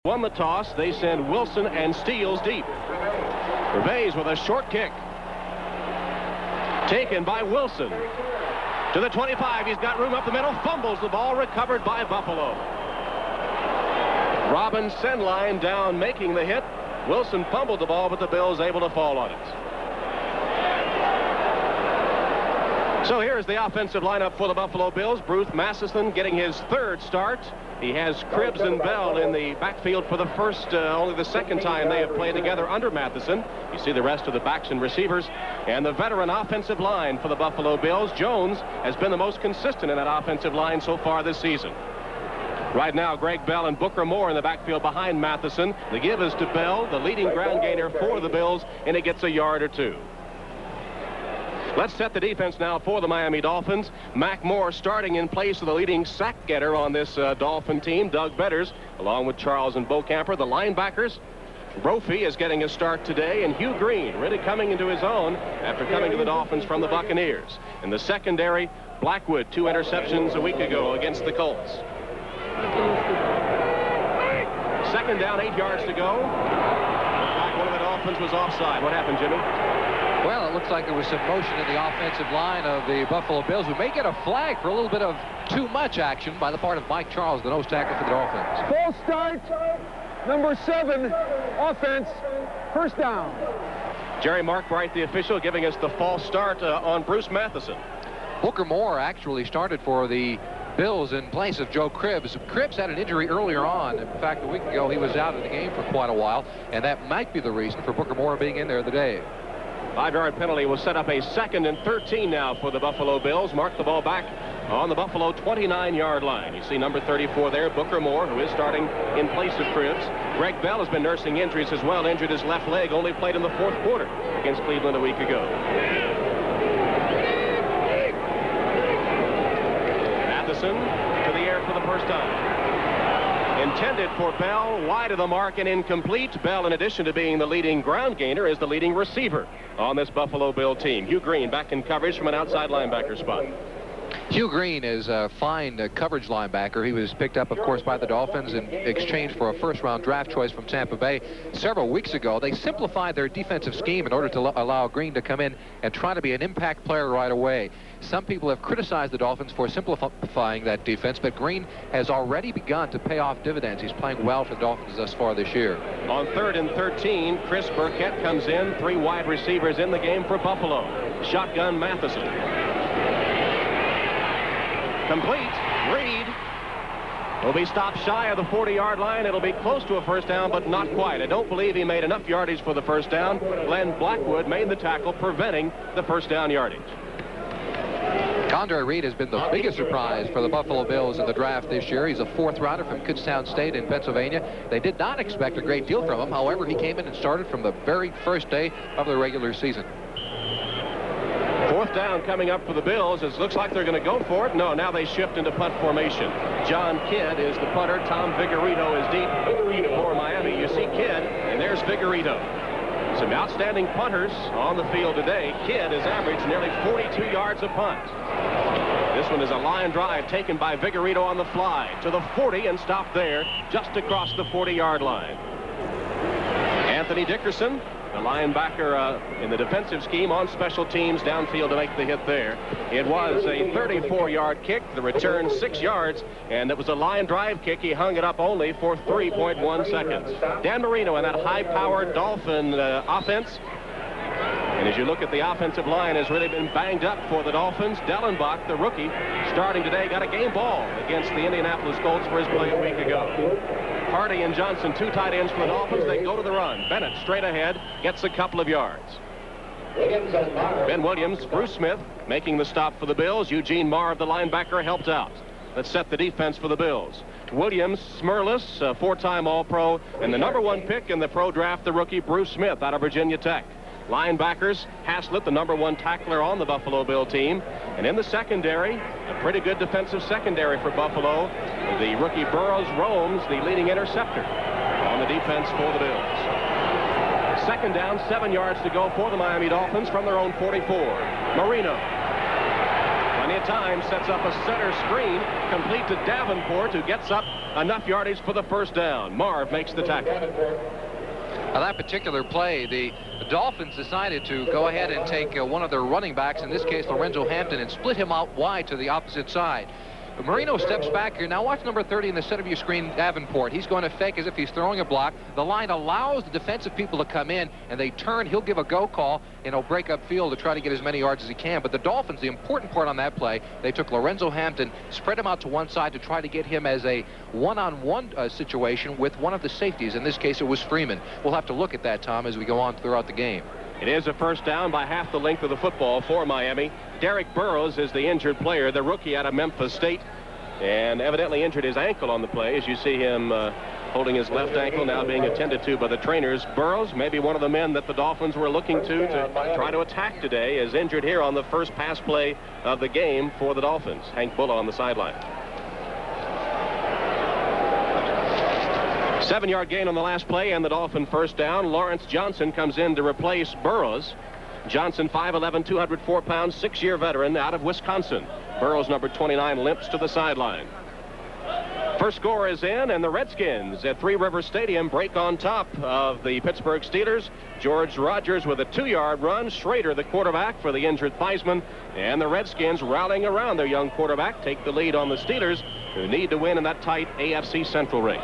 Won the toss. They send Wilson and Steele deep. Gervais with a short kick. Taken by Wilson. To the 25. He's got room up the middle. Fumbles the ball. Recovered by Buffalo. Robin Senline down making the hit. Wilson fumbled the ball, but the Bills able to fall on it. So here's the offensive lineup for the Buffalo Bills. Bruce Matheson getting his third start. He has Cribbs and Bell in the backfield for the first, only the second time they have played together under Matheson. You see the rest of the backs and receivers. And the veteran offensive line for the Buffalo Bills. Jones has been the most consistent in that offensive line so far this season. Right now, Greg Bell and Booker Moore in the backfield behind Matheson. The give is to Bell, the leading ground gainer for the Bills, and he gets a yard or two. Let's set the defense now for the Miami Dolphins. Mac Moore starting in place of the leading sack getter on this Dolphin team, Doug Betters, along with Charles and Bocamper. The linebackers, Brophy is getting a start today, and Hugh Green really coming into his own after coming to the Dolphins from the Buccaneers. In the secondary, Blackwood, 2 interceptions a week ago against the Colts. Second down, 8 yards to go. One of the Dolphins was offside. What happened, Jimmy? Well, it looks like there was some motion in the offensive line of the Buffalo Bills, who may get a flag for a little bit of too much action by the part of Mike Charles, the nose tackle for the Dolphins. False start, number 7, offense, first down. Jerry Markbright, the official, giving us the false start on Bruce Matheson. Booker Moore actually started for the Bills in place of Joe Cribbs. Cribbs had an injury earlier on. In fact, a week ago, he was out of the game for quite a while, and that might be the reason for Booker Moore being in there today. 5-yard penalty will set up a 2nd and 13 now for the Buffalo Bills. Mark the ball back on the Buffalo 29-yard line. You see number 34 there, Booker Moore, who is starting in place of Cribbs. Greg Bell has been nursing injuries as well. Injured his left leg, only played in the 4th quarter against Cleveland a week ago. Matheson to the air for the first time. Intended for Bell, wide of the mark and incomplete. Bell, in addition to being the leading ground gainer, is the leading receiver on this Buffalo Bill team. Hugh Green back in coverage from an outside linebacker spot. Hugh Green is a fine coverage linebacker. He was picked up, of course, by the Dolphins in exchange for a first-round draft choice from Tampa Bay several weeks ago. They simplified their defensive scheme in order to allow Green to come in and try to be an impact player right away. Some people have criticized the Dolphins for simplifying that defense, but Green has already begun to pay off dividends. He's playing well for the Dolphins thus far this year. On 3rd and 13, Chris Burkett comes in. 3 wide receivers in the game for Buffalo. Shotgun Matheson. Complete. Reed will be stopped shy of the 40-yard line. It'll be close to a first down, but not quite. I don't believe he made enough yardage for the first down. Glenn Blackwood made the tackle, preventing the first down yardage. Condre Reed has been the biggest surprise for the Buffalo Bills in the draft this year. He's a 4th rounder from Kutztown State in Pennsylvania. They did not expect a great deal from him. However, he came in and started from the very first day of the regular season. 4th down coming up for the Bills. It looks like they're going to go for it. No, now they shift into punt formation. John Kidd is the punter. Tom Vigorito is deep for Miami. You see Kidd, and there's Vigorito. Some outstanding punters on the field today. Kidd has averaged nearly 42 yards a punt. This one is a line drive taken by Vigorito on the fly to the 40 and stopped there just across the 40-yard line. Anthony Dickerson, the linebacker in the defensive scheme on special teams downfield to make the hit there. It was a 34-yard kick. The return 6 yards, and it was a line drive kick. He hung it up only for 3.1 seconds. Dan Marino in that high-powered Dolphin offense. And as you look at the offensive line, has really been banged up for the Dolphins. Dellenbach, the rookie, starting today, got a game ball against the Indianapolis Colts for his play a week ago. Hardy and Johnson, 2 tight ends for the Dolphins. They go to the run. Bennett straight ahead, gets a couple of yards. Ben Williams, Bruce Smith making the stop for the Bills. Eugene Marr, the linebacker, helped out. Let's set the defense for the Bills. Williams, Smirless, 4-time All-Pro, and the #1 pick in the pro draft, the rookie Bruce Smith out of Virginia Tech. Linebackers, Haslett, the #1 tackler on the Buffalo Bill team. And in the secondary, a pretty good defensive secondary for Buffalo. The rookie Burroughs Romes, the leading interceptor on the defense for the Bills. 2nd down, 7 yards to go for the Miami Dolphins from their own 44. Marino. Plenty time sets up a center screen, complete to Davenport, who gets up enough yardage for the first down. Marv makes the tackle. Now, that particular play, the Dolphins decided to go ahead and take one of their running backs, in this case Lorenzo Hampton, and split him out wide to the opposite side. Marino steps back here. Now watch number 30 in the center of your screen, Davenport. He's going to fake as if he's throwing a block. The line allows the defensive people to come in, and they turn. He'll give a go call, and he'll break up field to try to get as many yards as he can. But the Dolphins, the important part on that play, they took Lorenzo Hampton, spread him out to one side to try to get him as a one-on-one situation with one of the safeties. In this case, it was Freeman. We'll have to look at that, Tom, as we go on throughout the game. It is a first down by half the length of the football for Miami. Derek Burrows is the injured player, the rookie out of Memphis State, and evidently injured his ankle on the play, as you see him holding his left ankle, now being attended to by the trainers. Burrows, maybe one of the men that the Dolphins were looking to try to attack today, is injured here on the first pass play of the game for the Dolphins. Hank Bulla on the sideline. 7-yard gain on the last play, and the Dolphin first down. Lawrence Johnson comes in to replace Burrows. Johnson, 5'11", 204 pounds, 6-year veteran out of Wisconsin. Burrows, number 29, limps to the sideline. First score is in, and the Redskins at Three River Stadium break on top of the Pittsburgh Steelers. George Rogers with a 2-yard run. Schrader, the quarterback, for the injured Theismann. And the Redskins, rallying around their young quarterback, take the lead on the Steelers, who need to win in that tight AFC Central race.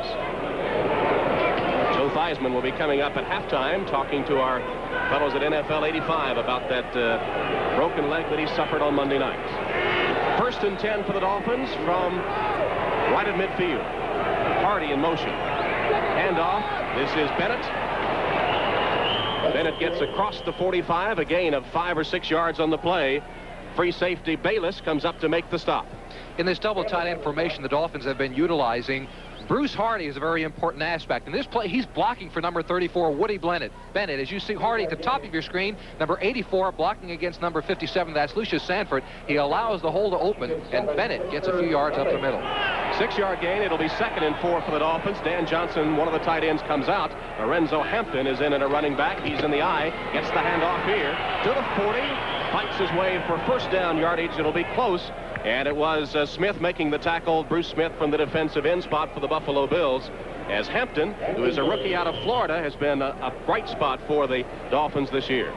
Joe Theismann will be coming up at halftime, talking to our fellows at NFL 85 about that broken leg that he suffered on Monday night. First and 10 for the Dolphins from right at midfield. Hardy in motion. Handoff. This is Bennett. Bennett gets across the 45, a gain of 5 or 6 yards on the play. Free safety Bayless comes up to make the stop. In this double tight end formation the Dolphins have been utilizing, Bruce Hardy is a very important aspect. In this play, he's blocking for number 34, Woody Bennett. As you see Hardy at the top of your screen, number 84 blocking against number 57. That's Lucius Sanford. He allows the hole to open, and Bennett gets a few yards up the middle. 6-yard gain. It'll be 2nd and 4 for the Dolphins. Dan Johnson, one of the tight ends, comes out. Lorenzo Hampton is in at a running back. He's in the eye. Gets the handoff here to the 40. Fights his way for first down yardage. It'll be close. And it was Smith making the tackle, Bruce Smith, from the defensive end spot for the Buffalo Bills, as Hampton, who is a rookie out of Florida, has been a bright spot for the Dolphins this year.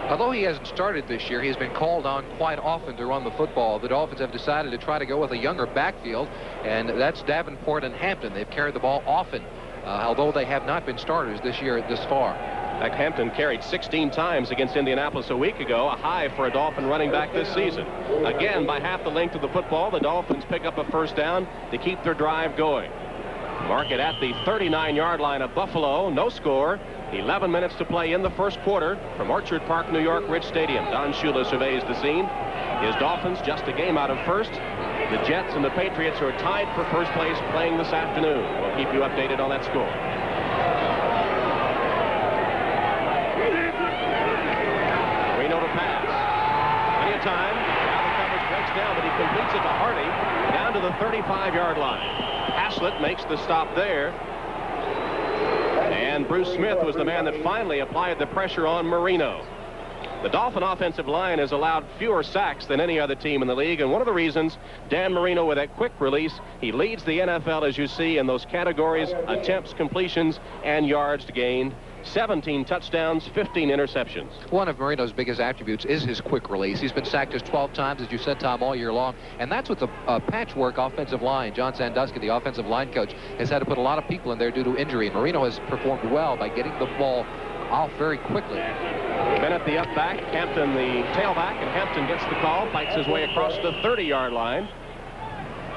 Although he hasn't started this year, he's been called on quite often to run the football. The Dolphins have decided to try to go with a younger backfield, and that's Davenport and Hampton. They've carried the ball often, although they have not been starters this year this far. Hampton carried 16 times against Indianapolis a week ago, a high for a Dolphin running back this season. Again, by half the length of the football, the Dolphins pick up a first down to keep their drive going. Mark it at the 39-yard line of Buffalo. No score. 11 minutes to play in the first quarter from Orchard Park, New York, Rich Stadium. Don Shula surveys the scene. His Dolphins just a game out of first. The Jets and the Patriots are tied for first place, playing this afternoon. We'll keep you updated on that score. Reno to pass. Plenty of time. Now the coverage breaks down, but he completes it to Hardy down to the 35-yard line. Haslett makes the stop there. And Bruce Smith was the man that finally applied the pressure on Marino. The Dolphin offensive line has allowed fewer sacks than any other team in the league, and one of the reasons, Dan Marino with that quick release, he leads the NFL, as you see, in those categories: attempts, completions, and yards gained. 17 touchdowns, 15 interceptions. One of Marino's biggest attributes is his quick release. He's been sacked just 12 times, as you said, Tom, all year long. And that's with the patchwork offensive line. John Sandusky, the offensive line coach, has had to put a lot of people in there due to injury. And Marino has performed well by getting the ball off very quickly. Bennett, the up back, Hampton, the tailback, and Hampton gets the call, fights his way across the 30-yard line.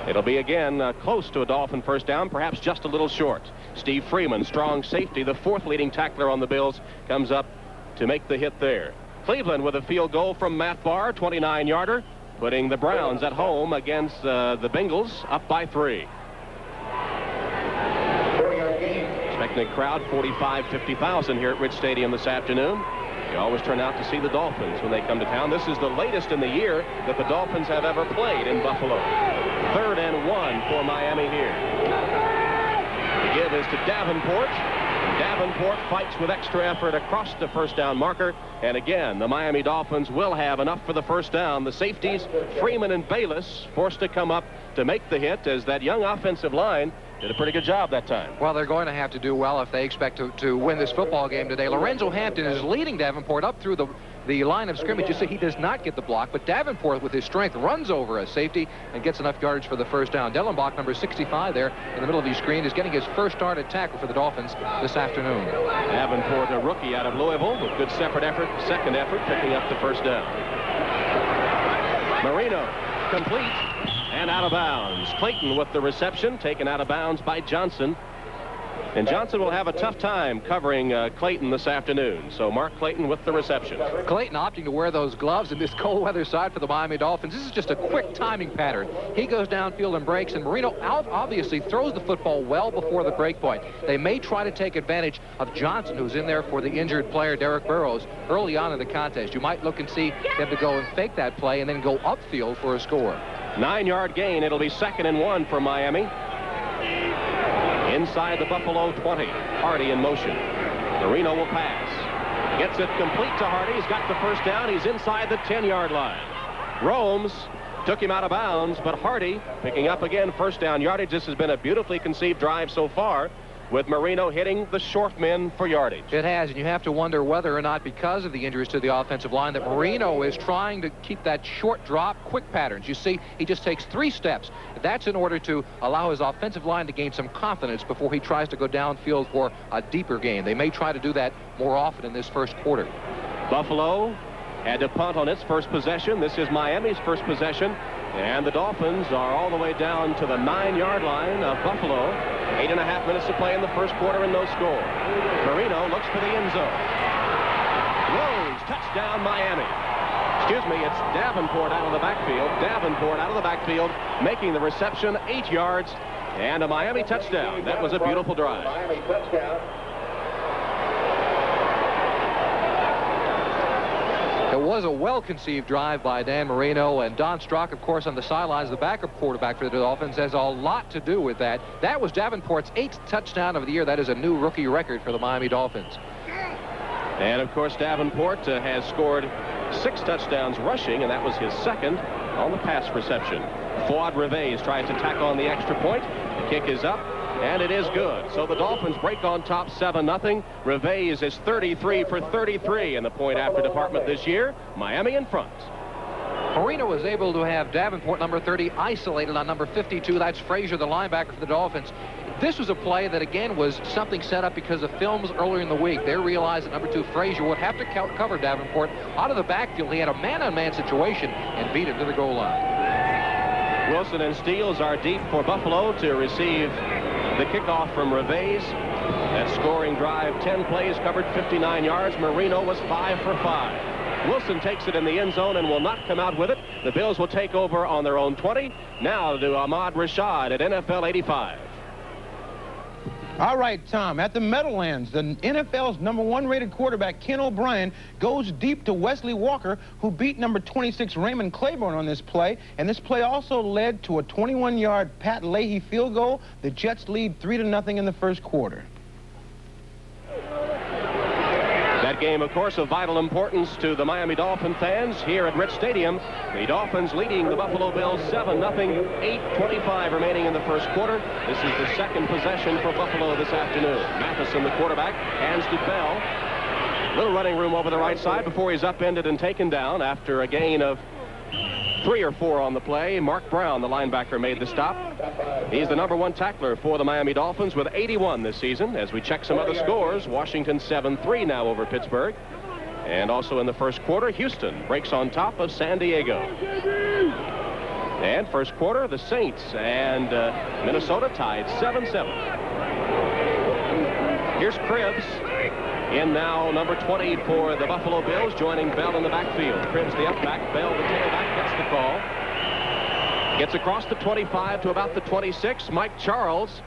It'll be again close to a Dolphin first down, perhaps just a little short. Steve Freeman, strong safety, the 4th leading tackler on the Bills, comes up to make the hit there. Cleveland with a field goal from Matt Barr, 29-yarder, putting the Browns at home against the Bengals, up by 3. Expecting a crowd, 50,000 here at Rich Stadium this afternoon. You always turn out to see the Dolphins when they come to town. This is the latest in the year that the Dolphins have ever played in Buffalo. 3rd and 1 for Miami here. The give is to Davenport. Davenport fights with extra effort across the first down marker. And again, the Miami Dolphins will have enough for the first down. The safeties, Freeman and Bayless, forced to come up to make the hit, as that young offensive line did a pretty good job that time. Well, they're going to have to do well if they expect to win this football game today. Lorenzo Hampton is leading Davenport up through the line of scrimmage. You see, he does not get the block, but Davenport, with his strength, runs over a safety and gets enough yardage for the first down. Dellenbach, number 65 there in the middle of the screen, is getting his first start at tackle for the Dolphins this afternoon. Davenport, a rookie out of Louisville, with good second effort, picking up the first down. Marino, complete and out of bounds. Clayton with the reception, taken out of bounds by Johnson. And Johnson will have a tough time covering Clayton this afternoon. So Mark Clayton with the reception. Clayton opting to wear those gloves in this cold weather side for the Miami Dolphins. This is just a quick timing pattern. He goes downfield and breaks, and Marino obviously throws the football well before the break point. They may try to take advantage of Johnson, who's in there for the injured player Derek Burrows early on in the contest. You might look and see them to go and fake that play and then go upfield for a score. 9-yard gain. It'll be 2nd and 1 for Miami. Inside the Buffalo 20. Hardy in motion. Marino will pass. Gets it complete to Hardy. He's got the first down. He's inside the 10-yard line. Romes took him out of bounds, but Hardy picking up again first down yardage. This has been a beautifully conceived drive so far, with Marino hitting the short men for yardage. It has, and you have to wonder whether or not, because of the injuries to the offensive line, that Marino is trying to keep that short drop, quick patterns. You see, he just takes 3 steps. That's in order to allow his offensive line to gain some confidence before he tries to go downfield for a deeper gain. They may try to do that more often in this first quarter. Buffalo had to punt on its first possession. This is Miami's first possession. And the Dolphins are all the way down to the 9-yard line of Buffalo. 8.5 minutes to play in the first quarter and no score. Marino looks for the end zone. Rose, touchdown Miami. Excuse me, it's Davenport out of the backfield. Davenport out of the backfield, making the reception, 8 yards, and a Miami touchdown. That was a beautiful drive. Miami touchdown. It was a well-conceived drive by Dan Marino, and Don Strock, of course, on the sidelines, the backup quarterback for the Dolphins, has a lot to do with that. That was Davenport's 8th touchdown of the year. That is a new rookie record for the Miami Dolphins. And, of course, Davenport has scored 6 touchdowns rushing, and that was his 2nd on the pass reception. Fuad Reveiz tries to tack on the extra point. The kick is up, and it is good. So the Dolphins break on top 7-0. Reveiz is 33 for 33 in the point after department this year. Miami in front. Marino was able to have Davenport, number 30, isolated on number 52. That's Frazier, the linebacker for the Dolphins. This was a play that, again, was something set up because of films earlier in the week. They realized that number 2, Frazier, would have to cover Davenport out of the backfield. He had a man-on-man situation and beat him to the goal line. Wilson and Steele are deep for Buffalo to receive the kickoff from Reveiz. That scoring drive, 10 plays, covered 59 yards. Marino was 5 for 5. Wilson takes it in the end zone and will not come out with it. The Bills will take over on their own 20. Now to Ahmad Rashad at NFL 85. All right, Tom, at the Meadowlands, the NFL's #1 rated quarterback, Ken O'Brien, goes deep to Wesley Walker, who beat number 26 Raymond Claiborne on this play. And this play also led to a 21-yard Pat Leahy field goal. The Jets lead 3-0 in the first quarter. That game, of course, of vital importance to the Miami Dolphin fans here at Rich Stadium. The Dolphins leading the Buffalo Bills 7-0, 8:25 remaining in the first quarter. This is the 2nd possession for Buffalo this afternoon. Matheson, the quarterback, hands to Bell. Little running room over the right side before he's upended and taken down after a gain of 3 or 4 on the play. Mark Brown, the linebacker, made the stop. He's the #1 tackler for the Miami Dolphins with 81 this season. As we check some other scores, Washington 7-3 now over Pittsburgh. And also in the first quarter, Houston breaks on top of San Diego. And first quarter, the Saints and Minnesota tied 7-7. Here's Cribbs. In now, number 20 for the Buffalo Bills, joining Bell in the backfield. Cribbs, the up back. Bell, the tailback, gets the call. Gets across the 25 to about the 26. Mike Charles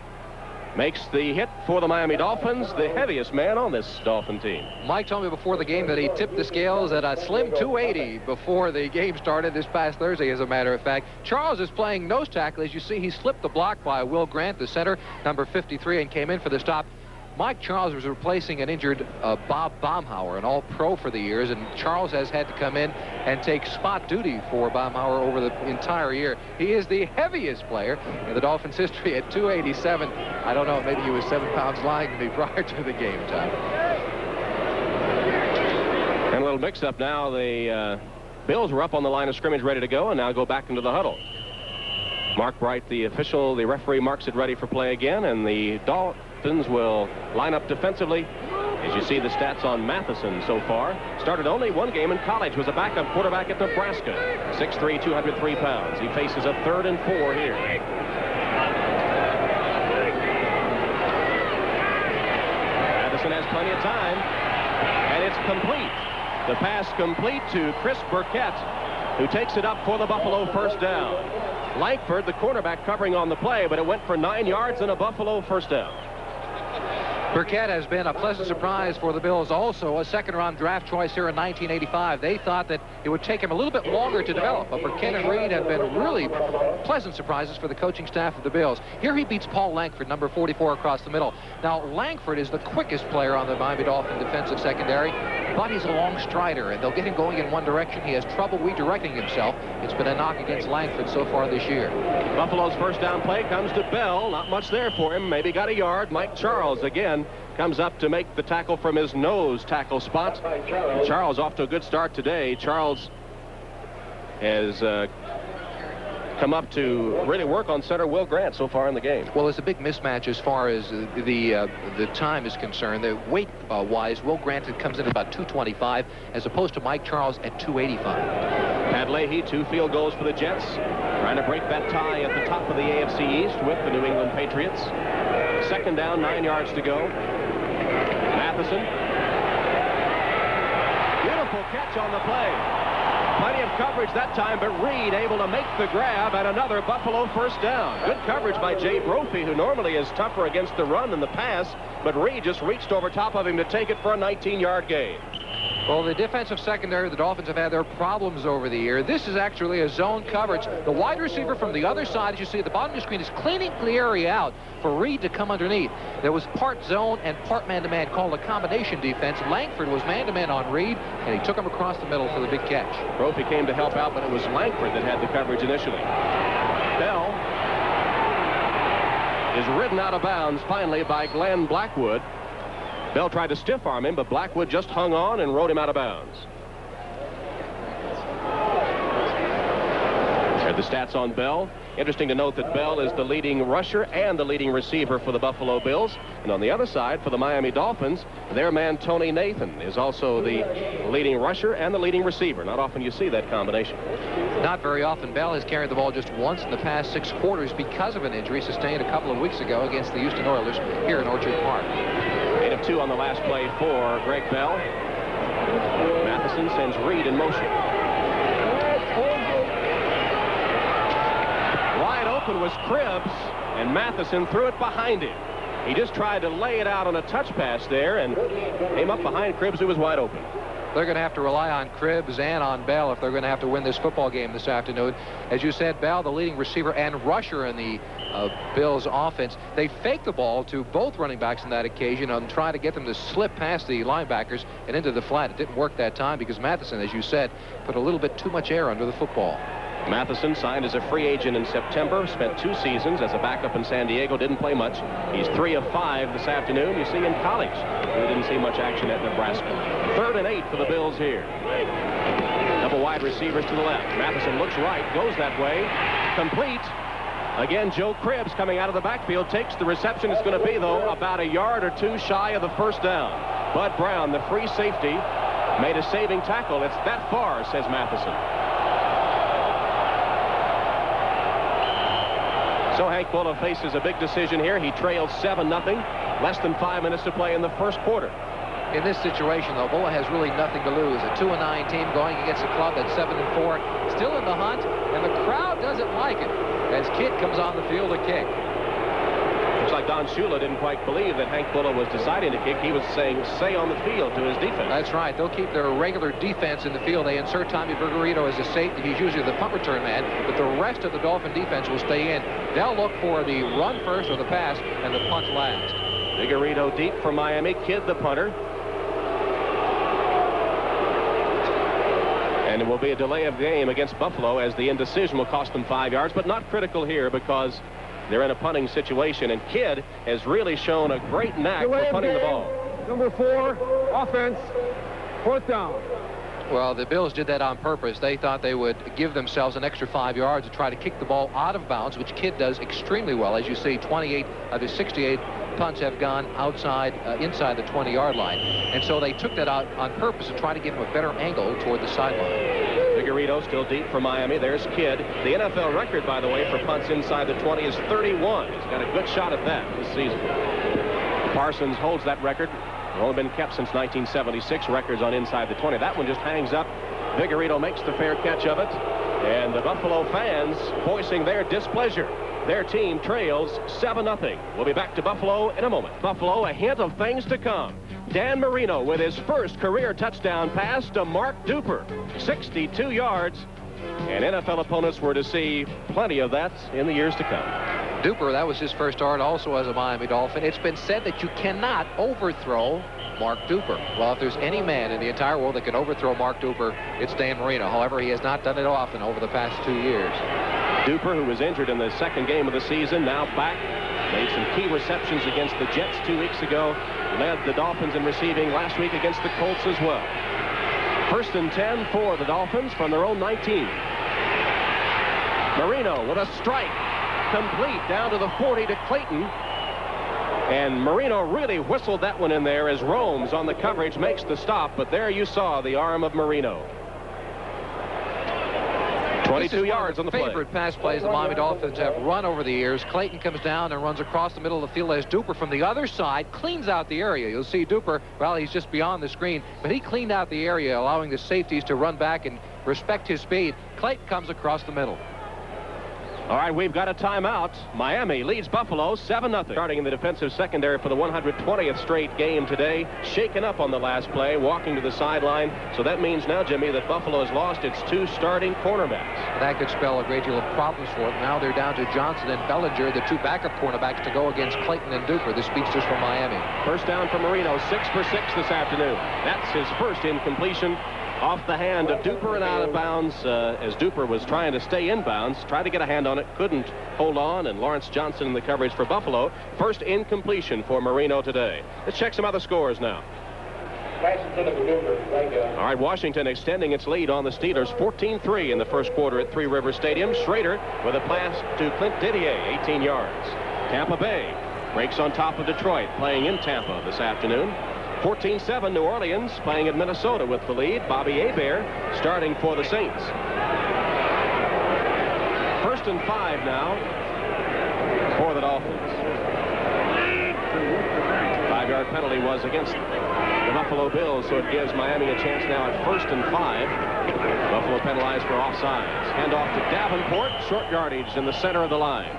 makes the hit for the Miami Dolphins, the heaviest man on this Dolphin team. Mike told me before the game that he tipped the scales at a slim 280 before the game started this past Thursday, as a matter of fact. Charles is playing nose tackle. As you see, he slipped the block by Will Grant, the center, number 53, and came in for the stop. Mike Charles was replacing an injured Bob Baumhauer, an all-pro for the years, and Charles has had to come in and take spot duty for Baumhauer over the entire year. He is the heaviest player in the Dolphins' history at 287. I don't know, maybe he was 7 pounds lying to me prior to the game, Tom. And a little mix-up now. The Bills were up on the line of scrimmage ready to go, and now go back into the huddle. Mark Bright, the official, the referee, marks it ready for play again, and the Dolphins will line up defensively. As you see the stats on Matheson so far, started only one game in college, was a backup quarterback at Nebraska. 6'3", 203 pounds. He faces a 3rd and 4 here. Matheson has plenty of time, and it's complete. The pass complete to Chris Burkett, who takes it up for the Buffalo first down. Langford, the cornerback, covering on the play, but it went for 9 yards and a Buffalo first down. Burkett has been a pleasant surprise for the Bills, also a second-round draft choice here in 1985. They thought that it would take him a little bit longer to develop, but Burkett and Reed have been really pleasant surprises for the coaching staff of the Bills. Here he beats Paul Langford, number 44, across the middle. Now, Langford is the quickest player on the Miami Dolphin defensive secondary, but he's a long strider, and they'll get him going in one direction. He has trouble redirecting himself. It's been a knock against Langford so far this year. Buffalo's first down play comes to Bell. Not much there for him. Maybe got a yard. Mike Charles again comes up to make the tackle from his nose tackle spot. And Charles off to a good start today. Charles has come up to really work on center Will Grant so far in the game. Well, it's a big mismatch as far as the time is concerned. The weight-wise, Will Grant comes in at about 225 as opposed to Mike Charles at 285. Pat Leahy, 2 field goals for the Jets, trying to break that tie at the top of the AFC East with the New England Patriots. Second down, 9 yards to go. Matheson. Beautiful catch on the play. Plenty of coverage that time, but Reed able to make the grab and another Buffalo first down. Good coverage by Jay Brophy, who normally is tougher against the run than the pass, but Reed just reached over top of him to take it for a 19-yard gain. Well, the defensive secondary, the Dolphins have had their problems over the year. This is actually a zone coverage. The wide receiver from the other side, as you see at the bottom of the screen, is cleaning the area out for Reed to come underneath. There was part zone and part man-to-man, called a combination defense. Langford was man-to-man on Reed, and he took him across the middle for the big catch. Brophy came to help out, but it was Langford that had the coverage initially. Bell is ridden out of bounds finally by Glenn Blackwood. Bell tried to stiff arm him, but Blackwood just hung on and rode him out of bounds. There are the stats on Bell. Interesting to note that Bell is the leading rusher and the leading receiver for the Buffalo Bills. And on the other side, for the Miami Dolphins, their man Tony Nathan is also the leading rusher and the leading receiver. Not often you see that combination. Not very often. Bell has carried the ball just once in the past 6 quarters because of an injury sustained a couple of weeks ago against the Houston Oilers here in Orchard Park. 8 of 2 on the last play for Greg Bell. Matheson sends Reed in motion. Wide open was Cribbs, and Matheson threw it behind him. He just tried to lay it out on a touch pass there and came up behind Cribbs, who was wide open. They're going to have to rely on Cribbs and on Bell if they're going to have to win this football game this afternoon. As you said, Bell, the leading receiver and rusher in the Bills offense. They faked the ball to both running backs on that occasion and tried to get them to slip past the linebackers and into the flat. It didn't work that time because Matheson, as you said, put a little bit too much air under the football. Matheson signed as a free agent in September, spent 2 seasons as a backup in San Diego, didn't play much. He's 3 of 5 this afternoon. You see in college, we didn't see much action at Nebraska. 3rd and 8 for the Bills here. Double wide receivers to the left. Matheson looks right, goes that way. Complete. Again, Joe Cribbs coming out of the backfield, takes the reception. It's going to be, though, about a yard or 2 shy of the first down. Bud Brown, the free safety, made a saving tackle. It's that far, says Matheson. So Hank Bulla faces a big decision here. He trails 7-0. Less than 5 minutes to play in the first quarter. In this situation, though, Bulla has really nothing to lose. A 2-9 team going against a club that's 7-4, still in the hunt, and the crowd doesn't like it as Kidd comes on the field to kick. Looks like Don Shula didn't quite believe that Hank Bulla was deciding to kick. He was saying, stay on the field to his defense. That's right. They'll keep their regular defense in the field. They insert Tommy Vergarito as a safety. He's usually the punt return man, but the rest of the Dolphin defense will stay in. They'll look for the run first or the pass and the punt last. Vigorito deep for Miami. Kidd the punter. And it will be a delay of game against Buffalo, as the indecision will cost them 5 yards, but not critical here because they're in a punting situation, and Kidd has really shown a great knack for punting the ball. Number 4, offense, 4th down. Well, the Bills did that on purpose. They thought they would give themselves an extra 5 yards to try to kick the ball out of bounds, which Kidd does extremely well. As you see, 28 of his 68 punts have gone inside the 20-yard line. And so they took that out on purpose to try to give him a better angle toward the sideline. Vigorito still deep for Miami. There's Kidd. The NFL record, by the way, for punts inside the 20 is 31. He's got a good shot at that this season. Parsons holds that record. It's only been kept since 1976, records on inside the 20. That one just hangs up. Vigorito makes the fair catch of it. And the Buffalo fans voicing their displeasure. Their team trails 7-0. We'll be back to Buffalo in a moment. Buffalo, a hint of things to come. Dan Marino with his first career touchdown pass to Mark Duper. 62 yards. And NFL opponents were to see plenty of that in the years to come. Duper, that was his first start also as a Miami Dolphin. It's been said that you cannot overthrow Mark Duper. Well, if there's any man in the entire world that can overthrow Mark Duper, it's Dan Marino. However, he has not done it often over the past 2 years. Duper, who was injured in the second game of the season, now back. Made some key receptions against the Jets 2 weeks ago. Led the Dolphins in receiving last week against the Colts as well. 1st and 10 for the Dolphins from their own 19. Marino with a strike. Complete down to the 40 to Clayton. And Marino really whistled that one in there as Romes on the coverage makes the stop. But there you saw the arm of Marino. 22 yards on the play. Favorite pass plays the Miami Dolphins have run over the years. Clayton comes down and runs across the middle of the field as Duper from the other side cleans out the area. You'll see Duper, well, he's just beyond the screen, but he cleaned out the area, allowing the safeties to run back and respect his speed. Clayton comes across the middle. All right, we've got a timeout. Miami leads Buffalo 7-0. Starting in the defensive secondary for the 120th straight game today. Shaken up on the last play, walking to the sideline. So that means now, Jimmy, that Buffalo has lost its 2 starting cornerbacks. That could spell a great deal of problems for them. Now they're down to Johnson and Bellinger, the 2 backup cornerbacks, to go against Clayton and Duper, the speedsters from Miami. First down for Marino, 6 for 6 this afternoon. That's his first incompletion. Off the hand of Duper and out of bounds as Duper was trying to stay inbounds. Tried to get a hand on it, couldn't hold on, and Lawrence Johnson in the coverage for Buffalo. First incompletion for Marino today. Let's check some other scores now. All right, Washington extending its lead on the Steelers, 14-3 in the first quarter at Three Rivers Stadium. Schrader with a pass to Clint Didier, 18 yards. Tampa Bay breaks on top of Detroit, playing in Tampa this afternoon. 14-7 New Orleans playing at Minnesota with the lead. Bobby Hebert starting for the Saints. 1st and 5 now for the Dolphins. 5-yard penalty was against the Buffalo Bills, so it gives Miami a chance now at 1st and 5. Buffalo penalized for offsides. Hand off to Davenport, short yardage in the center of the line.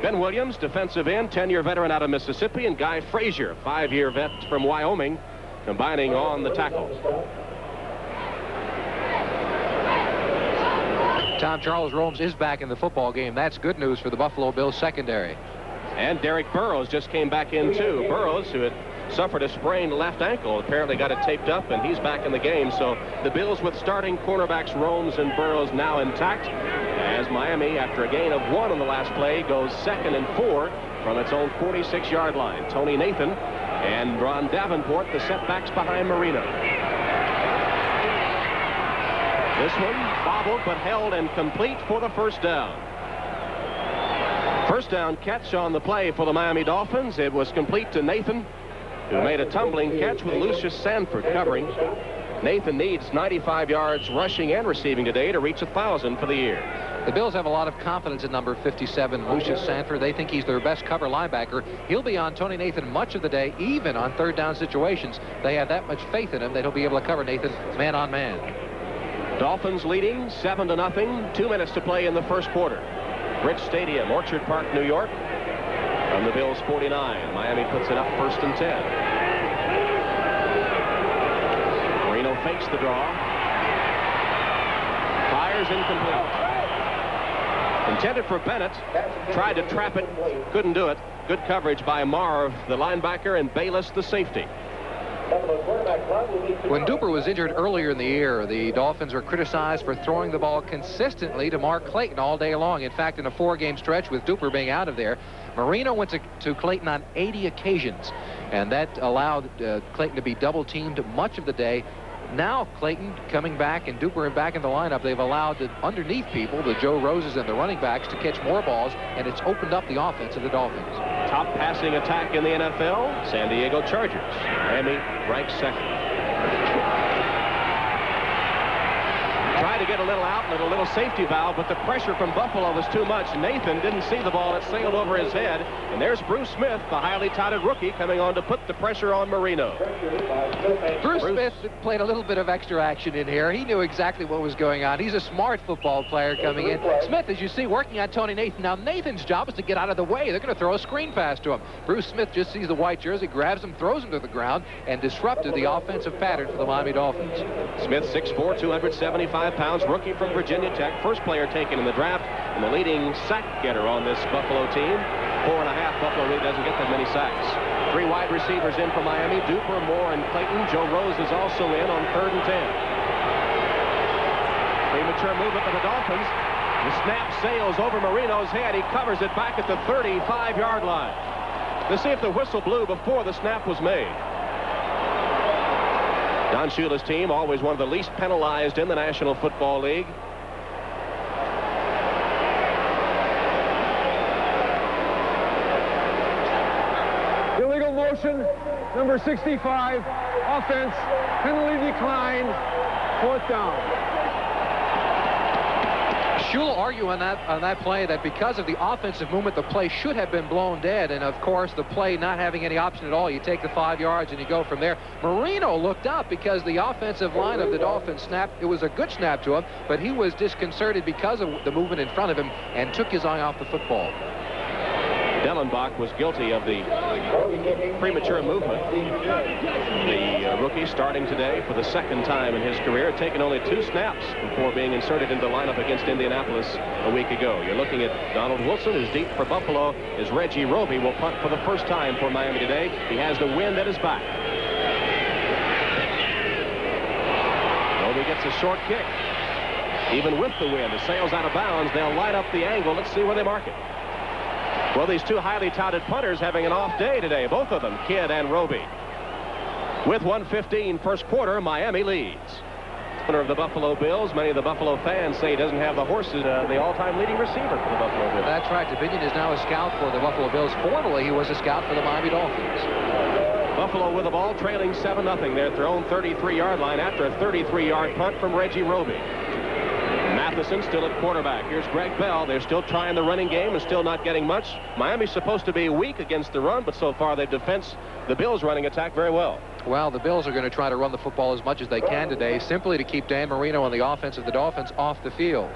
Ben Williams, defensive end, 10-year veteran out of Mississippi, and Guy Frazier, 5-year vet from Wyoming, combining on the tackle. Tom, Charles Romes is back in the football game. That's good news for the Buffalo Bills secondary. And Derek Burrows just came back in too. Burrows, who had suffered a sprained left ankle, apparently got it taped up, and he's back in the game. So the Bills with starting cornerbacks Romes and Burrows now intact, as Miami, after a gain of 1 on the last play, goes 2nd and 4 from its own 46-yard line. Tony Nathan and Ron Davenport, the setbacks behind Marino. This one bobbled but held and complete for the first down. First down catch on the play for the Miami Dolphins. It was complete to Nathan, who made a tumbling catch with Lucius Sanford covering. Nathan needs 95 yards rushing and receiving today to reach 1,000 for the year. The Bills have a lot of confidence in number 57, Lucius Sanford. They think he's their best cover linebacker. He'll be on Tony Nathan much of the day, even on 3rd down situations. They have that much faith in him that he'll be able to cover Nathan man on man. Dolphins leading 7-0. 2 minutes to play in the first quarter. Rich Stadium, Orchard Park, New York. From the Bills 49, Miami puts it up 1st and 10. Marino fakes the draw. Fires incomplete. Intended for Bennett. Tried to trap it. Couldn't do it. Good coverage by Marv, the linebacker, and Bayless, the safety. When Duper was injured earlier in the year, the Dolphins were criticized for throwing the ball consistently to Mark Clayton all day long. In fact, in a 4-game stretch with Duper being out of there, Marino went to Clayton on 80 occasions, and that allowed Clayton to be double-teamed much of the day. Now Clayton coming back and Duper back in the lineup, they've allowed the underneath people, the Joe Roses and the running backs, to catch more balls, and it's opened up the offense of the Dolphins. Top passing attack in the NFL, San Diego Chargers. Miami ranks second. Tried to get a little out and a little safety valve, but the pressure from Buffalo was too much. Nathan didn't see the ball. It sailed over his head. And there's Bruce Smith, the highly touted rookie, coming on to put the pressure on Marino. Bruce Smith played a little bit of extra action in here. He knew exactly what was going on. He's a smart football player coming in. Smith, as you see, working on Tony Nathan. Now, Nathan's job is to get out of the way. They're going to throw a screen pass to him. Bruce Smith just sees the white jersey, grabs him, throws him to the ground, and disrupted the offensive pattern for the Miami Dolphins. Smith, 6'4", 275 pounds, rookie from Virginia Tech, first player taken in the draft, and the leading sack getter on this Buffalo team. 4.5. Buffalo really doesn't get that many sacks. 3 wide receivers in for Miami: Duper, Moore, and Clayton. Joe Rose is also in on 3rd and 10. Premature movement for the Dolphins. The snap sails over Marino's head. He covers it back at the 35-yard line. Let's see if the whistle blew before the snap was made. Don Shula's team, always one of the least penalized in the National Football League. Illegal motion, number 65, offense, penalty declined, 4th down. Shula arguing on that play that because of the offensive movement, the play should have been blown dead. And, of course, the play not having any option at all. You take the 5 yards and you go from there. Marino looked up because the offensive line of the Dolphins snapped. It was a good snap to him, but he was disconcerted because of the movement in front of him and took his eye off the football. Dellenbach was guilty of the premature movement. The rookie starting today for the 2nd time in his career, taking only 2 snaps before being inserted into the lineup against Indianapolis a week ago. You're looking at Donald Wilson, who's deep for Buffalo, as Reggie Roby will punt for the first time for Miami today. He has the wind at his back. Roby gets a short kick. Even with the wind, it sails out of bounds. They'll light up the angle. Let's see where they mark it. Well, these 2 highly touted punters having an off day today, both of them, Kidd and Roby. With 1:15 first quarter, Miami leads. Owner of the Buffalo Bills, many of the Buffalo fans say he doesn't have the horses, the all-time leading receiver for the Buffalo Bills. That's right. Dominion is now a scout for the Buffalo Bills. Formerly, he was a scout for the Miami Dolphins. Buffalo with the ball, trailing 7-0. They're at their own 33-yard line after a 33-yard punt from Reggie Roby. Matheson still at quarterback. Here's Greg Bell. They're still trying the running game and still not getting much. Miami's supposed to be weak against the run, but so far they've defensed the Bills' running attack very well. Well, the Bills are going to try to run the football as much as they can today, simply to keep Dan Marino and the offense of the Dolphins off the field.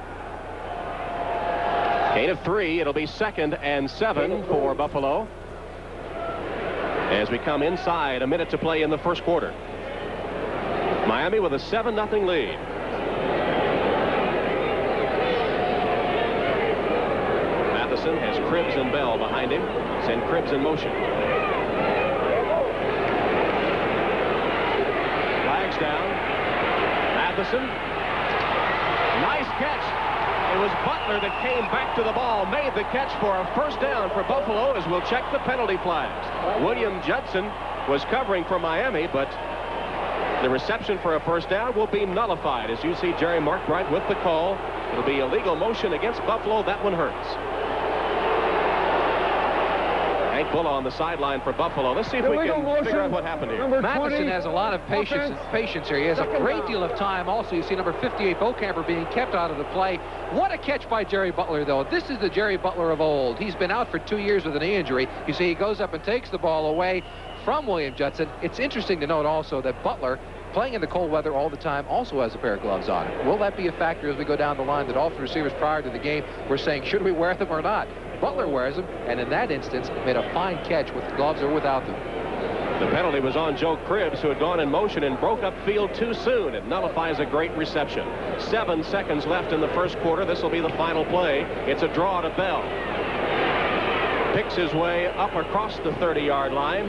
Gain of 3. It'll be 2nd and 7 for Buffalo as we come inside, a minute to play in the first quarter. Miami with a 7-0 lead. Matheson has Cribbs and Bell behind him. Send Cribbs in motion. Flags down. Matheson. Nice catch. It was Butler that came back to the ball, made the catch for a first down for Buffalo, as we'll check the penalty flags. William Judson was covering for Miami, but the reception for a first down will be nullified. As you see Jerry Markbright with the call. It'll be illegal motion against Buffalo. That one hurts. Hank Bulla on the sideline for Buffalo. Let's see if we can figure out what happened here. Matheson has a lot of patience here. He has a great deal of time. Also, you see number 58, Bocamper, being kept out of the play. What a catch by Jerry Butler, though. This is the Jerry Butler of old. He's been out for 2 years with a knee injury. You see he goes up and takes the ball away from William Judson. It's interesting to note also that Butler, playing in the cold weather all the time, also has a pair of gloves on. Will that be a factor as we go down the line? The Dolphin receivers prior to the game were saying, should we wear them or not? Butler wears them, and in that instance, made a fine catch with gloves or without them. The penalty was on Joe Cribbs, who had gone in motion and broke up field too soon. It nullifies a great reception. 7 seconds left in the first quarter. This will be the final play. It's a draw to Bell. Picks his way up across the 30-yard line.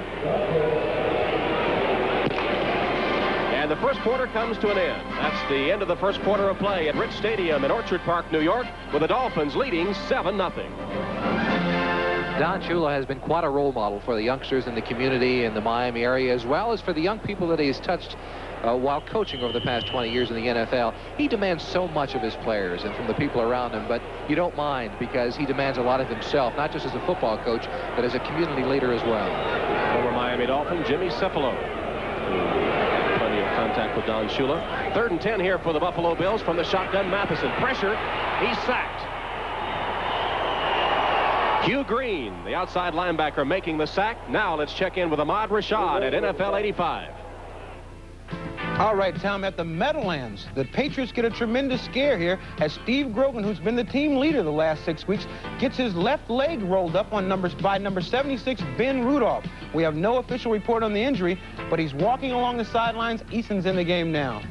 And the first quarter comes to an end. That's the end of the first quarter of play at Rich Stadium in Orchard Park, New York, with the Dolphins leading 7-0. Don Shula has been quite a role model for the youngsters in the community in the Miami area, as well as for the young people that he has touched while coaching over the past 20 years in the NFL. He demands so much of his players and from the people around him, but you don't mind because he demands a lot of himself, not just as a football coach, but as a community leader as well. Former Miami Dolphin Jimmy Cefalo. Plenty of contact with Don Shula. 3rd and 10 here for the Buffalo Bills from the shotgun. Matheson pressure. He's sacked. Hugh Green, the outside linebacker, making the sack. Now let's check in with Ahmad Rashad at NFL 85. All right, Tom, at the Meadowlands, the Patriots get a tremendous scare here as Steve Grogan, who's been the team leader the last 6 weeks, gets his left leg rolled up on by number 76, Ben Rudolph. We have no official report on the injury, but he's walking along the sidelines. Eason's in the game now.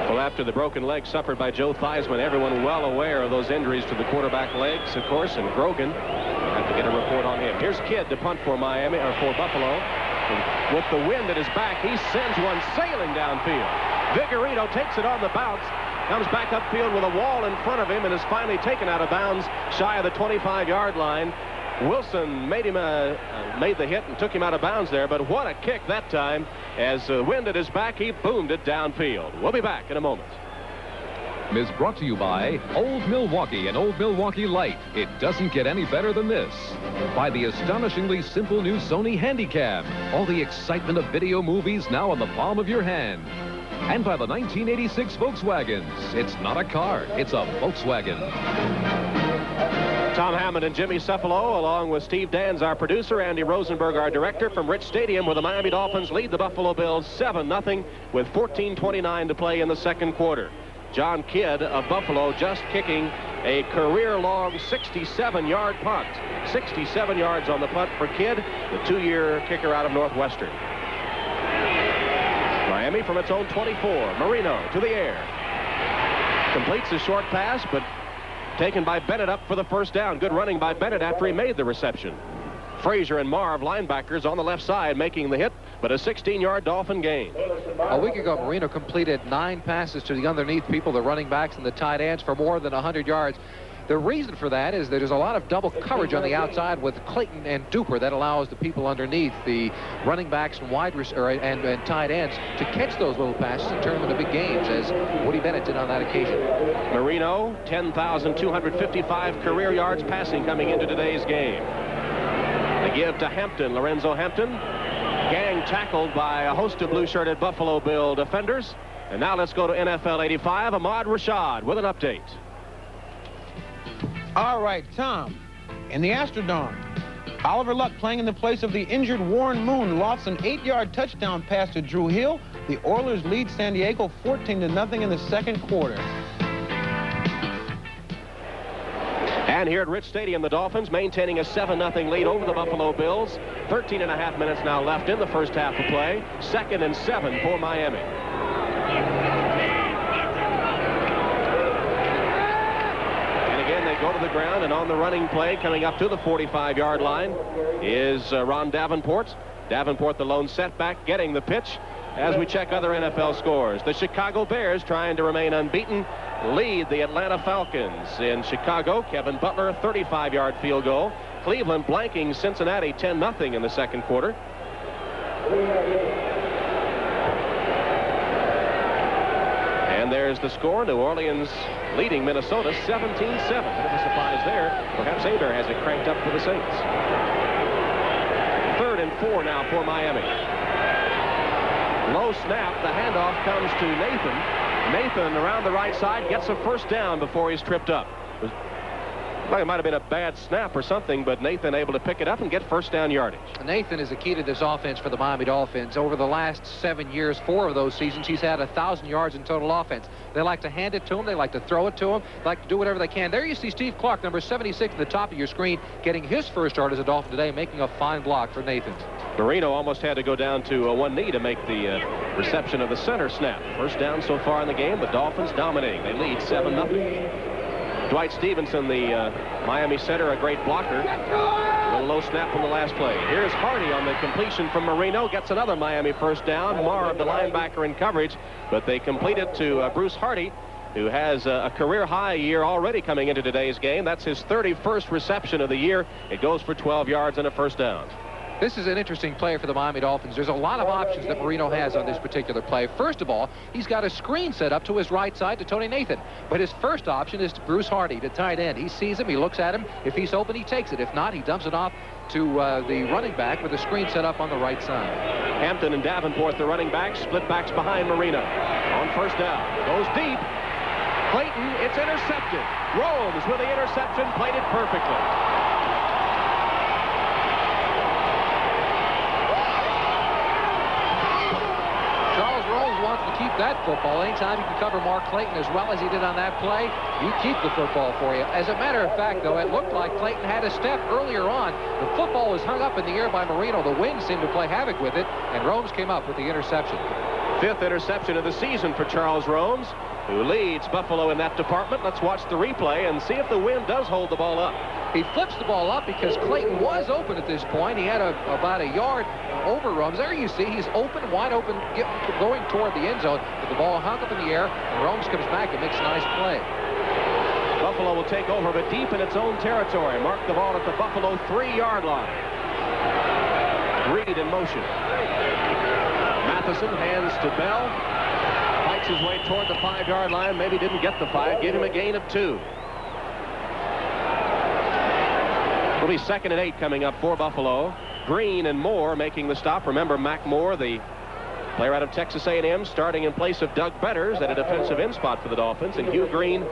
Well, after the broken leg suffered by Joe Theismann, everyone well aware of those injuries to the quarterback legs, of course, and Grogan had to get a report on him. Here's Kidd to punt for Miami, or for Buffalo. And with the wind at his back, he sends one sailing downfield. Vigorito takes it on the bounce, comes back upfield with a wall in front of him, and is finally taken out of bounds shy of the 25-yard line. Wilson made the hit and took him out of bounds there, but what a kick that time. As the wind at his back, he boomed it downfield. We'll be back in a moment. Is brought to you by Old Milwaukee and Old Milwaukee Light. It doesn't get any better than this. By the astonishingly simple new Sony Handycam. All the excitement of video movies now in the palm of your hand. And by the 1986 Volkswagens. It's not a car, it's a Volkswagen. Tom Hammond and Jimmy Cefalo, along with Steve Dans, our producer, Andy Rosenberg, our director, from Rich Stadium, where the Miami Dolphins lead the Buffalo Bills 7-0 with 14:29 to play in the second quarter. John Kidd of Buffalo just kicking a career-long 67-yard punt. 67 yards on the punt for Kidd, the 2-year kicker out of Northwestern. Miami from its own 24. Marino to the air. Completes a short pass, but taken by Bennett up for the first down. Good running by Bennett after he made the reception. Frazier and Marv, linebackers, on the left side making the hit, but a 16-yard Dolphin gain. A week ago, Marino completed 9 passes to the underneath people, the running backs and the tight ends, for more than 100 yards. The reason for that is that there's a lot of double coverage on the outside with Clayton and Duper that allows the people underneath, the running backs and and tight ends, to catch those little passes and turn them into big games, as Woody Bennett did on that occasion. Marino, 10,255 career yards passing coming into today's game. The give to Hampton, Lorenzo Hampton. Gang tackled by a host of blue-shirted Buffalo Bill defenders. And now let's go to NFL 85. Ahmad Rashad with an update. All right, Tom, in the Astrodome, Oliver Luck playing in the place of the injured Warren Moon lofts an 8-yard touchdown pass to Drew Hill. The Oilers lead San Diego 14-0 in the second quarter. And here at Rich Stadium, the Dolphins maintaining a 7-0 lead over the Buffalo Bills. 13.5 minutes now left in the first half of play. 2nd and 7 for Miami. And again, they go to the ground, and on the running play coming up to the 45-yard line is Ron Davenport. Davenport, the lone setback, getting the pitch. As we check other NFL scores, the Chicago Bears, trying to remain unbeaten, lead the Atlanta Falcons. In Chicago, Kevin Butler, 35-yard field goal. Cleveland blanking Cincinnati 10-0 in the second quarter. And there's the score. New Orleans leading Minnesota 17-7. Bit of a surprise there. Perhaps Abear has it cranked up for the Saints. 3rd and 4 now for Miami. Low snap. The handoff comes to Nathan. Nathan around the right side gets a first down before he's tripped up. Well, it might have been a bad snap or something, but Nathan able to pick it up and get first down yardage. Nathan is the key to this offense for the Miami Dolphins. Over the last 7 years, 4 of those seasons, he's had 1,000 yards in total offense. They like to hand it to him. They like to throw it to him. They like to do whatever they can. There you see Steve Clark, number 76 at the top of your screen, getting his first start as a Dolphin today, making a fine block for Nathan. Marino almost had to go down to one knee to make the reception of the center snap. First down so far in the game. The Dolphins dominating. They lead 7-0. Dwight Stevenson, the Miami center, a great blocker. A little low snap on the last play. Here's Hardy on the completion from Marino. Gets another Miami first down. Marr, the linebacker, in coverage. But they complete it to Bruce Hardy, who has a career-high year already coming into today's game. That's his 31st reception of the year. It goes for 12 yards and a first down. This is an interesting play for the Miami Dolphins. There's a lot of options that Marino has on this particular play. First of all, he's got a screen set up to his right side to Tony Nathan. But his first option is to Bruce Hardy, the tight end. He sees him. He looks at him. If he's open, he takes it. If not, he dumps it off to the running back with a screen set up on the right side. Hampton and Davenport, the running backs, split backs behind Marino. On first down. Goes deep. Clayton, it's intercepted. Rhodes with the interception, played it perfectly. Wants to keep that football. Anytime you can cover Mark Clayton as well as he did on that play, you keep the football for you. As a matter of fact, though, it looked like Clayton had a step earlier on. The football was hung up in the air by Marino. The wind seemed to play havoc with it, and Romes came up with the interception. 5th interception of the season for Charles Romes, who leads Buffalo in that department. Let's watch the replay and see if the wind does hold the ball up. He flips the ball up because Clayton was open at this point. He had about a yard over Romes. There you see he's open, wide open, going toward the end zone. But the ball hung up in the air, and Romes comes back and makes a nice play. Buffalo will take over, but deep in its own territory. Mark the ball at the Buffalo 3-yard line. Reed in motion. Matheson hands to Bell. Fights his way toward the 5-yard line. Maybe didn't get the 5. Give him a gain of 2. It'll be 2nd and 8 coming up for Buffalo. Green and Moore making the stop. Remember, Mac Moore, the player out of Texas A&M, starting in place of Doug Betters at a defensive end spot for the Dolphins. And Hugh Green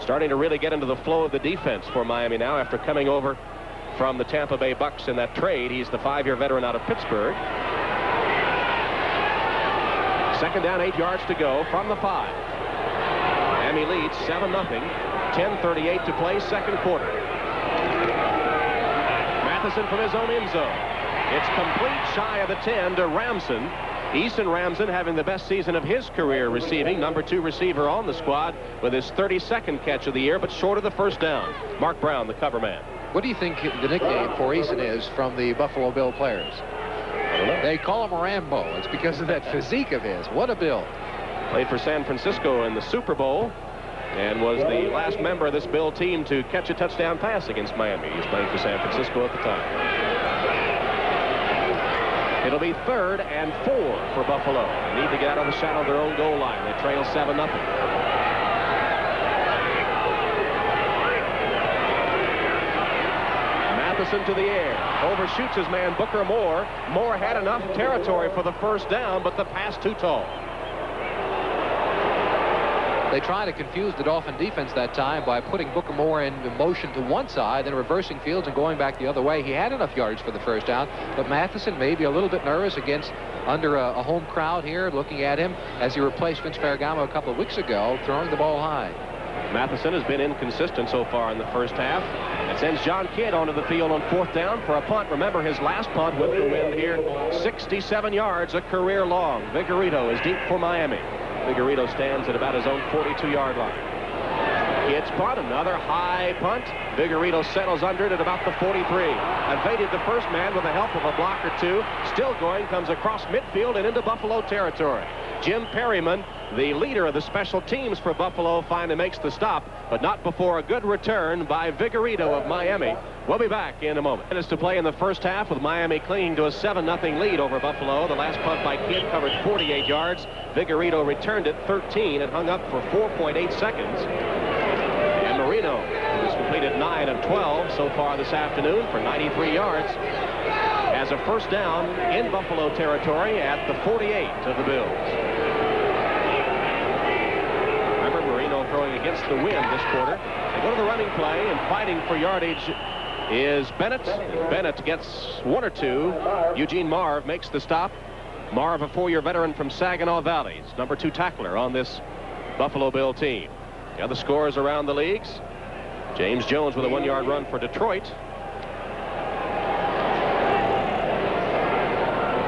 starting to really get into the flow of the defense for Miami now after coming over from the Tampa Bay Bucks in that trade. He's the 5-year veteran out of Pittsburgh. 2nd down, 8 yards to go from the 5. Miami leads 7-0. 10:38 to play, second quarter. Matheson from his own end zone. It's complete shy of the 10 to Ramson. Eason Ramson having the best season of his career receiving. Number 2 receiver on the squad with his 32nd catch of the year, but short of the first down. Mark Brown, the cover man. What do you think the nickname for Eason is from the Buffalo Bill players? They call him Rambo. It's because of that physique of his. What a build. Played for San Francisco in the Super Bowl and was the last member of this Bill team to catch a touchdown pass against Miami. He was playing for San Francisco at the time. It'll be 3rd and 4 for Buffalo. They need to get out of the shadow of their own goal line. They trail 7-0. Matheson to the air. Overshoots his man Booker Moore. Moore had enough territory for the first down, but the pass too tall. They try to confuse the Dolphin defense that time by putting Booker Moore in motion to one side, then reversing fields and going back the other way. He had enough yards for the first down, but Matheson may be a little bit nervous under a home crowd here, looking at him as he replaced Vince Ferragamo a couple of weeks ago, throwing the ball high. Matheson has been inconsistent so far in the first half. It sends John Kidd onto the field on 4th down for a punt. Remember, his last punt with the wind here, 67 yards, a career long. Vigorito is deep for Miami. Vigorito stands at about his own 42-yard line. Kidd's punt, another high punt. Vigorito settles under it at about the 43. Evaded the first man with the help of a block or 2. Still going, comes across midfield and into Buffalo territory. Jim Perryman, the leader of the special teams for Buffalo, finally makes the stop, but not before a good return by Vigorito of Miami. We'll be back in a moment. Minutes to play in the first half with Miami clinging to a 7-0 lead over Buffalo. The last punt by Kidd covered 48 yards. Vigorito returned it 13 and hung up for 4.8 seconds. And Marino, who has completed 9 of 12 so far this afternoon for 93 yards, has a first down in Buffalo territory at the 48 of the Bills. Remember, Marino throwing against the wind this quarter. They go to the running play, and fighting for yardage is Bennett. And Bennett gets one or two. Eugene Marv makes the stop. Marv, a 4-year veteran from Saginaw Valley. He's number 2 tackler on this Buffalo Bill team. The other scores around the leagues. James Jones with a 1-yard run for Detroit.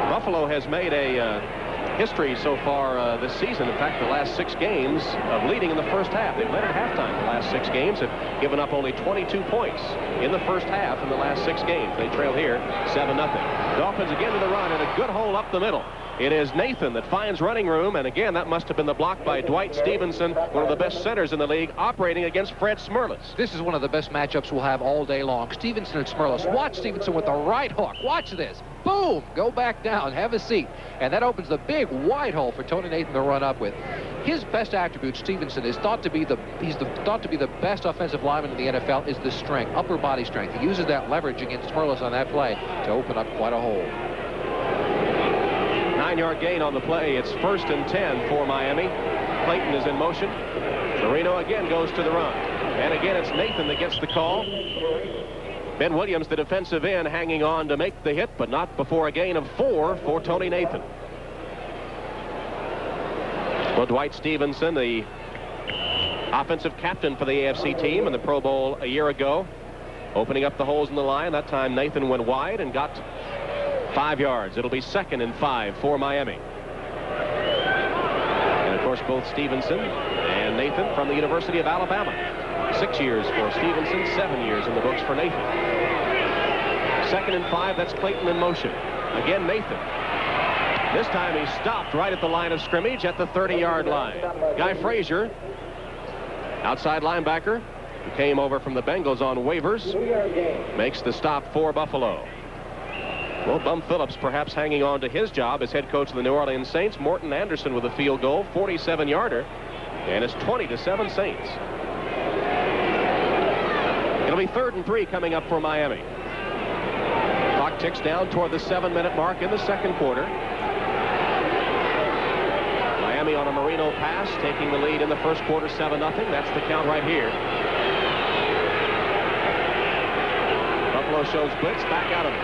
Buffalo has made a history so far this season. In fact, the last 6 games of leading in the first half. They've led at halftime the last 6 games, have given up only 22 points in the first half in the last 6 games. They trail here 7-0. Dolphins again to the run, and a good hole up the middle. It is Nathan that finds running room, and again, that must have been the block by Dwight Stevenson, one of the best centers in the league, operating against Fred Smerlas. This is one of the best matchups we'll have all day long. Stevenson and Smerlas. Watch Stevenson with the right hook. Watch this. Boom! Go back down. Have a seat. And that opens the big wide hole for Tony Nathan to run up with. His best attribute, Stevenson, is thought to be the best offensive lineman in the NFL, is the strength, upper body strength. He uses that leverage against Smerlas on that play to open up quite a hole. 9-yard gain on the play. It's 1st and 10 for Miami. Clayton is in motion. Marino again goes to the run. And again, it's Nathan that gets the call. Ben Williams, the defensive end, hanging on to make the hit, but not before a gain of 4 for Tony Nathan. Well, Dwight Stevenson, the offensive captain for the AFC team in the Pro Bowl a year ago, opening up the holes in the line. That time Nathan went wide and got 5 yards. It'll be 2nd and 5 for Miami. And of course, both Stevenson and Nathan from the University of Alabama. 6 years for Stevenson, 7 years in the books for Nathan. 2nd and 5, that's Clayton in motion. Again, Nathan. This time he stopped right at the line of scrimmage at the 30-yard line. Guy Frazier, outside linebacker, who came over from the Bengals on waivers, makes the stop for Buffalo. Well, Bum Phillips perhaps hanging on to his job as head coach of the New Orleans Saints. Morton Anderson with a field goal, 47-yarder, and it's 20-7 Saints. It'll be 3rd and 3 coming up for Miami. Clock ticks down toward the 7-minute mark in the second quarter. Miami on a Marino pass, taking the lead in the first quarter, 7-0. That's the count right here. Buffalo shows blitz, back out of it.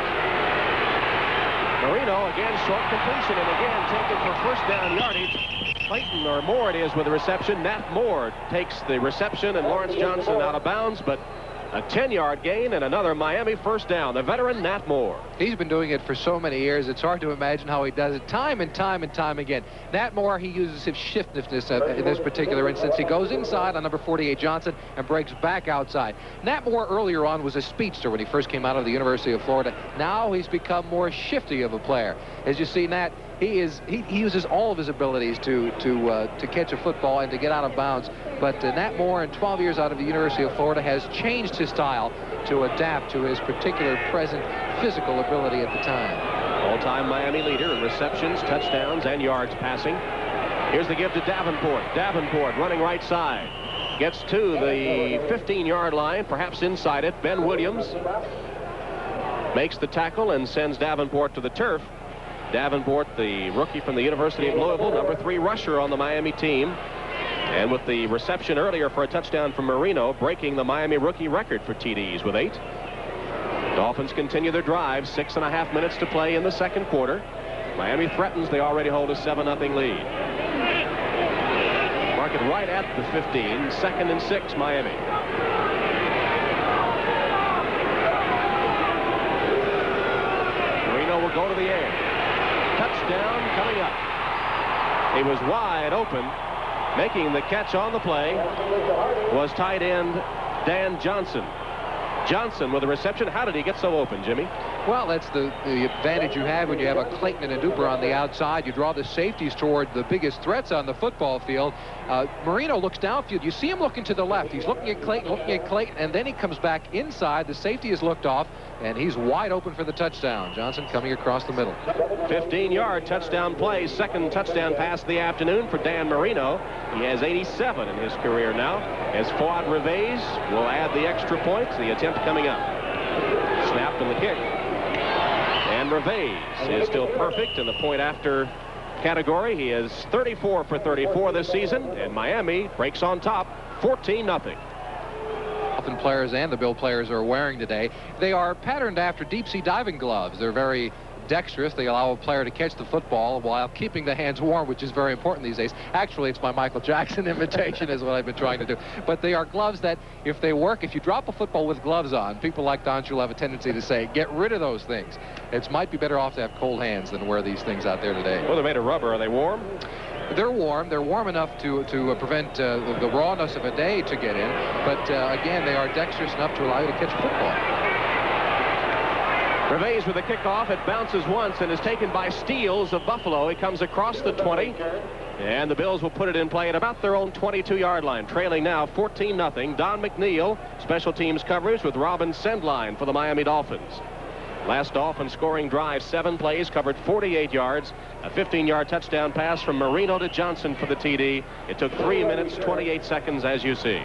Marino again, short completion, and again taken for first down yardage. Clayton, or Moore it is, with the reception. Nat Moore takes the reception, and Lawrence Johnson out of bounds, but a 10-yard gain and another Miami first down. The veteran Nat Moore. He's been doing it for so many years, it's hard to imagine how he does it time and time and time again. Nat Moore, he uses his shiftlessness in this particular instance. He goes inside on number 48 Johnson and breaks back outside. Nat Moore earlier on was a speedster when he first came out of the University of Florida. Now he's become more shifty of a player. As you see, Nat, he uses all of his abilities to catch a football and to get out of bounds. But Nat Moore, in 12 years out of the University of Florida, has changed his style to adapt to his particular present physical ability at the time. All-time Miami leader in receptions, touchdowns, and yards passing. Here's the give to Davenport. Davenport running right side. Gets to the 15-yard line, perhaps inside it. Ben Williams makes the tackle and sends Davenport to the turf. Davenport, the rookie from the University of Louisville, number 3 rusher on the Miami team. And with the reception earlier for a touchdown from Marino, breaking the Miami rookie record for TDs with 8. Dolphins continue their drive. 6.5 minutes to play in the second quarter. Miami threatens. They already hold a 7-0 lead. Mark it right at the 15. 2nd and 6, Miami. Marino will go to the air. Touchdown coming up. He was wide open. Making the catch on the play was tight end Dan Johnson. Johnson with a reception. How did he get so open, Jimmy? Well, that's the advantage you have when you have a Clayton and a Duper on the outside. You draw the safeties toward the biggest threats on the football field. Marino looks downfield. You see him looking to the left. He's looking at Clayton, and then he comes back inside. The safety is looked off, and he's wide open for the touchdown. Johnson coming across the middle. 15-yard touchdown play. Second touchdown pass of the afternoon for Dan Marino. He has 87 in his career now, as Fuad Reveiz will add the extra points. The attempt coming up. Snap and the kick. And Reveiz is still perfect in the point after category. He is 34 for 34 this season, and Miami breaks on top 14-0. Dolphin players and the Bill players are wearing today. They are patterned after deep-sea diving gloves. They're very dexterous. They allow a player to catch the football while keeping the hands warm, which is very important these days. Actually, it's my Michael Jackson imitation is what I've been trying to do. But they are gloves that, if they work, if you drop a football with gloves on, people like Don Shula have a tendency to say, get rid of those things. It might be better off to have cold hands than wear these things out there today. Well, they're made of rubber. Are they warm? They're warm. They're warm enough to prevent the rawness of a day to get in. But, again, they are dexterous enough to allow you to catch a football. Reves with the kickoff. It bounces once and is taken by Steele of Buffalo. He comes across the 20. And the Bills will put it in play at about their own 22-yard line. Trailing now 14-0. Don McNeil, special teams coverage with Robin Sendline for the Miami Dolphins. Last Dolphins scoring drive, 7 plays, covered 48 yards. A 15-yard touchdown pass from Marino to Johnson for the TD. It took 3 minutes, 28 seconds, as you see.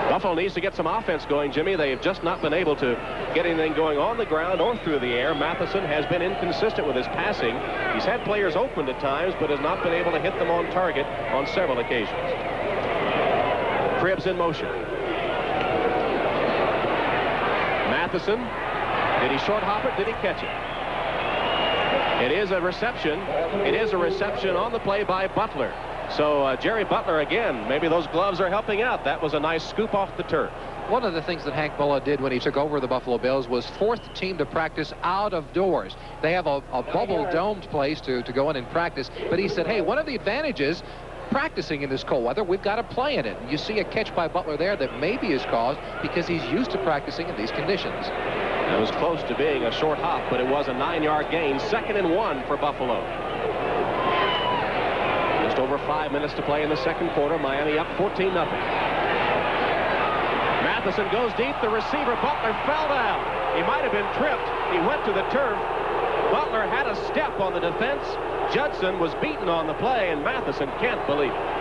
Buffalo needs to get some offense going, Jimmy. They have just not been able to get anything going on the ground or through the air. Matheson has been inconsistent with his passing. He's had players open at times, but has not been able to hit them on target on several occasions. Cribbs in motion. Matheson, did he short hop it? Did he catch it? It is a reception. It is a reception on the play by Butler. So Jerry Butler again, maybe those gloves are helping out. That was a nice scoop off the turf. One of the things that Hank Mulla did when he took over the Buffalo Bills was force the team to practice out of doors. They have a bubble domed place to go in and practice. But he said, hey, one of the advantages practicing in this cold weather, we've got to play in it. And you see a catch by Butler there that maybe is caused because he's used to practicing in these conditions. It was close to being a short hop, but it was a 9-yard gain. 2nd and 1 for Buffalo. Just over 5 minutes to play in the second quarter. Miami up 14-0. Matheson goes deep. The receiver, Butler, fell down. He might have been tripped. He went to the turf. Butler had a step on the defense. Judson was beaten on the play, and Matheson can't believe it.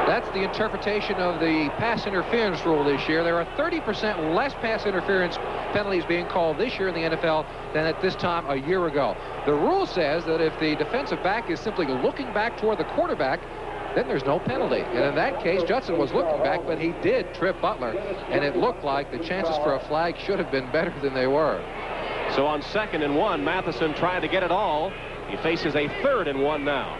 That's the interpretation of the pass interference rule this year. There are 30% less pass interference penalties being called this year in the NFL than at this time a year ago. The rule says that if the defensive back is simply looking back toward the quarterback, then there's no penalty. And in that case, Judson was looking back, but he did trip Butler, and it looked like the chances for a flag should have been better than they were. So on 2nd and 1, Matheson trying to get it all. He faces a 3rd and 1 now.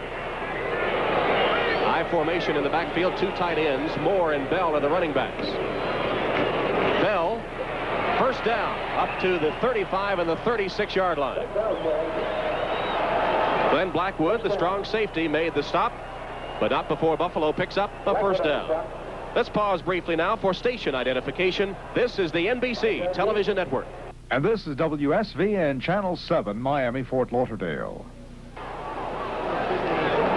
High formation in the backfield, 2 tight ends. Moore and Bell are the running backs. Bell, first down, up to the 35 and the 36-yard line. Glenn Blackwood, the strong safety, made the stop, but not before Buffalo picks up a first down. Let's pause briefly now for station identification. This is the NBC Television Network. And this is WSV and Channel 7, Miami, Fort Lauderdale.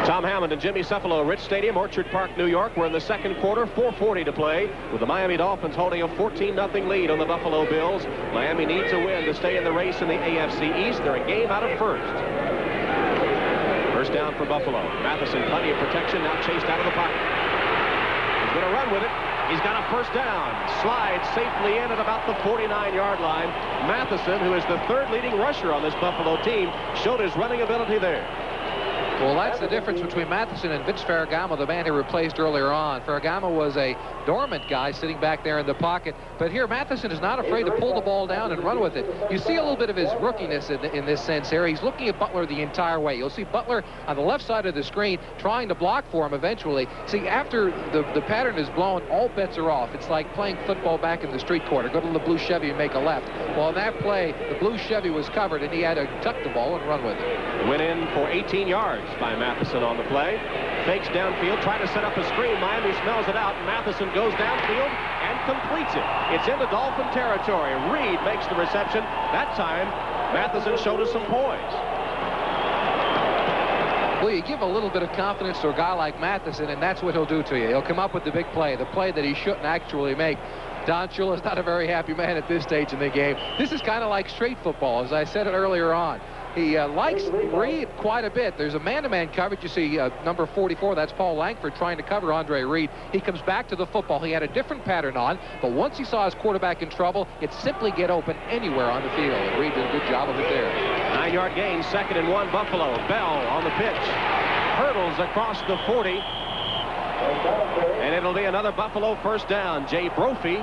Tom Hammond and Jimmy Cephalo, Rich Stadium, Orchard Park, New York. We're in the second quarter, 4:40 to play, with the Miami Dolphins holding a 14-0 lead on the Buffalo Bills. Miami needs a win to stay in the race in the AFC East. They're a game out of first. First down for Buffalo. Matheson, plenty of protection, now chased out of the pocket. He's going to run with it. He's got a first down. Slides safely in at about the 49-yard line. Matheson, who is the 3rd leading rusher on this Buffalo team, showed his running ability there. Well, that's the difference between Matheson and Vince Ferragamo, the man he replaced earlier on. Ferragamo was a dormant guy sitting back there in the pocket. But here, Matheson is not afraid to pull the ball down and run with it. You see a little bit of his rookiness in this sense here. He's looking at Butler the entire way. You'll see Butler on the left side of the screen trying to block for him eventually. See, after the pattern is blown, all bets are off. It's like playing football back in the street corner. Go to the blue Chevy and make a left. Well, in that play, the blue Chevy was covered, and he had to tuck the ball and run with it. Went in for 18 yards by Matheson on the play. Fakes downfield, trying to set up a screen. Miami smells it out. Matheson goes downfield and completes it. It's into Dolphin territory. Reed makes the reception. That time, Matheson showed us some poise. Well, you give a little bit of confidence to a guy like Matheson, and that's what he'll do to you. He'll come up with the big play, the play that he shouldn't actually make. Don Shula's not a very happy man at this stage in the game. This is kind of like straight football, as I said it earlier on. He likes Reed quite a bit. There's a man-to-man coverage. You see number 44, that's Paul Langford, trying to cover Andre Reed. He comes back to the football. He had a different pattern on, but once he saw his quarterback in trouble, it's simply get open anywhere on the field. And Reed did a good job of it there. 9-yard gain, 2nd and 1, Buffalo. Bell on the pitch. Hurdles across the 40. And it'll be another Buffalo first down. Jay Brophy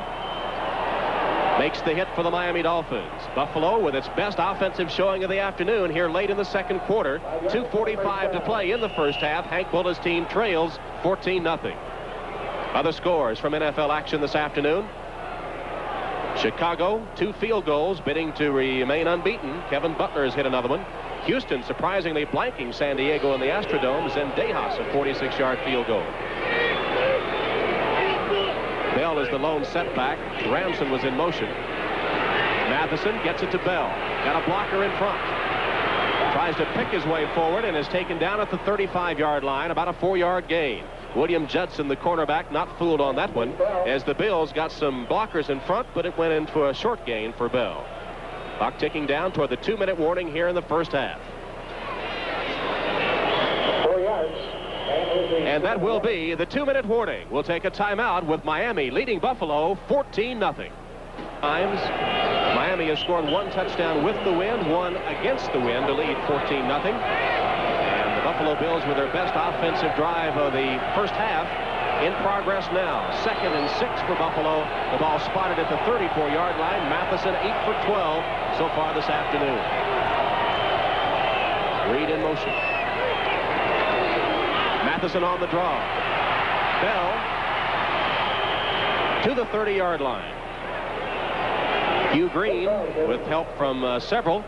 makes the hit for the Miami Dolphins. Buffalo with its best offensive showing of the afternoon here late in the second quarter. 2:45 to play in the first half. Hank Bulla's team trails 14-0. Other scores from NFL action this afternoon. Chicago, 2 field goals, bidding to remain unbeaten. Kevin Butler has hit another one. Houston surprisingly blanking San Diego in the Astrodome. Zendejas, a 46-yard field goal. Bell is the lone setback. Ramson was in motion. Matheson gets it to Bell. Got a blocker in front. Tries to pick his way forward and is taken down at the 35-yard line. About a 4-yard gain. William Judson, the cornerback, not fooled on that one, as the Bills got some blockers in front, but it went into a short gain for Bell. Clock ticking down toward the 2-minute warning here in the first half. 4 yards. And that will be the 2-minute warning. We'll take a timeout with Miami leading Buffalo 14-0. Times Miami has scored 1 touchdown with the wind, 1 against the wind to lead 14-0. And the Buffalo Bills with their best offensive drive of the first half in progress now. 2nd and 6 for Buffalo. The ball spotted at the 34-yard line. Matheson 8 for 12 so far this afternoon. Reed in motion. Matheson on the draw. Bell to the 30-yard line. Hugh Green with help from several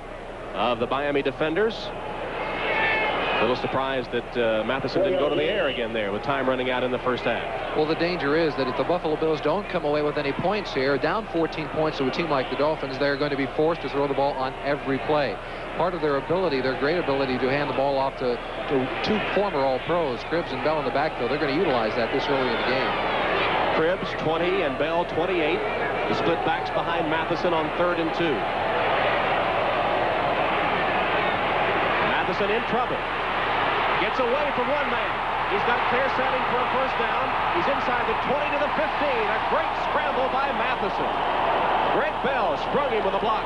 of the Miami defenders. A little surprised that Matheson didn't go to the air again there with time running out in the first half. Well, the danger is that if the Buffalo Bills don't come away with any points here, down 14 points to a team like the Dolphins, they're going to be forced to throw the ball on every play. Part of their ability, their great ability to hand the ball off to 2 former All-Pros, Cribbs and Bell in the backfield, they're going to utilize that this early in the game. Cribbs 20 and Bell 28. The split backs behind Matheson on 3rd and 2. Matheson in trouble. Gets away from one man. He's got clear setting for a first down. He's inside the 20 to the 15. A great scramble by Matheson. Greg Bell sprung him with a block.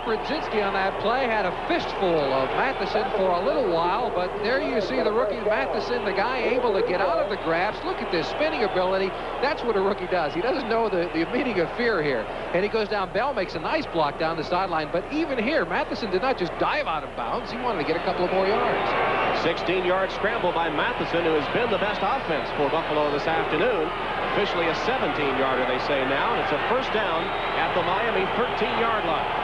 Brzezinski on that play had a fistful of Matheson for a little while, but there you see the rookie Matheson, the guy able to get out of the grabs. Look at this spinning ability. That's what a rookie does. He doesn't know the meaning of fear here. And he goes down. Bell makes a nice block down the sideline, but even here, Matheson did not just dive out of bounds. He wanted to get a couple of more yards. 16-yard scramble by Matheson, who has been the best offense for Buffalo this afternoon. Officially a 17-yarder, they say now, and it's a first down at the Miami 13-yard line.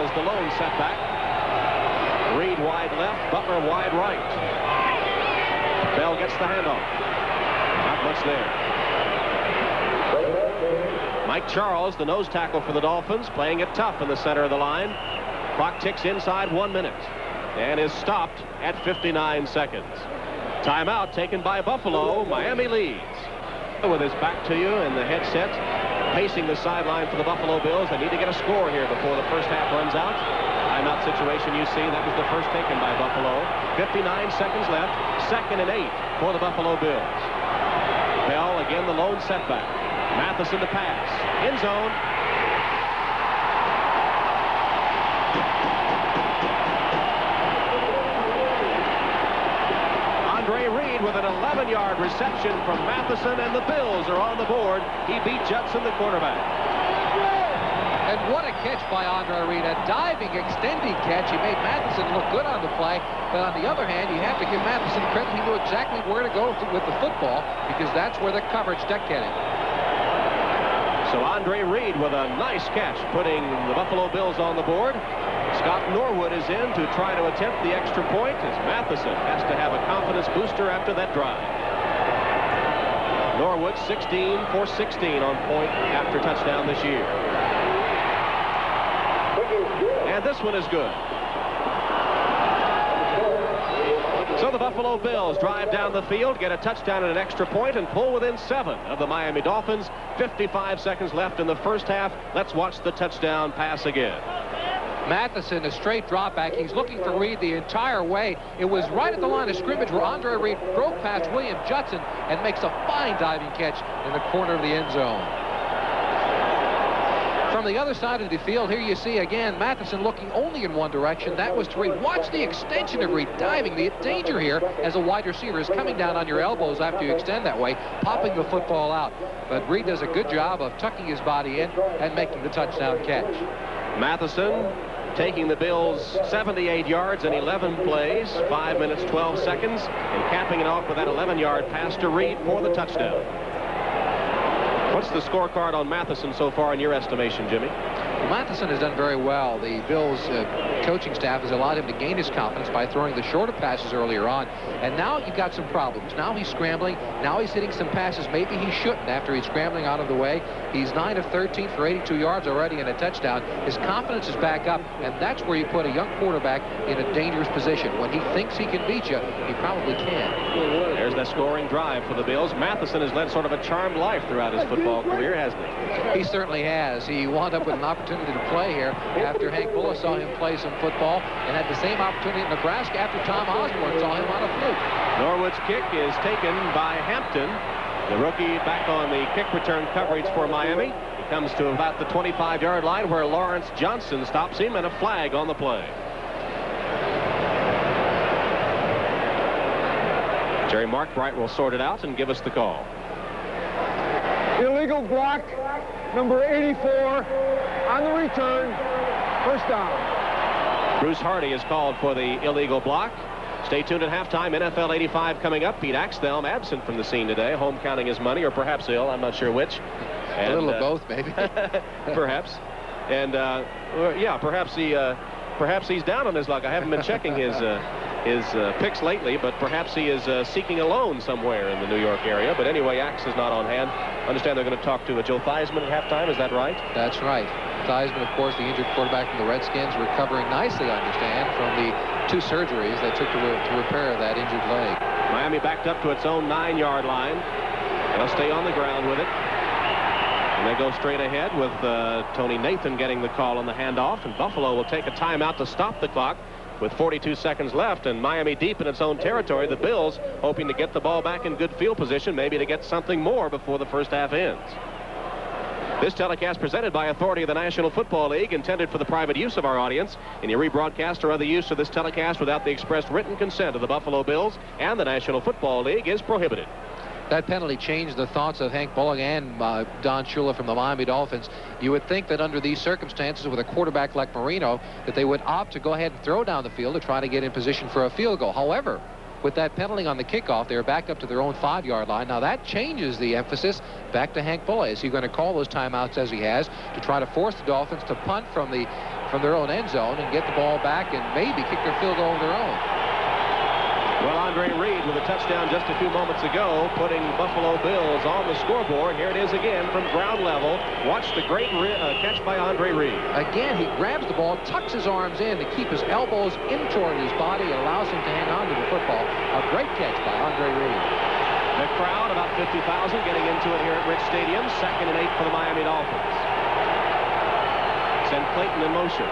Is the lone setback. Reed wide left, Butler wide right. Bell gets the handoff. Not much there. Mike Charles, the nose tackle for the Dolphins, playing it tough in the center of the line. Clock ticks inside 1 minute and is stopped at 59 seconds. Timeout taken by Buffalo. Miami leads. With his back to you and the headset, pacing the sideline for the Buffalo Bills. They need to get a score here before the first half runs out. Timeout situation you see, that was the first taken by Buffalo. 59 seconds left. 2nd and 8 for the Buffalo Bills. Bell again the lone setback. Matheson to pass. End zone. With an 11-yard reception from Matheson, and the Bills are on the board. He beat Judson, the quarterback. And what a catch by Andre Reed. A diving, extending catch. He made Matheson look good on the play. But on the other hand, you have to give Matheson credit. He knew exactly where to go with the football, because that's where the coverage stuck at him. So Andre Reed with a nice catch, putting the Buffalo Bills on the board. Scott Norwood is in to try to attempt the extra point, as Matheson has to have a confidence booster after that drive. Norwood 16 for 16 on point after touchdown this year. And this one is good. So the Buffalo Bills drive down the field, get a touchdown and an extra point, and pull within 7 of the Miami Dolphins. 55 seconds left in the first half. Let's watch the touchdown pass again. Matheson, a straight drop back. He's looking for Reed the entire way. It was right at the line of scrimmage where Andre Reed broke past William Judson and makes a fine diving catch in the corner of the end zone. From From the other side of the field, here you see again Matheson looking only in one direction. That was to Reed. Watch the extension of Reed diving. The danger here as a wide receiver is coming down on your elbows after you extend that way, popping the football out. But Reed does a good job of tucking his body in and making the touchdown catch. Matheson taking the Bills 78 yards in 11 plays, 5 minutes, 12 seconds, and capping it off with that 11-yard pass to Reed for the touchdown. What's the scorecard on Matheson so far in your estimation, Jimmy? Well, Matheson has done very well. The Bills coaching staff has allowed him to gain his confidence by throwing the shorter passes earlier on. And now you've got some problems. Now he's scrambling. Now he's hitting some passes maybe he shouldn't after he's scrambling out of the way. He's 9 of 13 for 82 yards already and a touchdown. His confidence is back up, and that's where you put a young quarterback in a dangerous position. When he thinks he can beat you, he probably can. There's that scoring drive for the Bills. Matheson has led sort of a charmed life throughout his football career, hasn't he? He certainly has. He wound up with an opportunity to play here after Hank Bullough saw him play some football, and had the same opportunity in Nebraska after Tom Osborne saw him on a fluke. Norwood's kick is taken by Hampton. The rookie back on the kick return coverage for Miami. He comes to about the 25-yard line where Lawrence Johnson stops him, and a flag on the play. Jerry Markbright will sort it out and give us the call. Illegal block, number 84, on the return, first down. Bruce Hardy is called for the illegal block. Stay tuned at halftime. NFL 85 coming up. Pete Axthelm absent from the scene today, home counting his money, or perhaps ill. I'm not sure which. And, a little of both, maybe. Perhaps. And yeah, perhaps he's down on his luck. I haven't been checking his picks lately, but perhaps he is seeking a loan somewhere in the New York area. But anyway, Axe is not on hand. I understand they're going to talk to Joe Theismann at halftime. Is that right? That's right. Theismann, of course, the injured quarterback from the Redskins, recovering nicely, I understand, from the 2 surgeries they took to repair that injured leg. Miami backed up to its own 9-yard line. They'll stay on the ground with it. And they go straight ahead with Tony Nathan getting the call on the handoff. And Buffalo will take a timeout to stop the clock with 42 seconds left. And Miami deep in its own territory. The Bills hoping to get the ball back in good field position, maybe to get something more before the first half ends. This telecast presented by authority of the National Football League, intended for the private use of our audience. Any rebroadcast or other use of this telecast without the expressed written consent of the Buffalo Bills and the National Football League is prohibited. That penalty changed the thoughts of Hank Bullough and Don Shula from the Miami Dolphins. You would think that under these circumstances with a quarterback like Marino, that they would opt to go ahead and throw down the field to try to get in position for a field goal. However, with that penalty on the kickoff, they are back up to their own 5-yard line. Now that changes the emphasis back to Hank Bullough. Is he going to call those timeouts as he has to try to force the Dolphins to punt from their own end zone and get the ball back and maybe kick their field goal of their own? Well, Andre Reed with a touchdown just a few moments ago, putting Buffalo Bills on the scoreboard. Here it is again from ground level. Watch the great catch by Andre Reed. Again, he grabs the ball, tucks his arms in to keep his elbows in toward his body. It allows him to hang on to the football. A great catch by Andre Reed. The crowd, about 50,000, getting into it here at Rich Stadium. 2nd and 8 for the Miami Dolphins. Send Clayton in motion.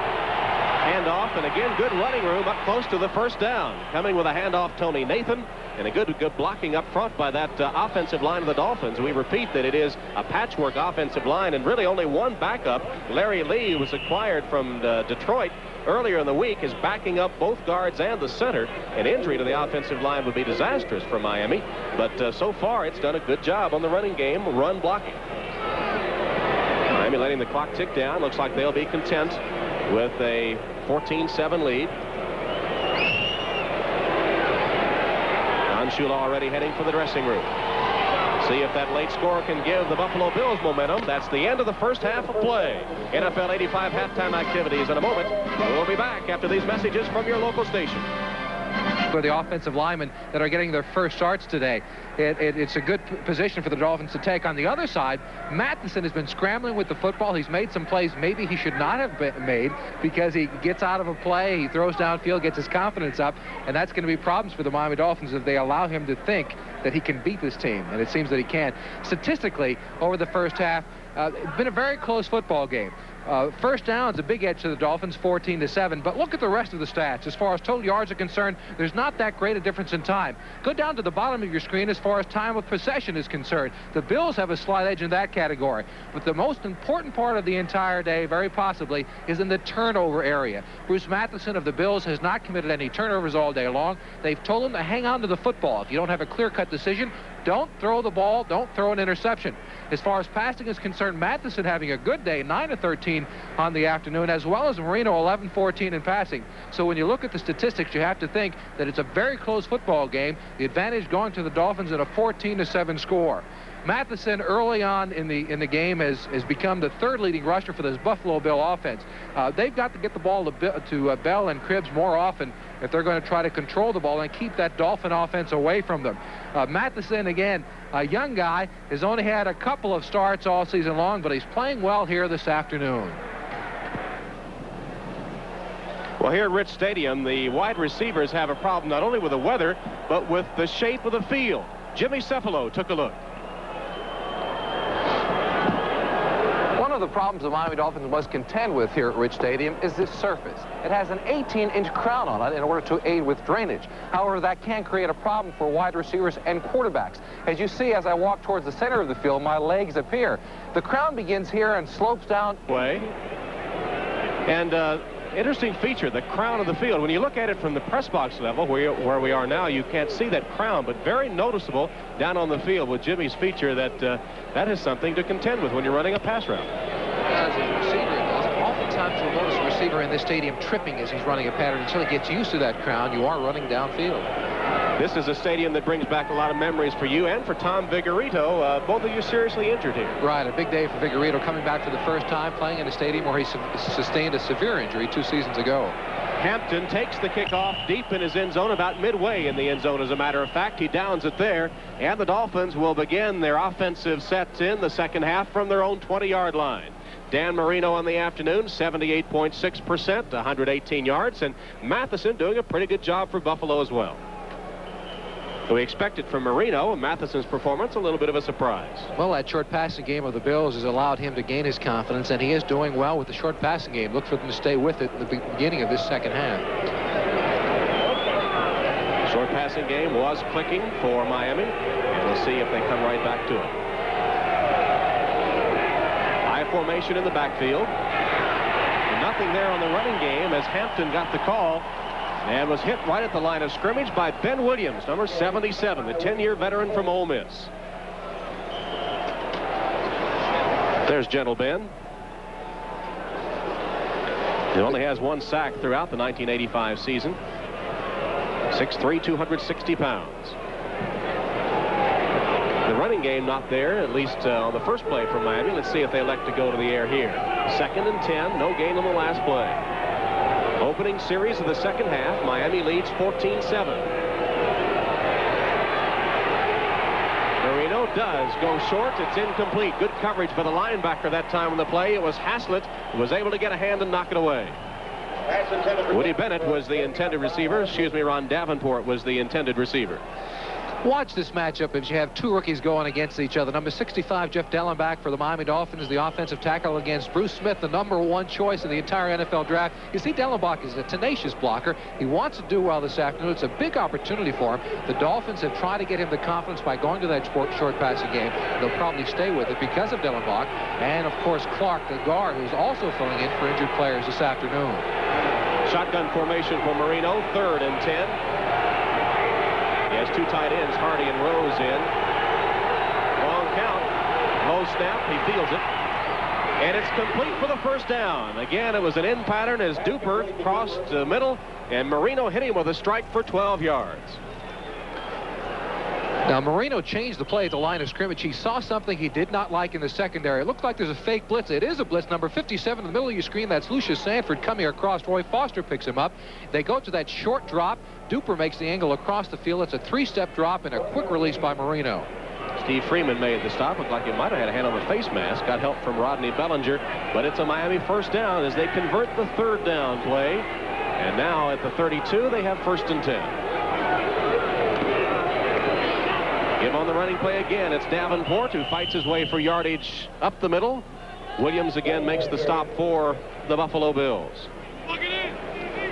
Handoff, and again, good running room up close to the first down. Coming with a handoff, Tony Nathan, and a good blocking up front by that offensive line of the Dolphins. We repeat that it is a patchwork offensive line, and really only one backup. Larry Lee, who was acquired from Detroit earlier in the week, is backing up both guards and the center. An injury to the offensive line would be disastrous for Miami, but so far it's done a good job on the running game, run blocking. Miami letting the clock tick down. Looks like they'll be content with a 14-7 lead. Don Shula already heading for the dressing room. See if that late score can give the Buffalo Bills momentum. That's the end of the first half of play. NFL 85 halftime activities in a moment. We'll be back after these messages from your local station. For the offensive linemen that are getting their first starts today, it's a good position for the Dolphins to take. On the other side, Matheson has been scrambling with the football. He's made some plays maybe he should not have made because he gets out of a play, he throws downfield, gets his confidence up, and that's going to be problems for the Miami Dolphins if they allow him to think that he can beat this team, and it seems that he can. Statistically, over the first half, it's been a very close football game. First down's a big edge to the Dolphins, 14-7. But look at the rest of the stats. As far as total yards are concerned, there's not that great a difference in time. Go down to the bottom of your screen as far far as time of possession is concerned. The Bills have a slight edge in that category. But the most important part of the entire day, very possibly, is in the turnover area. Bruce Matheson of the Bills has not committed any turnovers all day long. They've told him to hang on to the football. If you don't have a clear-cut decision, don't throw the ball, don't throw an interception. As far as passing is concerned, Matheson having a good day, 9 of 13 on the afternoon, as well as Marino, 11-14 in passing. So when you look at the statistics, you have to think that it's a very close football game. The advantage going to the Dolphins at a 14-7 score. Matheson early on in the game has become the third leading rusher for this Buffalo Bill offense. They've got to get the ball to Bell and Cribbs more often if they're going to try to control the ball and keep that Dolphin offense away from them. Matheson, again, a young guy, has only had a couple of starts all season long, but he's playing well here this afternoon. Well, here at Rich Stadium, the wide receivers have a problem not only with the weather, but with the shape of the field. Jimmy Cephalo took a look. One of the problems the Miami Dolphins must contend with here at Rich Stadium is this surface. It has an 18-inch crown on it in order to aid with drainage. However, that can create a problem for wide receivers and quarterbacks. As you see, as I walk towards the center of the field, my legs appear. The crown begins here and slopes down. And interesting feature, the crown of the field. When you look at it from the press box level, where we are now, you can't see that crown, but very noticeable down on the field with Jimmy's feature that that is something to contend with when you're running a pass route. As a receiver, it does. Oftentimes you'll notice a receiver in this stadium tripping as he's running a pattern. Until he gets used to that crown, you are running downfield. This is a stadium that brings back a lot of memories for you and for Tom Vigorito. Both of you seriously injured here. Right, a big day for Vigorito, coming back for the first time, playing in a stadium where he sustained a severe injury 2 seasons ago. Hampton takes the kickoff deep in his end zone, about midway in the end zone, as a matter of fact. He downs it there, and the Dolphins will begin their offensive sets in the second half from their own 20-yard line. Dan Marino on the afternoon, 78.6%, 118 yards, and Matheson doing a pretty good job for Buffalo as well. We expected from Marino and Matheson's performance a little bit of a surprise. Well, that short passing game of the Bills has allowed him to gain his confidence, and he is doing well with the short passing game. Look for them to stay with it in the beginning of this second half. Short passing game was clicking for Miami, and we'll see if they come right back to it. High formation in the backfield. Nothing there on the running game as Hampton got the call and was hit right at the line of scrimmage by Ben Williams, number 77, the 10-year veteran from Ole Miss. There's Gentle Ben. He only has 1 sack throughout the 1985 season. 6'3", 260 pounds. The running game not there, at least on the first play from Miami. Let's see if they elect to go to the air here. 2nd and 10, no gain on the last play. Opening series of the second half, Miami leads 14-7. Marino does go short. It's incomplete. Good coverage by the linebacker that time on the play. It was Haslett who was able to get a hand and knock it away. Woody Bennett was the intended receiver. Ron Davenport was the intended receiver. Watch this matchup as you have 2 rookies going against each other. Number 65, Jeff Dellenbach for the Miami Dolphins, the offensive tackle, against Bruce Smith, the number 1 choice in the entire NFL draft. You see, Dellenbach is a tenacious blocker. He wants to do well this afternoon. It's a big opportunity for him. The Dolphins have tried to get him the confidence by going to that short passing game. They'll probably stay with it because of Dellenbach. And, of course, Clark, the guard, who's also filling in for injured players this afternoon. Shotgun formation for Marino, 3rd and 10. He has 2 tight ends, Hardy and Rose in. Long count. Low snap. He feels it. And it's complete for the first down. Again, it was an in pattern as Duper crossed the middle, and Marino hit him with a strike for 12 yards. Now, Marino changed the play at the line of scrimmage. He saw something he did not like in the secondary. It looks like there's a fake blitz. It is a blitz. Number 57 in the middle of your screen. That's Lucius Sanford coming across. Roy Foster picks him up. They go to that short drop. Duper makes the angle across the field. It's a 3-step drop and a quick release by Marino. Steve Freeman made the stop. Looked like he might have had a hand on the face mask. Got help from Rodney Bellinger. But it's a Miami first down as they convert the 3rd down play. And now at the 32, they have 1st and 10. Give on the running play again. It's Davenport who fights his way for yardage up the middle. Williams again makes the stop for the Buffalo Bills.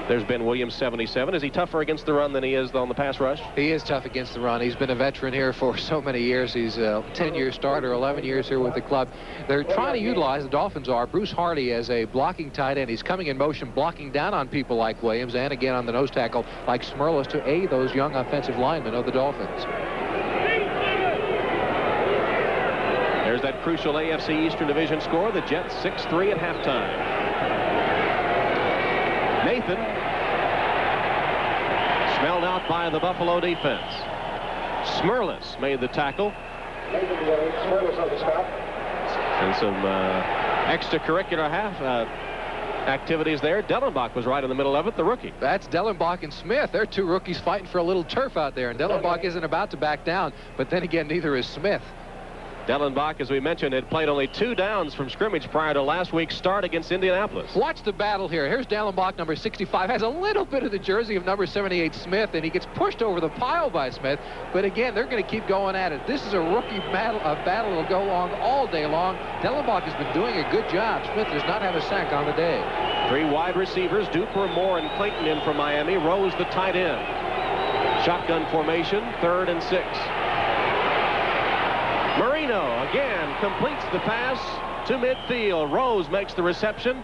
There's Ben Williams, 77. Is he tougher against the run than he is on the pass rush? He is tough against the run. He's been a veteran here for so many years. He's a 10-year starter, 11 years here with the club. They're trying to utilize, the Dolphins are, Bruce Hardy as a blocking tight end. He's coming in motion, blocking down on people like Williams and again on the nose tackle like Smirlis to aid those young offensive linemen of the Dolphins. There's that crucial AFC Eastern Division score. The Jets 6-3 at halftime. Nathan smelled out by the Buffalo defense. Smirlis made the tackle. And some extracurricular activities there. Dellenbach was right in the middle of it, the rookie. That's Dellenbach and Smith. They're two rookies fighting for a little turf out there, and Dellenbach isn't about to back down, but then again, neither is Smith. Dellenbach, as we mentioned, had played only 2 downs from scrimmage prior to last week's start against Indianapolis. Watch the battle here. Here's Dellenbach, number 65, has a little bit of the jersey of number 78 Smith, and he gets pushed over the pile by Smith. But again, they're going to keep going at it. This is a rookie battle. A battle will go on all day long. Dellenbach has been doing a good job. Smith does not have a sack on the day. 3 wide receivers, Duper, Moore, and Clayton in for Miami. Rose, the tight end. Shotgun formation, 3rd and 6. Marino again completes the pass to midfield. Rose makes the reception.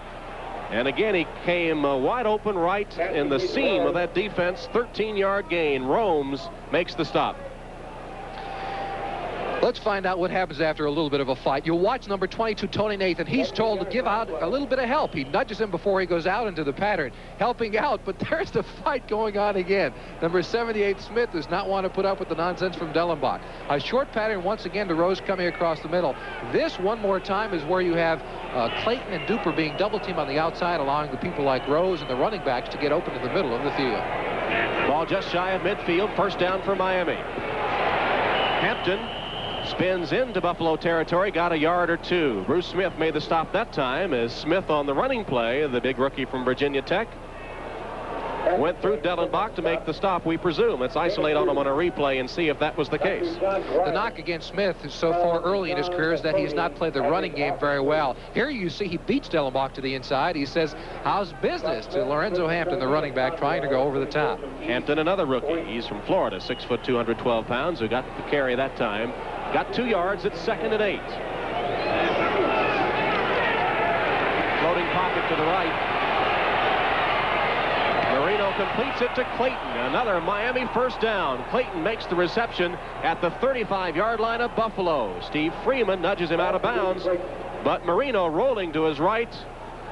And again, he came wide open right in the seam of that defense. 13-yard gain. Romes makes the stop. Let's find out what happens after a little bit of a fight. You'll watch number 22, Tony Nathan. He's told to give out a little bit of help. He nudges him before he goes out into the pattern, helping out, but there's the fight going on again. Number 78, Smith, does not want to put up with the nonsense from Dellenbach. A short pattern once again to Rose coming across the middle. This, one more time, is where you have Clayton and Duper being double-teamed on the outside, allowing the people like Rose and the running backs to get open in the middle of the field. Ball just shy of midfield. First down for Miami. Hampton spins into Buffalo territory, got a yard or 2. Bruce Smith made the stop that time as Smith on the running play, the big rookie from Virginia Tech, went through Dellenbach to make the stop, we presume. Let's isolate on him on a replay and see if that was the case. The knock against Smith so far early in his career is that he's not played the running game very well. Here you see he beats Dellenbach to the inside. He says, how's business, to Lorenzo Hampton, the running back, trying to go over the top. Hampton, another rookie. He's from Florida, 6 foot 212 pounds, who got the carry that time. Got 2 yards at 2nd and 8. Floating pocket to the right. Marino completes it to Clayton. Another Miami first down. Clayton makes the reception at the 35-yard line of Buffalo. Steve Freeman nudges him out of bounds, but Marino, rolling to his right,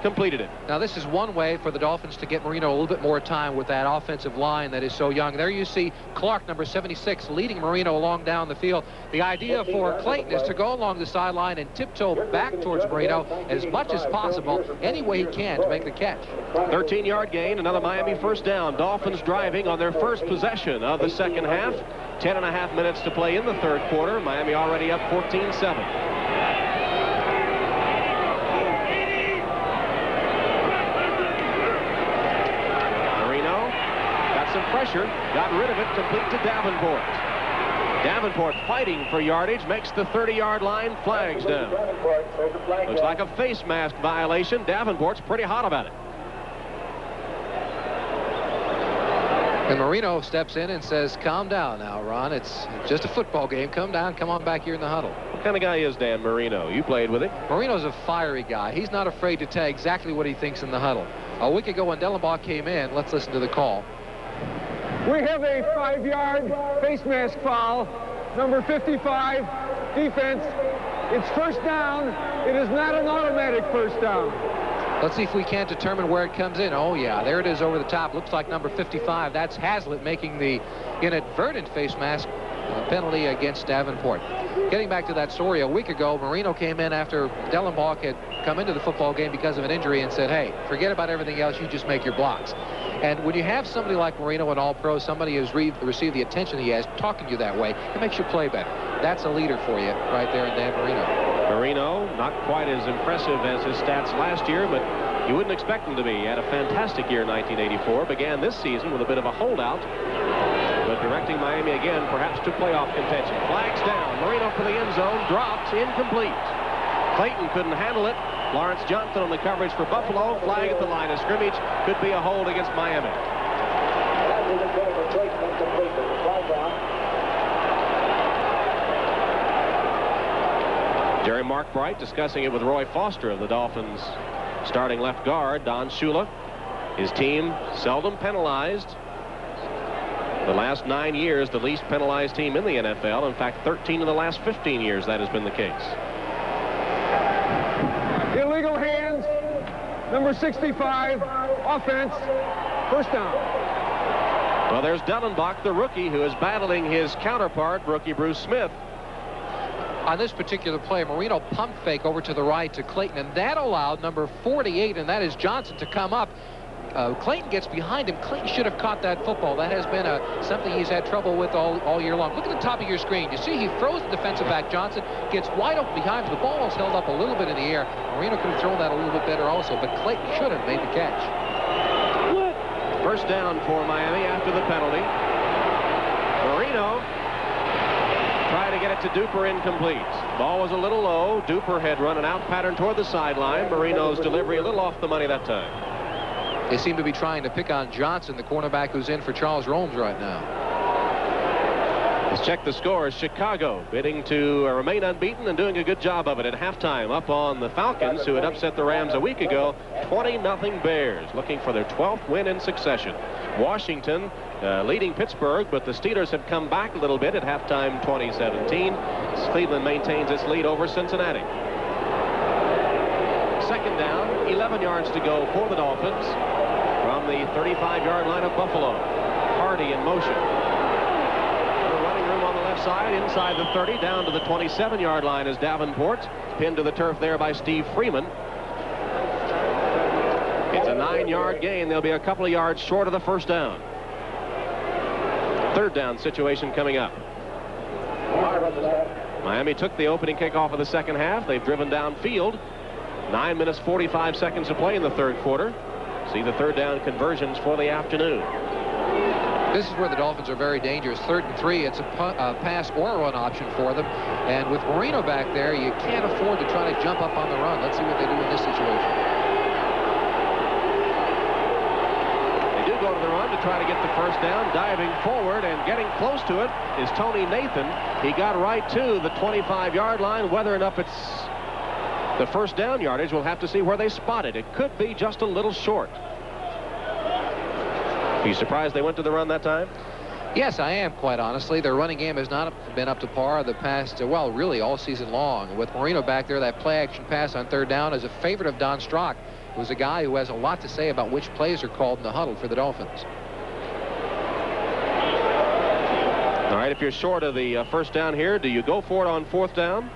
completed it. Now this is one way for the Dolphins to get Marino a little bit more time with that offensive line that is so young. There you see Clark, number 76, leading Marino along down the field. The idea for Clayton is to go along the sideline and tiptoe back towards Marino as much as possible, any way he can, to make the catch. 13-yard gain, another Miami first down. Dolphins driving on their first possession of the second half. 10.5 minutes to play in the third quarter. Miami already up 14-7. Some pressure, got rid of it, complete to Davenport. Davenport fighting for yardage, makes the 30-yard line, flags down. Looks like a face mask violation. Davenport's pretty hot about it. And Marino steps in and says, calm down now, Ron. It's just a football game. Come down, come on back here in the huddle. What kind of guy is Dan Marino? You played with him. Marino's a fiery guy. He's not afraid to tell exactly what he thinks in the huddle. A week ago when Dellenbach came in, let's listen to the call. We have a 5-yard face mask foul. Number 55, defense. It's first down. It is not an automatic first down. Let's see if we can't determine where it comes in. Oh, yeah, there it is over the top. Looks like number 55. That's Haslett making the inadvertent face mask penalty against Davenport. Getting back to that story, a week ago, Marino came in after Dellenbach had come into the football game because of an injury and said, hey, forget about everything else. You just make your blocks. And when you have somebody like Marino, an all-pro, somebody who's received the attention he has, talking to you that way, it makes you play better. That's a leader for you right there in Dan Marino. Marino, not quite as impressive as his stats last year, but you wouldn't expect him to be. He had a fantastic year in 1984. Began this season with a bit of a holdout, but directing Miami again, perhaps to playoff contention. Flags down. Marino for the end zone. Dropped. Incomplete. Clayton couldn't handle it. Lawrence Johnson on the coverage for Buffalo. Flag at the line of scrimmage. Could be a hold against Miami. Jerry Markbright discussing it with Roy Foster of the Dolphins starting left guard. Don Shula, his team seldom penalized. The last 9 years, the least penalized team in the NFL. In fact, 13 of the last 15 years, that has been the case. Illegal hands, number 65, offense, first down. Well, there's Dellenbach, the rookie, who is battling his counterpart, rookie Bruce Smith. On this particular play, Marino pump fake over to the right to Clayton, and that allowed number 48, and that is Johnson, to come up. Clayton gets behind him. Clayton should have caught that football. That has been something he's had trouble with all year long. Look at the top of your screen. You see he throws the defensive back. Johnson gets wide open behind him. The ball is held up a little bit in the air. Marino could have thrown that a little bit better also, but Clayton should have made the catch. First down for Miami after the penalty. Marino tried to get it to Duper, incomplete. Ball was a little low. Duper had run an out pattern toward the sideline. Marino's delivery a little off the money that time. They seem to be trying to pick on Johnson, the cornerback who's in for Charles Romes right now. Let's check the scores. Chicago bidding to remain unbeaten and doing a good job of it at halftime, up on the Falcons, who had upset the Rams a week ago. 20-0 Bears, looking for their 12th win in succession. Washington leading Pittsburgh, but the Steelers have come back a little bit at halftime 2017. Cleveland maintains its lead over Cincinnati. Second down, 11 yards to go for the Dolphins from the 35-yard line of Buffalo. Hardy in motion. Running room on the left side, inside the 30, down to the 27-yard line is Davenport. Pinned to the turf there by Steve Freeman. It's a 9-yard gain. They'll be a couple of yards short of the first down. Third down situation coming up. Miami took the opening kickoff of the second half. They've driven downfield. 9 minutes 45 seconds to play in the third quarter. See the third down conversions for the afternoon. This is where the Dolphins are very dangerous. 3rd and 3. It's a pass or a run option for them. And with Marino back there, you can't afford to try to jump up on the run. Let's see what they do in this situation. They do go to the run to try to get the first down. Diving forward and getting close to it is Tony Nathan. He got right to the 25-yard line. Whether or not it's the first down yardage, we'll have to see where they spot it. It could be just a little short. Are you surprised they went to the run that time? Yes, I am, quite honestly. Their running game has not been up to par the past, well, really all season long. With Marino back there, that play-action pass on third down is a favorite of Don Strock, who's a guy who has a lot to say about which plays are called in the huddle for the Dolphins. All right, if you're short of the first down here, do you go for it on fourth down?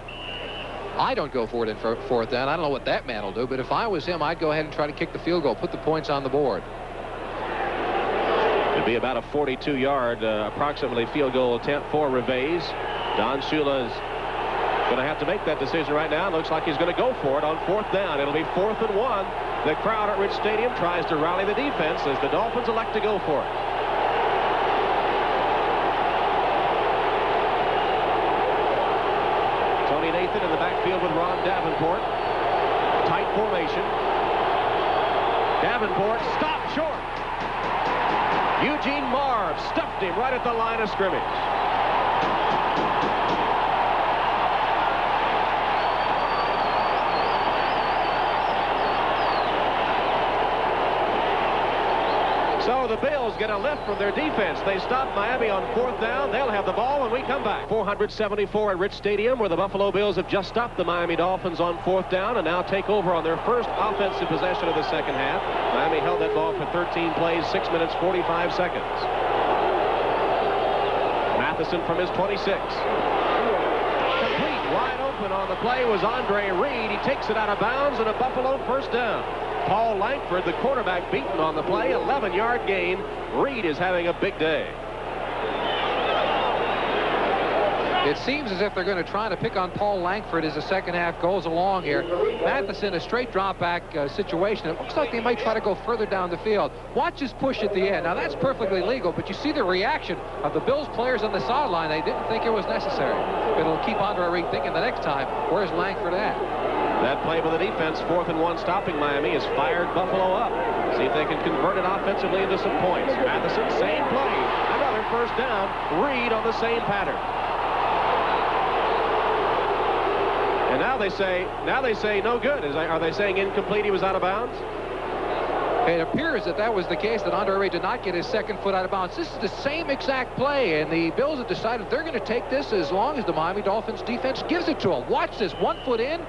I don't go for it in fourth down. I don't know what that man will do, but if I was him, I'd go ahead and try to kick the field goal, put the points on the board. It'd be about a 42-yard approximately field goal attempt for Reveiz. Don Shula is going to have to make that decision right now. Looks like he's going to go for it on fourth down. It'll be 4th and 1. The crowd at Rich Stadium tries to rally the defense as the Dolphins elect to go for it. Tony Nathan in the backfield with Ron Davenport. Tight formation. Davenport stopped short. Eugene Marv stuffed him right at the line of scrimmage. So the Bills get a lift from their defense. They stop Miami on fourth down. They'll have the ball when we come back. 474 at Rich Stadium, where the Buffalo Bills have just stopped the Miami Dolphins on fourth down and now take over on their first offensive possession of the second half. Miami held that ball for 13 plays, 6 minutes, 45 seconds. Matheson from his 26. Complete, wide open on the play was Andre Reed. He takes it out of bounds and a Buffalo first down. Paul Langford, the quarterback, beaten on the play. 11-yard gain. Reed is having a big day. It seems as if they're going to try to pick on Paul Langford as the second half goes along here. Matheson, a straight drop back situation. It looks like they might try to go further down the field. Watch his push at the end. Now, that's perfectly legal, but you see the reaction of the Bills players on the sideline. They didn't think it was necessary. It'll keep Andre Reed thinking the next time, where's Langford at? That play by the defense, 4th and 1, stopping Miami, has fired Buffalo up. See if they can convert it offensively into some points. Matheson, same play. Another first down. Reed on the same pattern. And now they say no good. Are they saying incomplete? He was out of bounds? It appears that was the case, that Andre Reed did not get his second foot out of bounds. This is the same exact play, and the Bills have decided they're going to take this as long as the Miami Dolphins defense gives it to them. Watch this, 1 foot in.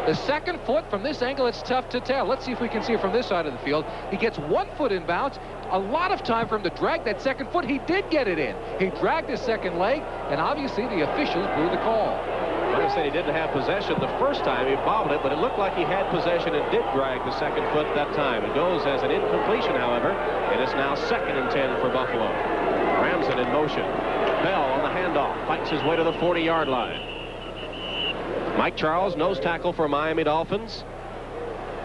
The second foot from this angle, it's tough to tell. Let's see if we can see it from this side of the field. He gets 1 foot in bounds. A lot of time for him to drag that second foot. He did get it in. He dragged his second leg, and obviously the officials blew the call. Might have said he didn't have possession the first time. He bobbled it, but it looked like he had possession and did drag the second foot that time. It goes as an incompletion, however, and it's now 2nd and 10 for Buffalo. Ramsden in motion. Bell on the handoff. Fights his way to the 40-yard line. Mike Charles, nose tackle for Miami Dolphins.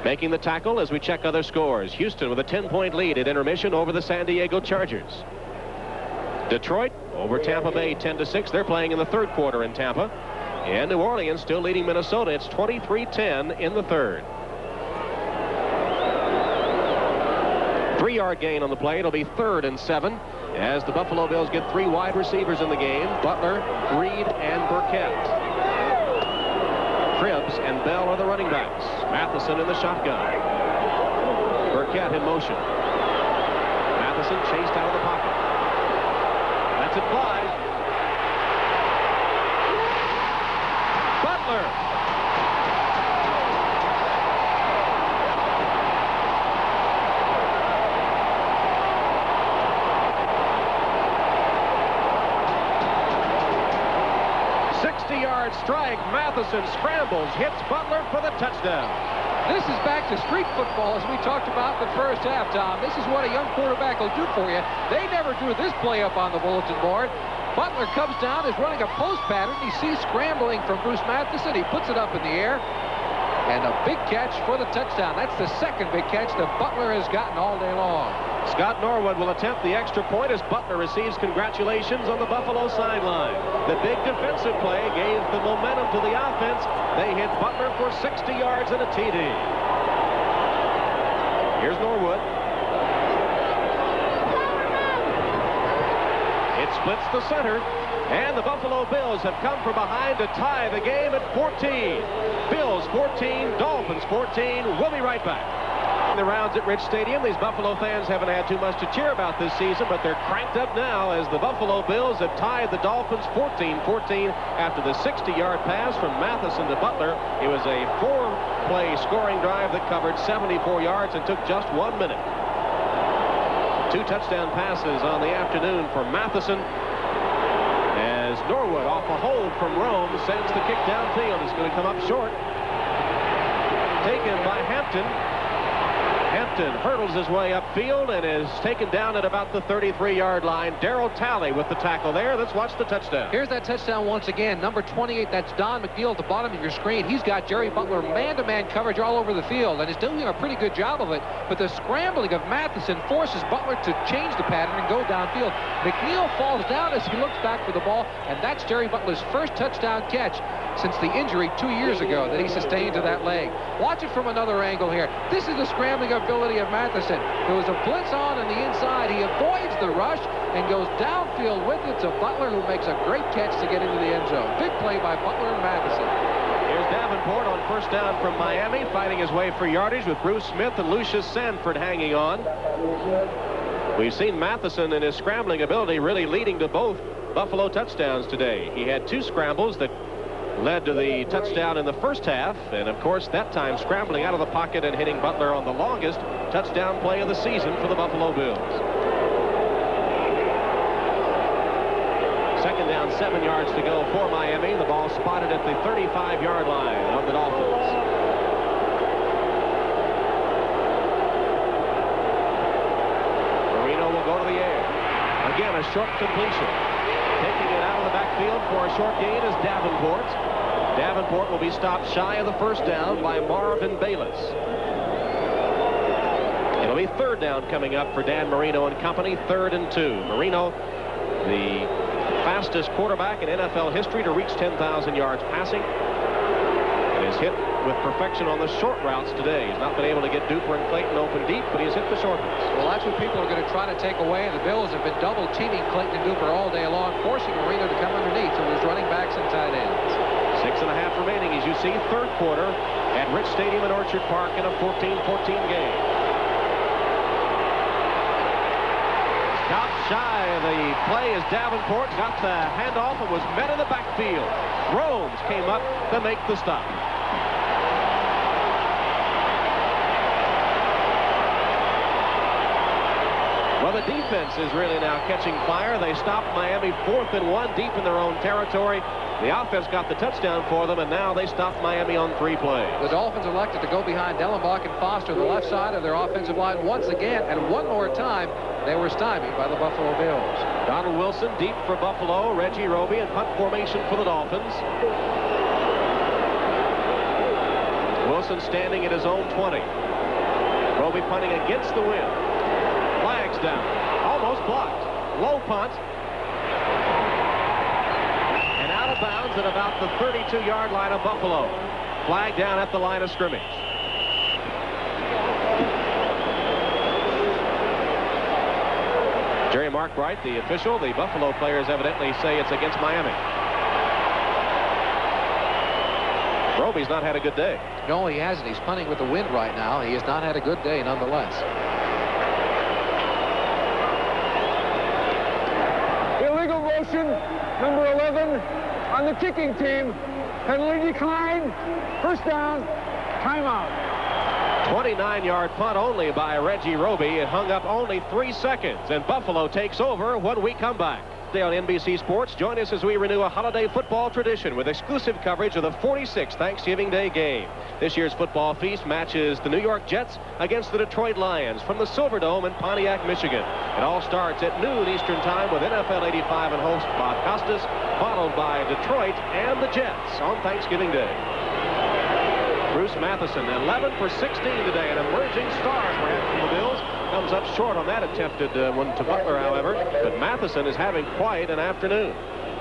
Making the tackle as we check other scores. Houston with a 10-point lead at intermission over the San Diego Chargers. Detroit over Tampa Bay 10-6. They're playing in the 3rd quarter in Tampa. And New Orleans still leading Minnesota. It's 23-10 in the 3rd. 3-yard gain on the play. It'll be 3rd and 7 as the Buffalo Bills get 3 wide receivers in the game. Butler, Reed, and Burkett. Cribbs and Bell are the running backs. Matheson in the shotgun. Burkett in motion. Matheson chased out of the pocket. That's it fly. Butler. Strike. Matheson scrambles, hits Butler for the touchdown. This is back to street football, as we talked about the first half, Tom. This is what a young quarterback will do for you. They never drew this play up on the bulletin board. Butler comes down, is running a post pattern. He sees scrambling from Bruce Matheson. He puts it up in the air. And a big catch for the touchdown. That's the 2nd big catch that Butler has gotten all day long. Scott Norwood will attempt the extra point as Butler receives congratulations on the Buffalo sideline. The big defensive play gave the momentum to the offense. They hit Butler for 60 yards and a TD. Here's Norwood. It splits the center. And the Buffalo Bills have come from behind to tie the game at 14. Bills 14, Dolphins 14. We'll be right back. The rounds at Rich Stadium. These Buffalo fans haven't had too much to cheer about this season, but they're cranked up now as the Buffalo Bills have tied the Dolphins 14-14 after the 60-yard pass from Matheson to Butler. It was a 4-play scoring drive that covered 74 yards and took just 1 minute. 2 touchdown passes on the afternoon for Matheson. As Norwood, off a hold from Rome, sends the kick downfield. It's going to come up short. Taken by Hampton. Hampton hurdles his way upfield and is taken down at about the 33-yard line. Darryl Talley with the tackle there. Let's watch the touchdown. Here's that touchdown once again. Number 28, that's Don McNeil at the bottom of your screen. He's got Jerry Butler man-to-man coverage all over the field, and is doing a pretty good job of it. But the scrambling of Matheson forces Butler to change the pattern and go downfield. McNeil falls down as he looks back for the ball, and that's Jerry Butler's first touchdown catch since the injury 2 years ago that he sustained to that leg. Watch it from another angle here. This is the scrambling ability of Matheson. There was a blitz on the inside. He avoids the rush and goes downfield with it to Butler, who makes a great catch to get into the end zone. Big play by Butler and Matheson. Here's Davenport on first down from Miami, fighting his way for yardage with Bruce Smith and Lucius Sanford hanging on. We've seen Matheson and his scrambling ability really leading to both Buffalo touchdowns today. He had 2 scrambles that led to the touchdown in the first half, and of course that time scrambling out of the pocket and hitting Butler on the longest touchdown play of the season for the Buffalo Bills. 2nd down, 7 yards to go for Miami. The ball spotted at the 35-yard line of the Dolphins. Marino will go to the air. Again, a short completion. Taking it out of the backfield for a short gain is Davenport. Davenport will be stopped shy of the first down by Marvin Bayless. It'll be 3rd down coming up for Dan Marino and company, 3rd and 2. Marino, the fastest quarterback in NFL history to reach 10,000 yards passing. And and has hit with perfection on the short routes today. He's not been able to get Duper and Clayton open deep, but he's hit the short ones. Well, that's what people are going to try to take away, and the Bills have been double teaming Clayton and Duper all day long, forcing Marino to come underneath to his running backs and tight ends. 6.5 remaining, as you see, third quarter at Rich Stadium in Orchard Park in a 14-14 game. Stopped shy of the play as Davenport got the handoff and was met in the backfield. Rhodes came up to make the stop. Well, the defense is really now catching fire. They stopped Miami 4th and 1 deep in their own territory. The offense got the touchdown for them, and now they stopped Miami on 3 plays. The Dolphins elected to go behind Dellenbach and Foster, the left side of their offensive line once again, and one more time they were stymied by the Buffalo Bills. Donald Wilson deep for Buffalo, Reggie Roby in punt formation for the Dolphins. Wilson standing at his own 20. Roby punting against the wind. Flags down. Almost blocked. Low punt. And out of bounds at about the 32-yard line of Buffalo. Flag down at the line of scrimmage. Jerry Markwright, the official. The Buffalo players evidently say it's against Miami. Roby's not had a good day. No, he hasn't. He's punting with the wind right now. He has not had a good day nonetheless. Illegal motion, number 11 on the kicking team. Penalty declined. First down. Timeout. 29-yard punt only by Reggie Roby. It hung up only 3 seconds, and Buffalo takes over when we come back. Today on NBC Sports, join us as we renew a holiday football tradition with exclusive coverage of the 46th Thanksgiving Day game. This year's football feast matches the New York Jets against the Detroit Lions from the Silverdome in Pontiac, Michigan. It all starts at noon Eastern Time with NFL 85 and host Bob Costas, followed by Detroit and the Jets on Thanksgiving Day. Bruce Matheson, 11 for 16 today, an emerging star perhaps from the Bills. Comes up short on that attempted one to Butler, however. But Matheson is having quite an afternoon.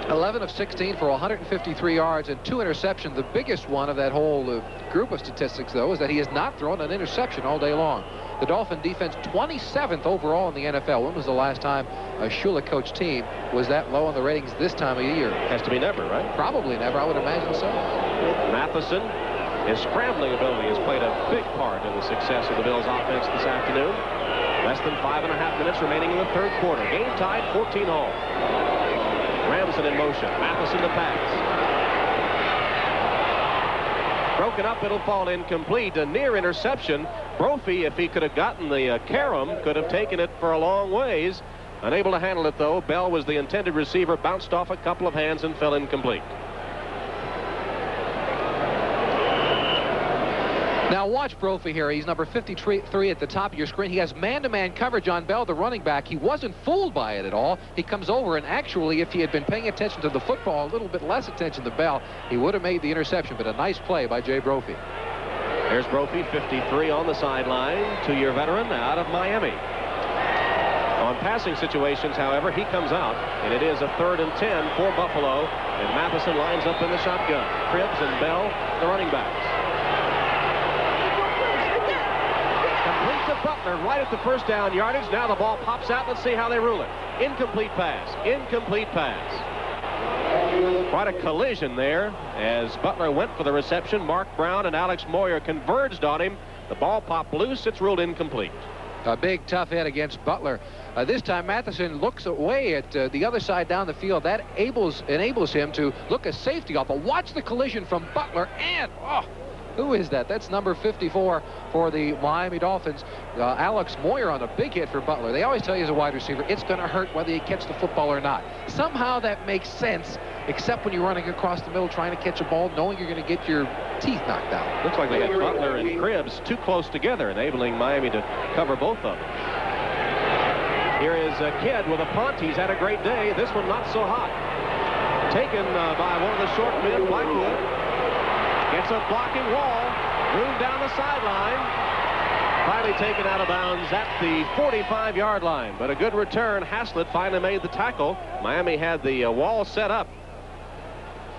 11 of 16 for 153 yards and 2 interceptions. The biggest one of that whole group of statistics, though, is that he has not thrown an interception all day long. The Dolphin defense 27th overall in the NFL. When was the last time a Shula coach team was that low on the ratings this time of year? Has to be never, right? Probably never. I would imagine so. Matheson, his scrambling ability has played a big part in the success of the Bills offense this afternoon. Less than 5.5 minutes remaining in the third quarter. Game tied 14-all. Ramson in motion. Matheson to pass. Broken up, it'll fall incomplete. A near interception. Brophy, if he could have gotten the carom, could have taken it for a long ways. Unable to handle it, though. Bell was the intended receiver, bounced off a couple of hands and fell incomplete. Now watch Brophy here. He's number 53 at the top of your screen. He has man-to-man coverage on Bell, the running back. He wasn't fooled by it at all. He comes over, and actually, if he had been paying attention to the football, a little bit less attention to Bell, he would have made the interception. But a nice play by Jay Brophy. There's Brophy, 53 on the sideline, 2-year veteran out of Miami. On passing situations, however, he comes out, and it is a 3rd and 10 for Buffalo, and Matheson lines up in the shotgun. Cribbs and Bell, the running backs. Complete to Butler right at the first down yardage. Now the ball pops out. Let's see how they rule it. Incomplete pass. Incomplete pass. Quite a collision there as Butler went for the reception. Mark Brown and Alex Moyer converged on him. The ball popped loose. It's ruled incomplete. A big tough hit against Butler. This time Matheson looks away at the other side down the field. That enables him to look a safety off. But watch the collision from Butler and who is that? That's number 54 for the Miami Dolphins. Alex Moyer on a big hit for Butler. They always tell you as a wide receiver, it's going to hurt whether you catch the football or not. Somehow that makes sense, except when you're running across the middle trying to catch a ball, knowing you're going to get your teeth knocked out. Looks like they had Butler and Cribbs too close together, enabling Miami to cover both of them. Here is a Kidd with a punt. He's had a great day. This one not so hot. Taken by one of the short men, Blackwood. Gets a blocking wall. Room down the sideline. Finally taken out of bounds at the 45-yard line. But a good return. Haslett finally made the tackle. Miami had the wall set up.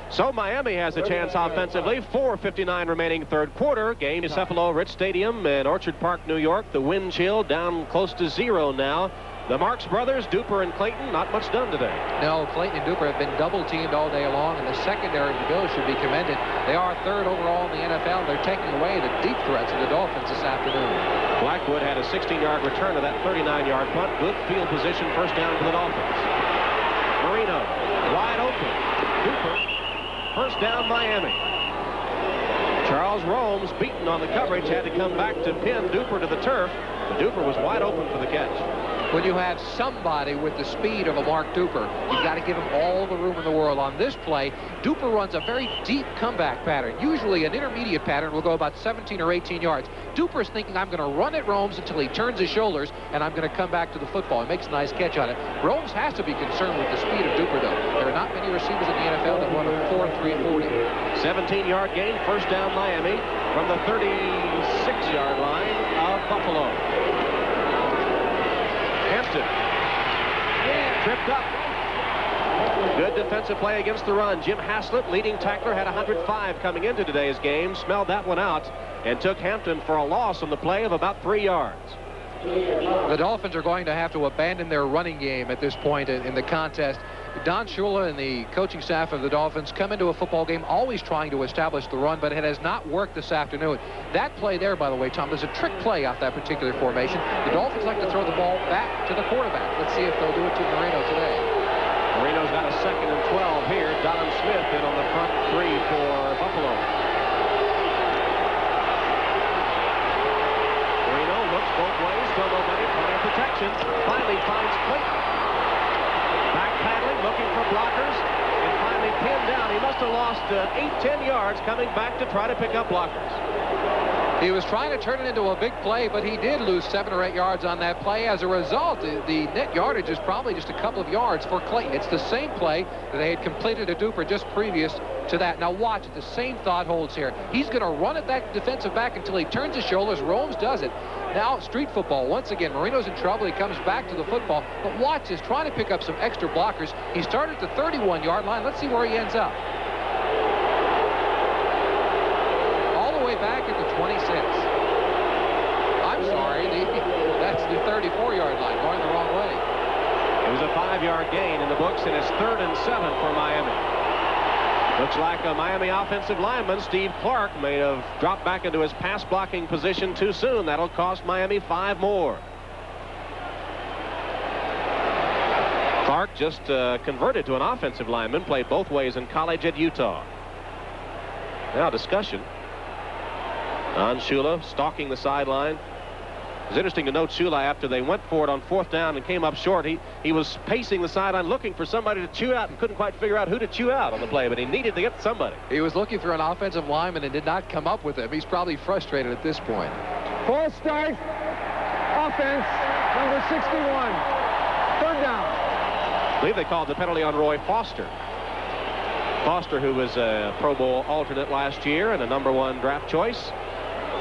So Miami has a chance offensively. 4:59 remaining third quarter. Game to Cephalo Rich Stadium in Orchard Park, New York. The wind chill down close to 0 now. The Marks brothers, Duper and Clayton, not much done today. No, Clayton and Duper have been double-teamed all day long, and the secondary of the Bills should be commended. They are third overall in the NFL, and they're taking away the deep threats of the Dolphins this afternoon. Blackwood had a 16-yard return of that 39-yard punt. Good field position, first down for the Dolphins. Marino, wide open. Duper, first down Miami. Charles Romes, beaten on the coverage, had to come back to pin Duper to the turf. But Duper was wide open for the catch. When you have somebody with the speed of a Mark Duper, you've got to give him all the room in the world. On this play, Duper runs a very deep comeback pattern. Usually an intermediate pattern will go about 17 or 18 yards. Duper's thinking, I'm going to run at Romes until he turns his shoulders, and I'm going to come back to the football. He makes a nice catch on it. Romes has to be concerned with the speed of Duper, though. There are not many receivers in the NFL that run a 4.340. 17-yard gain, first down Miami from the 36-yard line of Buffalo. Hampton. Tripped up. Good defensive play against the run. Jim Haslett, leading tackler, had 105 coming into today's game. Smelled that one out and took Hampton for a loss on the play of about 3 yards. The Dolphins are going to have to abandon their running game at this point in the contest. Don Shula and the coaching staff of the Dolphins come into a football game always trying to establish the run, but it has not worked this afternoon. That play there, by the way, Tom, there's a trick play off that particular formation. The Dolphins like to throw the ball back to the quarterback. Let's see if they'll do it to Marino today. Marino's got a 2nd and 12 here. Don Smith in on the front 3 for Buffalo. Marino looks both ways, still nobody, plenty of protection. Finally finds Clayton. Backpedaling, looking for blockers, and finally pinned down. He must have lost 8-10 yards coming back to try to pick up blockers. He was trying to turn it into a big play, but he did lose 7 or 8 yards on that play. As a result, the net yardage is probably just a couple of yards for Clayton. It's the same play that they had completed to Duper just previous to that. Now watch it. The same thought holds here. He's going to run at that defensive back until he turns his shoulders. Romes does it. Now street football. Once again, Marino's in trouble. He comes back to the football. But watch this, trying to pick up some extra blockers. He started at the 31-yard line. Let's see where he ends up. All the way back at the 26. I'm sorry, that's the 34-yard line, going the wrong way. It was a 5-yard gain in the books, and it's 3rd and 7 for Miami. Looks like a Miami offensive lineman, Steve Clark, may have dropped back into his pass blocking position too soon. That'll cost Miami 5 more. Clark just converted to an offensive lineman, played both ways in college at Utah. Now discussion. Don Shula stalking the sideline. It was interesting to note Shula after they went for it on 4th down and came up short. He was pacing the sideline looking for somebody to chew out and couldn't quite figure out who to chew out on the play, but he needed to get somebody. He was looking for an offensive lineman and did not come up with him. He's probably frustrated at this point. False start. Offense, number 61. 3rd down. I believe they called the penalty on Roy Foster. Foster, who was a Pro Bowl alternate last year and a #1 draft choice.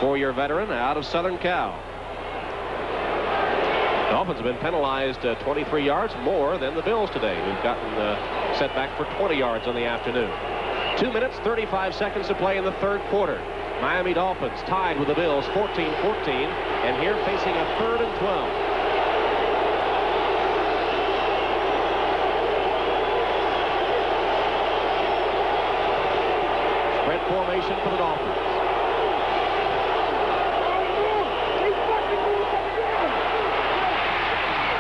4-year veteran out of Southern Cal. Dolphins have been penalized 23 yards more than the Bills today, who've gotten set back for 20 yards on the afternoon. 2 minutes, 35 seconds to play in the 3rd quarter. Miami Dolphins tied with the Bills 14-14, and here facing a 3rd and 12. Spread formation for the Dolphins.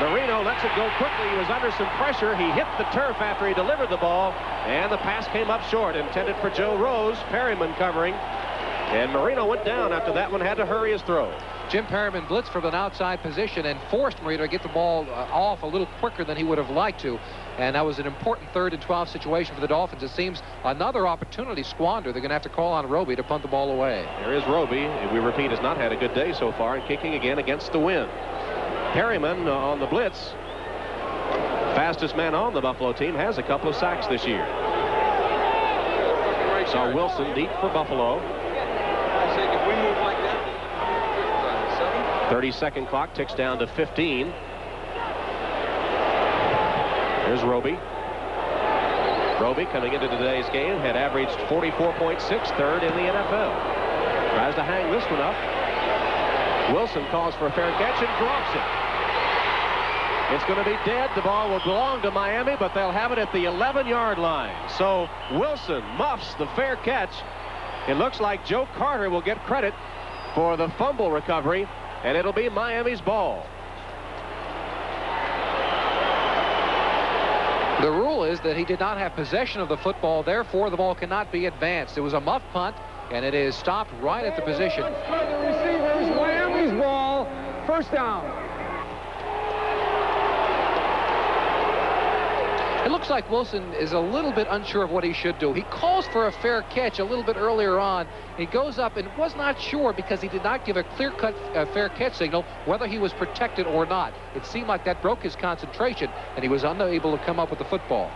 Marino lets it go quickly. He was under some pressure. He hit the turf after he delivered the ball, and the pass came up short, intended for Joe Rose. Perryman covering, and Marino went down after that one, had to hurry his throw. Jim Perryman blitzed from an outside position and forced Marino to get the ball off a little quicker than he would have liked to, and that was an important 3rd and 12 situation for the Dolphins. It seems another opportunity squandered. They're going to have to call on Roby to punt the ball away. There is Roby. We repeat, has not had a good day so far, and kicking again against the wind. Perryman on the blitz, fastest man on the Buffalo team, has a couple of sacks this year. So Wilson deep for Buffalo. 30-second clock ticks down to 15. Here's Roby. Roby, coming into today's game, had averaged 44.6, third in the NFL. Tries to hang this one up. Wilson calls for a fair catch and drops it. It's going to be dead. The ball will belong to Miami, but they'll have it at the 11-yard line. So Wilson muffs the fair catch. It looks like Joe Carter will get credit for the fumble recovery, and it'll be Miami's ball. The rule is that he did not have possession of the football, therefore the ball cannot be advanced. It was a muff punt, and it is stopped right at the position. The receivers, Miami's ball, first down. It looks like Wilson is a little bit unsure of what he should do. He calls for a fair catch a little bit earlier on. He goes up and was not sure because he did not give a clear-cut fair catch signal whether he was protected or not. It seemed like that broke his concentration, and he was unable to come up with the football.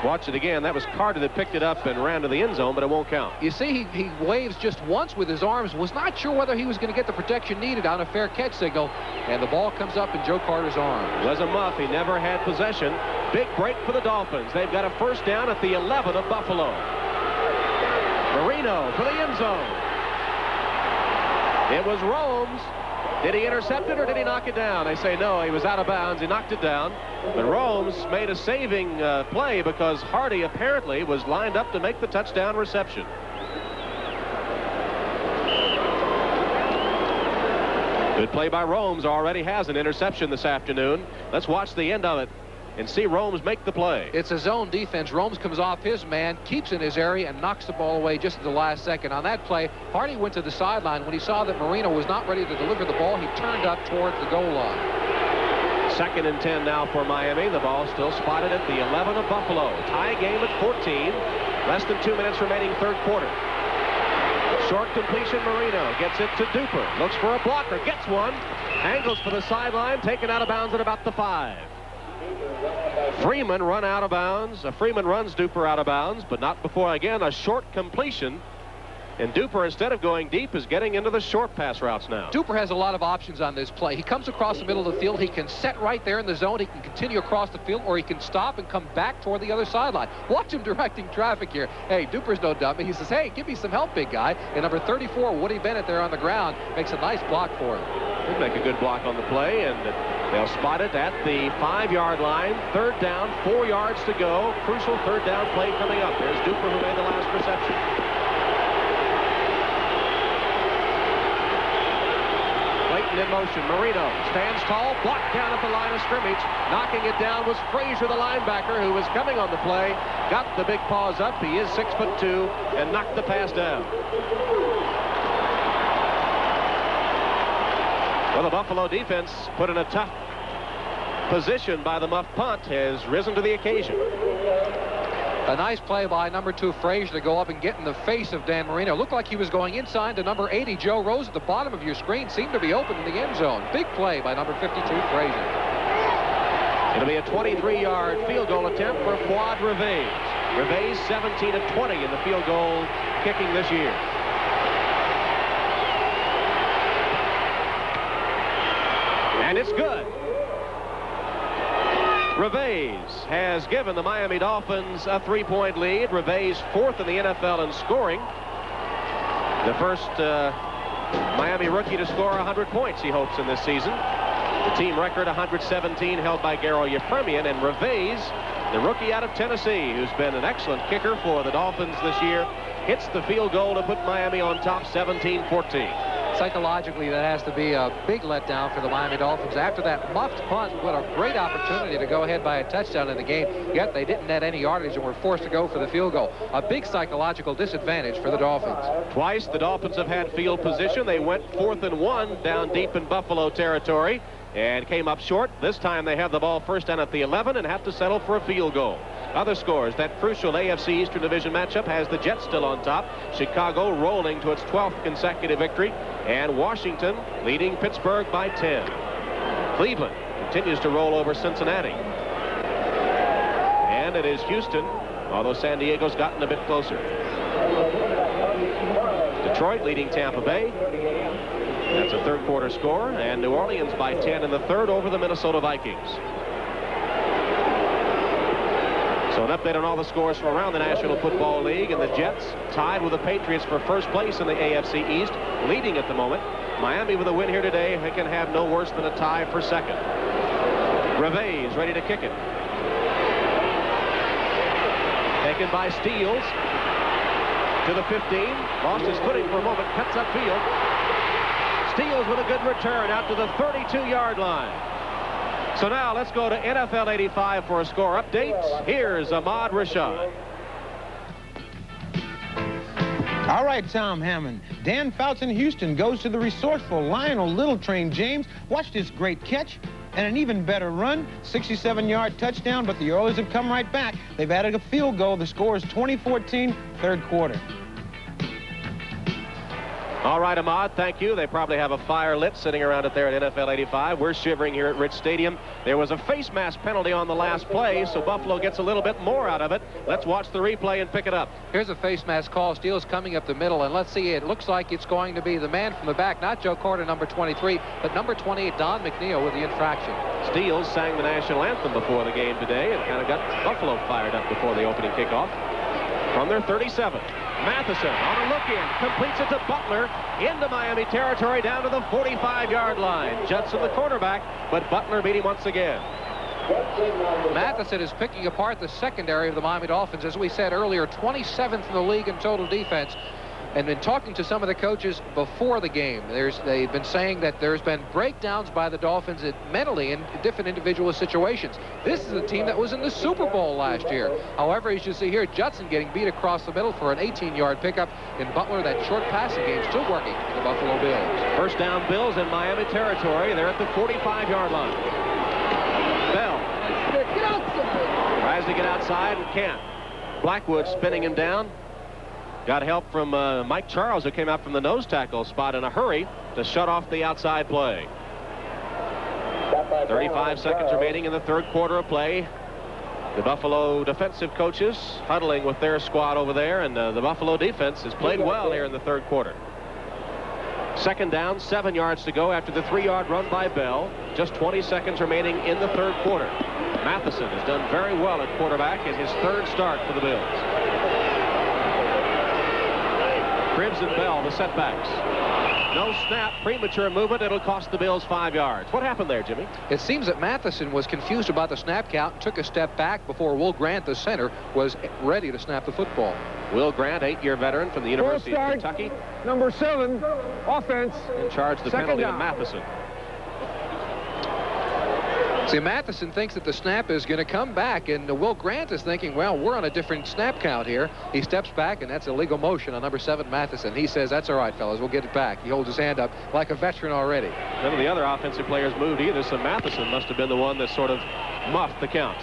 Watch it again. That was Carter that picked it up and ran to the end zone, but it won't count. You see, he waves just once with his arms, was not sure whether he was going to get the protection needed on a fair catch signal, and the ball comes up in Joe Carter's arm. It was a muff. He never had possession. Big break for the Dolphins. They've got a first down at the 11 of Buffalo. Marino for the end zone. It was Romes. Did he intercept it or did he knock it down? They say no, he was out of bounds. He knocked it down. But Romes made a saving play because Hardy apparently was lined up to make the touchdown reception. Good play by Romes. Already has an interception this afternoon. Let's watch the end of it and see Romes make the play. It's a zone defense. Romes comes off his man, keeps in his area, and knocks the ball away just at the last second. On that play, Hardy went to the sideline. When he saw that Marino was not ready to deliver the ball, he turned up towards the goal line. 2nd and 10 now for Miami. The ball still spotted at the 11 of Buffalo. Tie game at 14. Less than 2 minutes remaining, third quarter. Short completion, Marino gets it to Duper. Looks for a blocker, gets one. Angles for the sideline, taken out of bounds at about the 5. Freeman run out of bounds. Freeman runs Duper out of bounds, but not before, again, a short completion. And Duper, instead of going deep, is getting into the short pass routes now. Duper has a lot of options on this play. He comes across the middle of the field. He can set right there in the zone. He can continue across the field, or he can stop and come back toward the other sideline. Watch him directing traffic here. Hey, Duper's no dummy. He says, hey, give me some help, big guy. And number 34, Woody Bennett, there on the ground, makes a nice block for him. He'll make a good block on the play, and they'll spot it at the 5-yard line. Third down, 4 yards to go. Crucial third down play coming up. There's Duper who made the last reception. Clayton in motion. Marino stands tall, blocked down at the line of scrimmage. Knocking it down was Frazier, the linebacker, who was coming on the play. Got the big paws up. He is 6'2", and knocked the pass down. Well, the Buffalo defense, put in a tough position by the muff punt, has risen to the occasion. A nice play by number 2, Frazier, to go up and get in the face of Dan Marino. Looked like he was going inside to number 80, Joe Rose, at the bottom of your screen. Seemed to be open in the end zone. Big play by number 52, Frazier. It'll be a 23-yard field goal attempt for Fuad Reveiz. Reveiz 17 of 20 in the field goal kicking this year. And it's good. Reveiz has given the Miami Dolphins a 3-point lead. Reveiz 4th in the NFL in scoring. The first Miami rookie to score 100 points, he hopes, in this season. The team record 117 held by Garo Yepremian, and Reveiz, the rookie out of Tennessee, who's been an excellent kicker for the Dolphins this year, hits the field goal to put Miami on top 17-14. Psychologically, that has to be a big letdown for the Miami Dolphins. After that muffed punt, what a great opportunity to go ahead by a touchdown in the game, yet they didn't net any yardage and were forced to go for the field goal. A big psychological disadvantage for the Dolphins. Twice the Dolphins have had field position. They went 4th and 1 down deep in Buffalo territory and came up short. This time they have the ball first down at the 11 and have to settle for a field goal. Other scores, that crucial AFC Eastern Division matchup has the Jets still on top. Chicago rolling to its 12th consecutive victory, and Washington leading Pittsburgh by 10. Cleveland continues to roll over Cincinnati. And it is Houston, although San Diego's gotten a bit closer. Detroit leading Tampa Bay. That's a third quarter score, and New Orleans by 10 in the third over the Minnesota Vikings. So an update on all the scores from around the National Football League, and the Jets tied with the Patriots for first place in the AFC East, leading at the moment. Miami with a win here today, they can have no worse than a tie for second. Reve's ready to kick it. Taken by Steele to the 15. Lost his footing for a moment, cuts upfield. Steele with a good return out to the 32-yard line. So now let's go to NFL 85 for a score update. Here's Ahmad Rashad. All right, Tom Hammond. Dan Fouts in Houston goes to the resourceful Lionel Littletrain James. Watch this great catch and an even better run. 67-yard touchdown, but the Oilers have come right back. They've added a field goal. The score is 20-14, third quarter. All right, Ahmad, thank you. They probably have a fire lit sitting around it there at NFL 85. We're shivering here at Rich Stadium. There was a face mask penalty on the last play, so Buffalo gets a little bit more out of it. Let's watch the replay and pick it up. Here's a face mask call. Steele's coming up the middle, and let's see, it looks like it's going to be the man from the back, not Joe Carter, number 23, but number 28, Don McNeil, with the infraction. Steele sang the national anthem before the game today and kind of got Buffalo fired up before the opening kickoff. From their 37. Matheson on a look-in, completes it to Butler, into Miami territory, down to the 45-yard line. Judson the quarterback, but Butler beat him once again. Matheson is picking apart the secondary of the Miami Dolphins. As we said earlier, 27th in the league in total defense. And in talking to some of the coaches before the game, they've been saying that there's been breakdowns by the Dolphins mentally in different individual situations. This is a team that was in the Super Bowl last year. However, as you see here, Judson getting beat across the middle for an 18-yard pickup. In Butler, that short passing game still working for the Buffalo Bills. First down Bills in Miami territory. They're at the 45-yard line. Bell tries to get outside and can't. Blackwood spinning him down. Got help from Mike Charles, who came out from the nose tackle spot in a hurry to shut off the outside play. 35 seconds remaining in the third quarter of play. The Buffalo defensive coaches huddling with their squad over there, and the Buffalo defense has played well here in the third quarter. Second down, 7 yards to go after the 3-yard run by Bell. Just 20 seconds remaining in the third quarter. Matheson has done very well at quarterback in his third start for the Bills. Cribbs and Bell, the setbacks. No snap, premature movement. It'll cost the Bills 5 yards. What happened there, Jimmy? It seems that Matheson was confused about the snap count and took a step back before Will Grant, the center, was ready to snap the football. Will Grant, 8-year veteran from the University of Kentucky. Number 7, offense. In charge of the penalty of Matheson. See, Matheson thinks that the snap is going to come back, and Will Grant is thinking, well, we're on a different snap count here. He steps back, and that's illegal motion on number 7, Matheson. He says, that's all right, fellas, we'll get it back. He holds his hand up like a veteran already. None of the other offensive players moved either, so Matheson must have been the one that sort of muffed the count.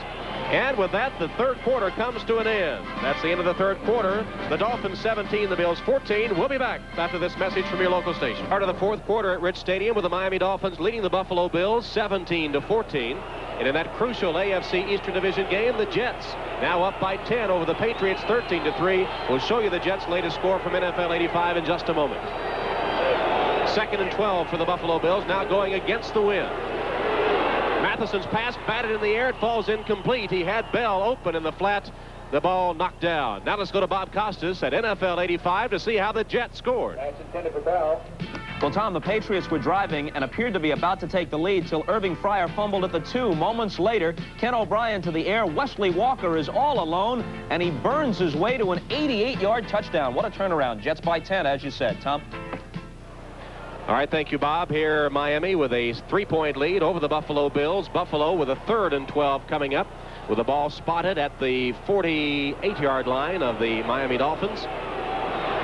And with that, the third quarter comes to an end. That's the end of the third quarter. The Dolphins 17, the Bills 14. We'll be back after this message from your local station. Part of the fourth quarter at Rich Stadium with the Miami Dolphins leading the Buffalo Bills 17-14. And in that crucial AFC Eastern Division game, the Jets now up by 10 over the Patriots 13-3. We'll show you the Jets' latest score from NFL 85 in just a moment. 2nd and 12 for the Buffalo Bills, now going against the wind. Matheson's pass batted in the air. It falls incomplete. He had Bell open in the flat. The ball knocked down. Now let's go to Bob Costas at NFL 85 to see how the Jets scored. That's intended for Bell. Well, Tom, the Patriots were driving and appeared to be about to take the lead till Irving Fryer fumbled at the 2. Moments later, Ken O'Brien to the air. Wesley Walker is all alone, and he burns his way to an 88-yard touchdown. What a turnaround. Jets by 10, as you said. Tom? All right, thank you, Bob. Here, Miami with a 3-point lead over the Buffalo Bills. Buffalo with a 3rd and 12 coming up, with the ball spotted at the 48-yard line of the Miami Dolphins.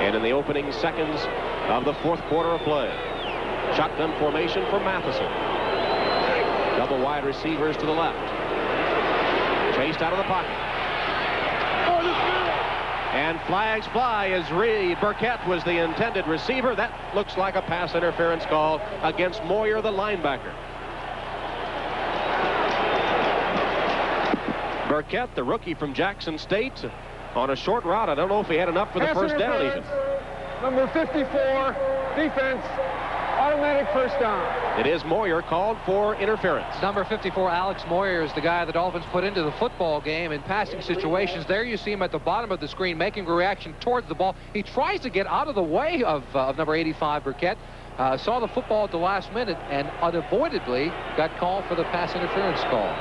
And in the opening seconds of the fourth quarter of play, shotgun formation for Matheson. Double wide receivers to the left. Chased out of the pocket. And flags fly as Burkett was the intended receiver. That looks like a pass interference call against Moyer, the linebacker. Burkett, the rookie from Jackson State, on a short route. I don't know if he had enough for the first down even. Number 54, defense. Automatic first down. It is Moyer called for interference. Number 54, Alex Moyer, is the guy the Dolphins put into the football game in passing situations. There you see him at the bottom of the screen making a reaction towards the ball. He tries to get out of the way of number 85, Burkett. Saw the football at the last minute and unavoidably got called for the pass interference call.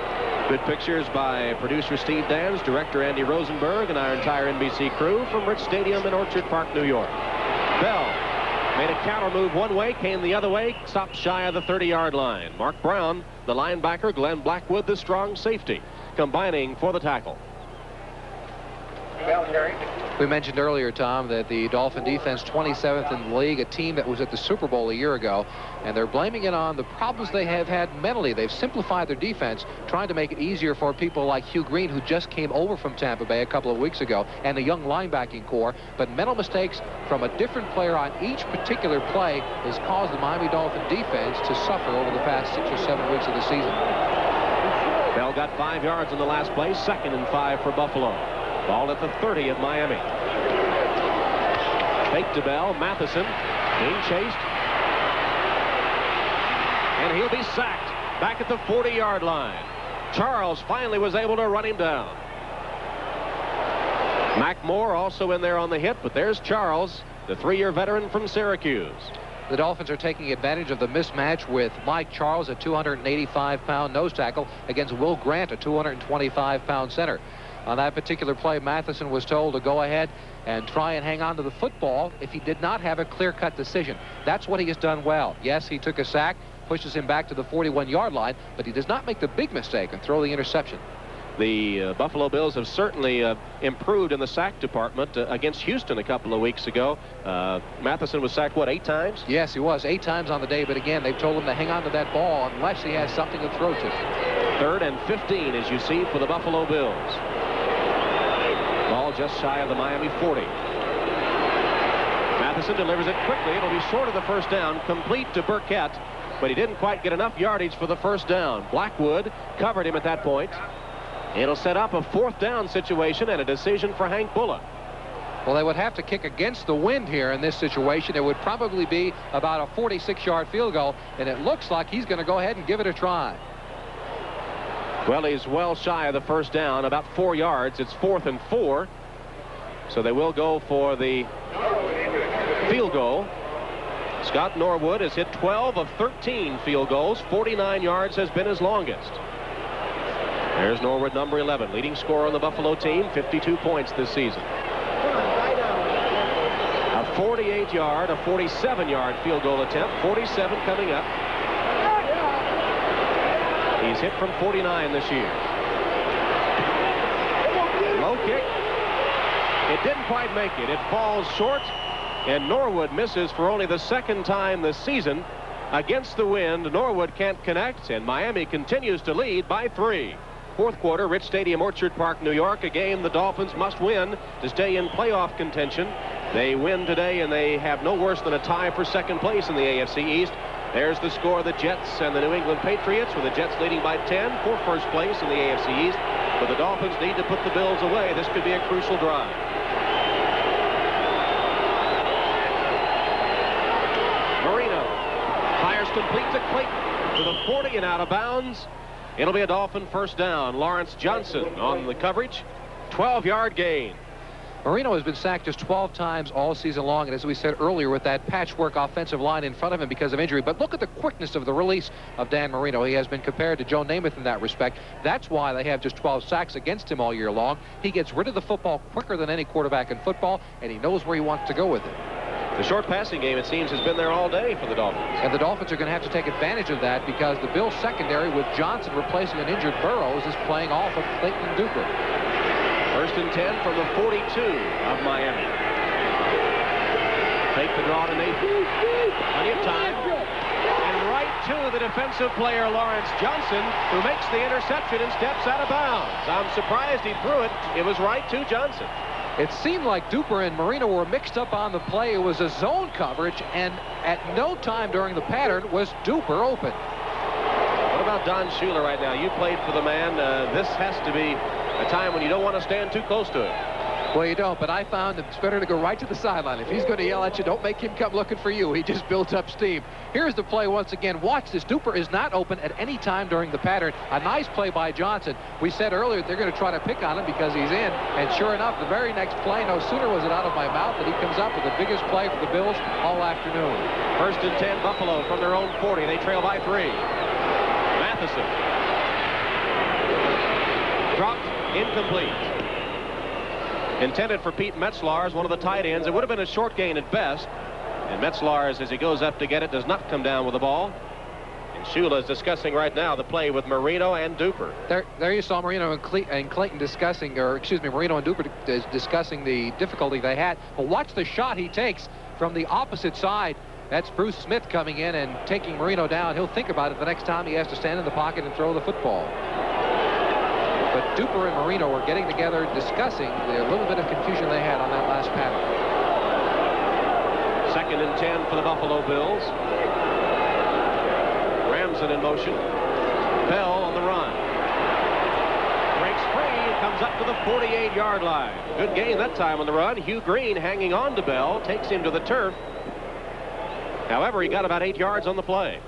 Good pictures by producer Steve Dans, director Andy Rosenberg, and our entire NBC crew from Rich Stadium in Orchard Park, New York. Bell made a counter move one way, came the other way, stopped shy of the 30-yard line. Mark Brown, the linebacker, Glenn Blackwood, the strong safety, combining for the tackle. We mentioned earlier, Tom, that the Dolphin defense 27th in the league, a team that was at the Super Bowl a year ago, and they're blaming it on the problems they have had mentally. They've simplified their defense, trying to make it easier for people like Hugh Green, who just came over from Tampa Bay a couple of weeks ago, and the young linebacking core. But mental mistakes from a different player on each particular play has caused the Miami Dolphin defense to suffer over the past 6 or 7 weeks of the season. Bell got 5 yards in the last play, 2nd and 5 for Buffalo. Ball at the 30 of Miami. Fake to Bell. Matheson being chased. And he'll be sacked back at the 40-yard line. Charles finally was able to run him down. Mac Moore also in there on the hit, but there's Charles, the 3-year veteran from Syracuse. The Dolphins are taking advantage of the mismatch with Mike Charles, a 285-pound nose tackle, against Will Grant, a 225-pound center. On that particular play, Matheson was told to go ahead and try and hang on to the football if he did not have a clear-cut decision. That's what he has done well. Yes, he took a sack, pushes him back to the 41-yard line, but he does not make the big mistake and throw the interception. The Buffalo Bills have certainly improved in the sack department against Houston a couple of weeks ago. Matheson was sacked, what, 8 times? Yes, he was. 8 times on the day, but again, they've told him to hang on to that ball unless he has something to throw to. 3rd and 15, as you see, for the Buffalo Bills. Ball just shy of the Miami 40. Matheson delivers it quickly. It'll be short of the first down, complete to Burkett, but he didn't quite get enough yardage for the first down. Blackwood covered him at that point. It'll set up a 4th down situation and a decision for Hank Bullock. Well, they would have to kick against the wind here in this situation. It would probably be about a 46-yard field goal, and it looks like he's going to go ahead and give it a try. Well, he's well shy of the first down, about 4 yards. It's 4th and 4. So they will go for the field goal. Scott Norwood has hit 12 of 13 field goals. 49 yards has been his longest. There's Norwood, number 11, leading scorer on the Buffalo team, 52 points this season. A 48-yard, a 47-yard field goal attempt. 47 coming up. He's hit from 49 this year. Low kick. It didn't quite make it. It falls short, and Norwood misses for only the 2nd time this season. Against the wind, Norwood can't connect, and Miami continues to lead by 3. 4th quarter, Rich Stadium, Orchard Park, New York, a game the Dolphins must win to stay in playoff contention. They win today, and they have no worse than a tie for 2nd place in the AFC East. There's the score of the Jets and the New England Patriots, with the Jets leading by 10 for 1st place in the AFC East. But the Dolphins need to put the Bills away. This could be a crucial drive. Marino fires complete to Clayton to the 40 and out of bounds. It'll be a Dolphin first down. Lawrence Johnson on the coverage. 12-yard gain. Marino has been sacked just 12 times all season long, and as we said earlier, with that patchwork offensive line in front of him because of injury. But look at the quickness of the release of Dan Marino. He has been compared to Joe Namath in that respect. That's why they have just 12 sacks against him all year long. He gets rid of the football quicker than any quarterback in football, and he knows where he wants to go with it. The short passing game, it seems, has been there all day for the Dolphins. And the Dolphins are going to have to take advantage of that because the Bills secondary, with Johnson replacing an injured Burrows, is playing off of Clayton and Duper. 1st and 10 from the 42 of Miami. Take the draw to Nathan. Plenty of time. And right to the defensive player, Lawrence Johnson, who makes the interception and steps out of bounds. I'm surprised he threw it. It was right to Johnson. It seemed like Duper and Marino were mixed up on the play. It was a zone coverage, and at no time during the pattern was Duper open. What about Don Shula right now? You played for the man. This has to be a time when you don't want to stand too close to him. Well, you don't, but I found it's better to go right to the sideline. If he's going to yell at you, don't make him come looking for you. He just builds up steam. Here's the play once again. Watch this. Duper is not open at any time during the pattern. A nice play by Johnson. We said earlier they're going to try to pick on him because he's in. And sure enough, the very next play, no sooner was it out of my mouth than he comes up with the biggest play for the Bills all afternoon. 1st and 10, Buffalo from their own 40. They trail by 3. Matheson. Dropped, incomplete. Intended for Pete Metzlars, one of the tight ends. It would have been a short gain at best. And Metzlars, as he goes up to get it, does not come down with the ball. And Shula is discussing right now the play with Marino and Duper. There you saw Marino and Clayton discussing, or excuse me, Marino and Duper discussing the difficulty they had. But watch the shot he takes from the opposite side. That's Bruce Smith coming in and taking Marino down. He'll think about it the next time he has to stand in the pocket and throw the football. But Duper and Marino were getting together, discussing the little bit of confusion they had on that last pattern. 2nd and 10 for the Buffalo Bills. Ramsden in motion. Bell on the run. Breaks free and comes up to the 48-yard line. Good gain that time on the run. Hugh Green hanging on to Bell, takes him to the turf. However, he got about 8 yards on the play.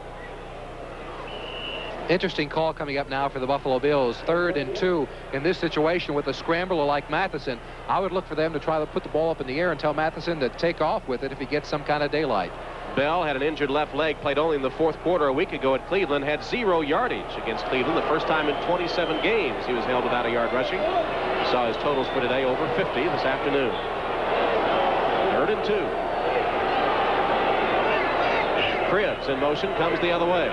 Interesting call coming up now for the Buffalo Bills. 3rd and 2 in this situation with a scrambler like Matheson. I would look for them to try to put the ball up in the air and tell Matheson to take off with it if he gets some kind of daylight. Bell had an injured left leg, played only in the 4th quarter a week ago at Cleveland, had 0 yardage against Cleveland. The first time in 27 games he was held without a yard rushing. Saw his totals for today over 50 this afternoon. 3rd and 2. Cribbs in motion, comes the other way.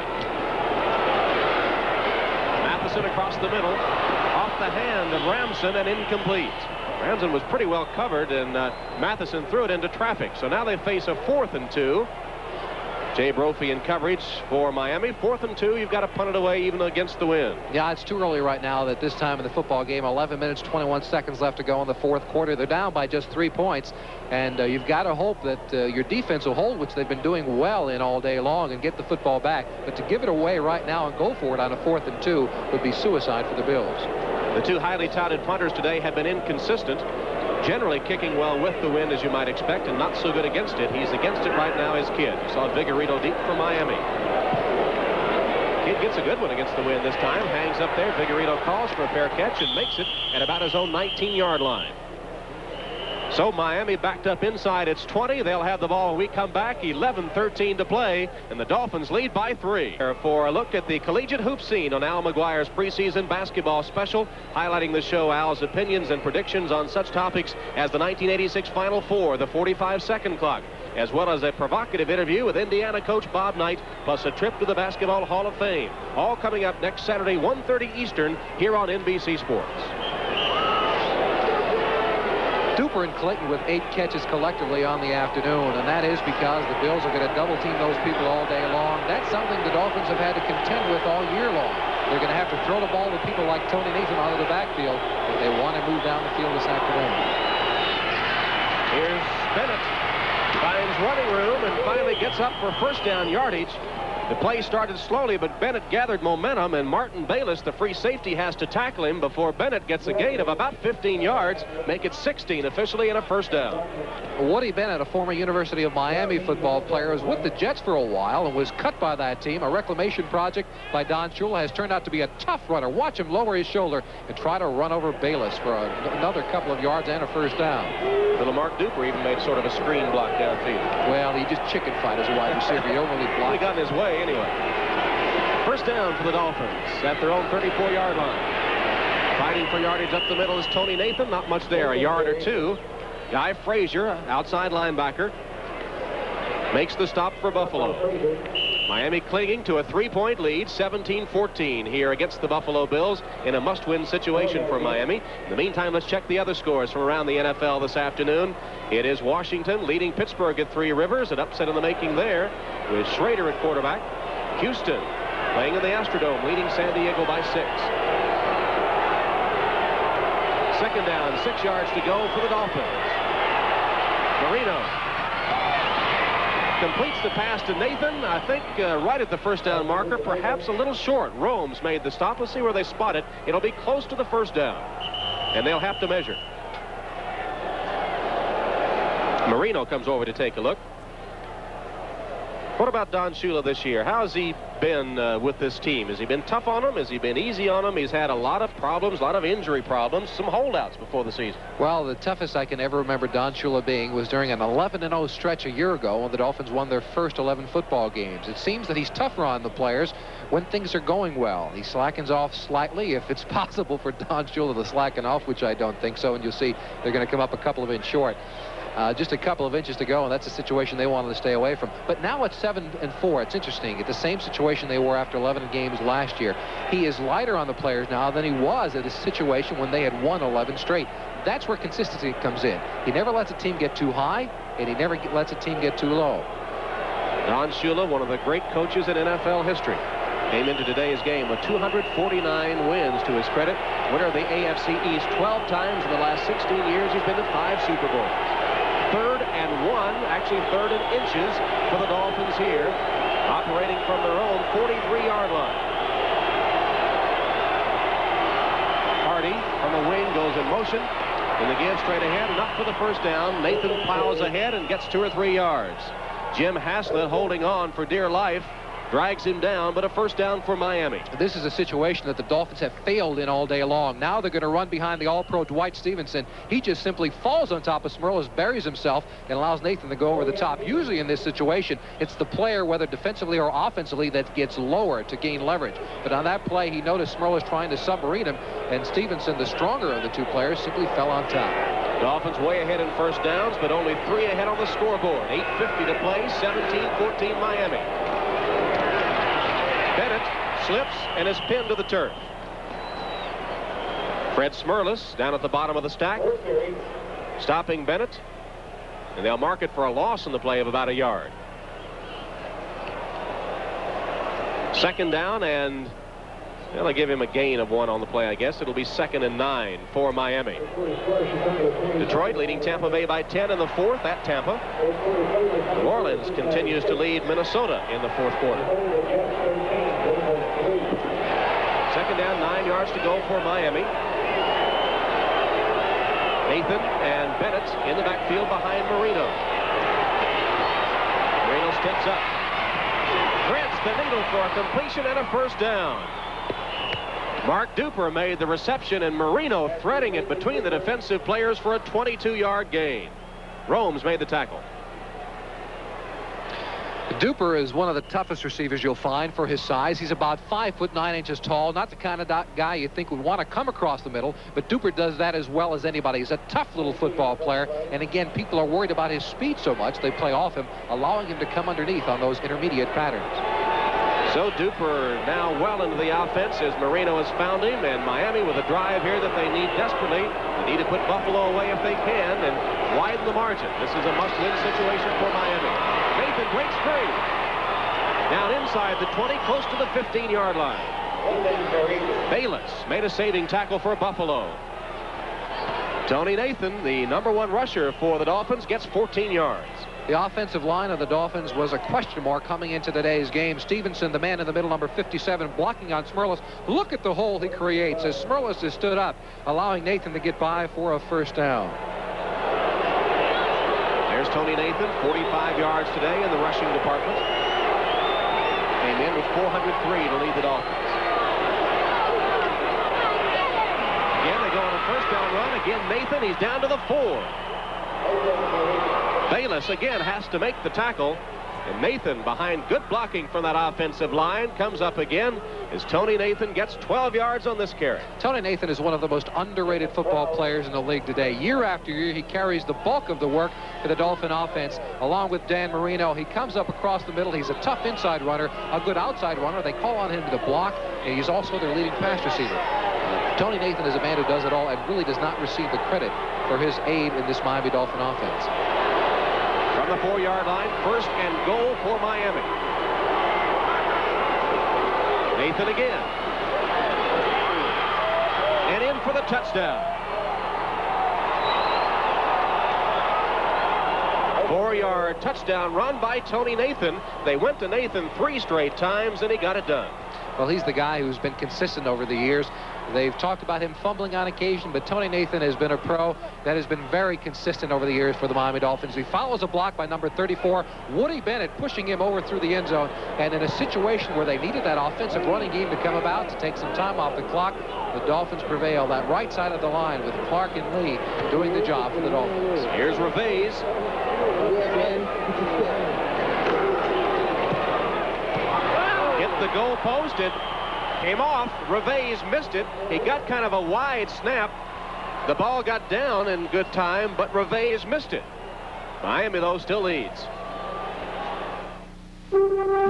Matheson across the middle, off the hand of Ramsden and incomplete. Ramsden was pretty well covered, and Matheson threw it into traffic. So now they face a 4th and 2. Jay Brophy in coverage for Miami. 4th and 2. You've got to punt it away even against the wind. Yeah, it's too early right now at this time in the football game. 11 minutes, 21 seconds left to go in the 4th quarter. They're down by just 3 points. And you've got to hope that your defense will hold, which they've been doing well in all day long, and get the football back. But to give it away right now and go for it on a 4th and 2 would be suicide for the Bills. The two highly touted punters today have been inconsistent. Generally kicking well with the wind, as you might expect, and not so good against it. He's against it right now as Kidd. You saw Vigorito deep for Miami. Kidd gets a good one against the wind this time. Hangs up there. Vigorito calls for a fair catch and makes it at about his own 19-yard line. So Miami backed up inside its 20. They'll have the ball when we come back. 11-13 to play, and the Dolphins lead by 3. For a look at the collegiate hoop scene on Al McGuire's preseason basketball special, highlighting the show Al's opinions and predictions on such topics as the 1986 Final Four, the 45-second clock, as well as a provocative interview with Indiana coach Bob Knight, plus a trip to the Basketball Hall of Fame. All coming up next Saturday, 1:30 Eastern, here on NBC Sports. Duper and Clayton with 8 catches collectively on the afternoon, and that is because the Bills are going to double team those people all day long. That's something the Dolphins have had to contend with all year long. They're going to have to throw the ball to people like Tony Nathan out of the backfield if they want to move down the field this afternoon. Here's Bennett. Finds running room and finally gets up for 1st down yardage. The play started slowly, but Bennett gathered momentum, and Martin Bayless, the free safety, has to tackle him before Bennett gets a gain of about 15 yards, make it 16 officially, and a 1st down. Woody Bennett, a former University of Miami football player, was with the Jets for a while and was cut by that team. A reclamation project by Don Shula has turned out to be a tough runner. Watch him lower his shoulder and try to run over Bayless for another couple of yards and a 1st down. Little Mark Duper even made sort of a screen block downfield. Well, he just chicken fight as a wide receiver. He overly blocked. He got in his way anyway. 1st down for the Dolphins at their own 34-yard line. Fighting for yardage up the middle is Tony Nathan. Not much there, a yard or 2. Guy Frazier, outside linebacker, makes the stop for Buffalo. Miami clinging to a 3-point lead, 17-14 here against the Buffalo Bills in a must-win situation for Miami. In the meantime, let's check the other scores from around the NFL this afternoon. It is Washington leading Pittsburgh at 3 Rivers, an upset in the making there with Schrader at quarterback. Houston playing in the Astrodome, leading San Diego by 6. 2nd down, 6 yards to go for the Dolphins. Marino completes the pass to Nathan, I think right at the 1st down marker, perhaps a little short. Romes made the stop. Let's see where they spot it. It'll be close to the 1st down, and they'll have to measure. Marino comes over to take a look. What about Don Shula this year? How has he been with this team? Has he been tough on them? Has he been easy on them? He's had a lot of problems, a lot of injury problems, some holdouts before the season. Well, the toughest I can ever remember Don Shula being was during an 11-0 stretch a year ago when the Dolphins won their first 11 football games. It seems that he's tougher on the players when things are going well. He slackens off slightly if it's possible for Don Shula to slacken off, which I don't think so, and you'll see they're going to come up a couple of inches short. Just a couple of inches to go, and that's a situation they wanted to stay away from. But now at 7-4, it's interesting. It's the same situation they were after 11 games last year. He is lighter on the players now than he was at a situation when they had won 11 straight. That's where consistency comes in. He never lets a team get too high, and he never lets a team get too low. Don Shula, one of the great coaches in NFL history, came into today's game with 249 wins to his credit. Winner of the AFC East 12 times in the last 16 years. He's been to 5 Super Bowls. 3rd and 1, actually 3rd in inches for the Dolphins here, operating from their own 43-yard line. Hardy from the wing goes in motion. In the give straight ahead and up for the first down. Nathan plows ahead and gets 2 or 3 yards. Jim Haslett holding on for dear life. Drags him down, but a first down for Miami. This is a situation that the Dolphins have failed in all day long. Now they're going to run behind the All-Pro Dwight Stevenson. He just simply falls on top of Smirlis, buries himself, and allows Nathan to go over the top. Usually in this situation, it's the player, whether defensively or offensively, that gets lower to gain leverage. But on that play, he noticed Smirlis trying to submarine him, and Stevenson, the stronger of the 2 players, simply fell on top. Dolphins way ahead in first downs, but only 3 ahead on the scoreboard. 8:50 to play, 17-14 Miami. Bennett slips and is pinned to the turf. Fred Smirlis down at the bottom of the stack, stopping Bennett, and they'll mark it for a loss in the play of about 1 yard. 2nd down, and they'll give him a gain of 1 on the play, I guess. It'll be 2nd and 9 for Miami. Detroit leading Tampa Bay by 10 in the 4th at Tampa. New Orleans continues to lead Minnesota in the 4th quarter. 2nd down, 9 yards to go for Miami. Nathan and Bennett in the backfield behind Marino. Marino steps up. Threads the needle for a completion and a first down. Mark Duper made the reception, and Marino threading it between the defensive players for a 22-yard gain. Romes made the tackle. Duper is one of the toughest receivers you'll find for his size. He's about 5'9" tall, not the kind of guy you think would want to come across the middle, but Duper does that as well as anybody. He's a tough little football player, and again, people are worried about his speed so much they play off him, allowing him to come underneath on those intermediate patterns. So Duper now well into the offense as Marino has found him, and Miami with a drive here that they need desperately. They need to put Buffalo away if they can and widen the margin. This is a must-win situation for Miami. Nathan breaks free. Down inside the 20, close to the 15-yard line. Bayless made a saving tackle for Buffalo. Tony Nathan, the #1 rusher for the Dolphins, gets 14 yards. The offensive line of the Dolphins was a question mark coming into today's game. Stevenson, the man in the middle, number 57, blocking on Smirlis. Look at the hole he creates as Smirlis is stood up, allowing Nathan to get by for a first down. There's Tony Nathan, 45 yards today in the rushing department. Came in with 403 to lead the Dolphins. Again, they go on a first down run. Again, Nathan, he's down to the 4. Bayless again has to make the tackle. And Nathan, behind good blocking from that offensive line, comes up again as Tony Nathan gets 12 yards on this carry. Tony Nathan is one of the most underrated football players in the league today. Year after year, he carries the bulk of the work for the Dolphin offense, along with Dan Marino. He comes up across the middle. He's a tough inside runner, a good outside runner. They call on him to block, and he's also their leading pass receiver. Tony Nathan is a man who does it all and really does not receive the credit for his aid in this Miami Dolphin offense. From the 4-yard line, 1st and goal for Miami. Nathan again. And in for the touchdown. 4-yard touchdown run by Tony Nathan. They went to Nathan 3 straight times, and he got it done. Well, he's the guy who's been consistent over the years. They've talked about him fumbling on occasion, but Tony Nathan has been a pro that has been very consistent over the years for the Miami Dolphins. He follows a block by number 34, Woody Bennett, pushing him over through the end zone. And in a situation where they needed that offensive running game to come about to take some time off the clock, the Dolphins prevail. That right side of the line with Clark and Lee doing the job for the Dolphins. Here's Reveiz. Hit the goal post. It came off. Reveiz missed it. He got kind of a wide snap. The ball got down in good time, but Reveiz missed it. Miami, though, still leads.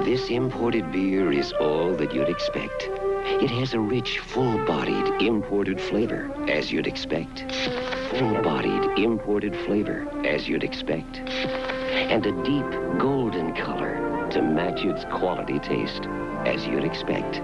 This imported beer is all that you'd expect. It has a rich, full-bodied, imported flavor, as you'd expect. Full-bodied, imported flavor, as you'd expect. And a deep, golden color to match its quality taste, as you'd expect.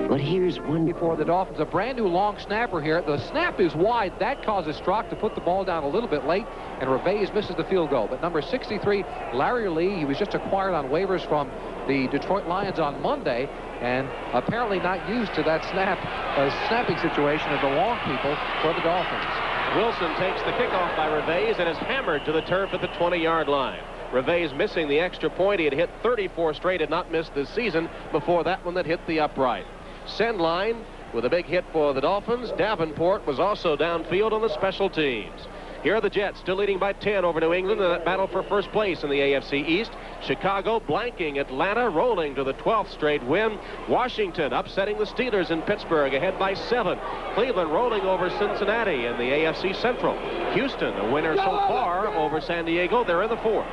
But here's one for the Dolphins, a brand new long snapper here. The snap is wide. That causes Strock to put the ball down a little bit late, and Reveiz misses the field goal. But number 63, Larry Lee, he was just acquired on waivers from the Detroit Lions on Monday, and apparently not used to that snapping situation of the long people for the Dolphins. Wilson takes the kickoff by Reveiz and is hammered to the turf at the 20-yard line. Reveiz missing the extra point. He had hit 34 straight, had not missed this season before that one that hit the upright. Send line with a big hit for the Dolphins. Davenport was also downfield on the special teams. Here are the Jets, still leading by 10 over New England in that battle for first place in the AFC East. Chicago blanking Atlanta, rolling to the 12th straight win. Washington upsetting the Steelers in Pittsburgh, ahead by 7. Cleveland rolling over Cincinnati in the AFC Central. Houston, a winner so far over San Diego. They're in the 4th.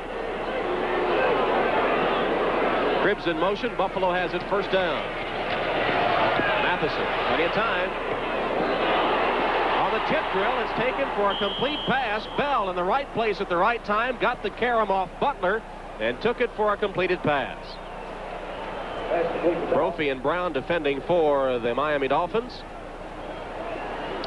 Cribs in motion. Buffalo has it first down. Matheson, plenty of time. On the tip drill, it's taken for a complete pass. Bell in the right place at the right time. Got the carom off Butler and took it for a completed pass. Brophy and Brown defending for the Miami Dolphins,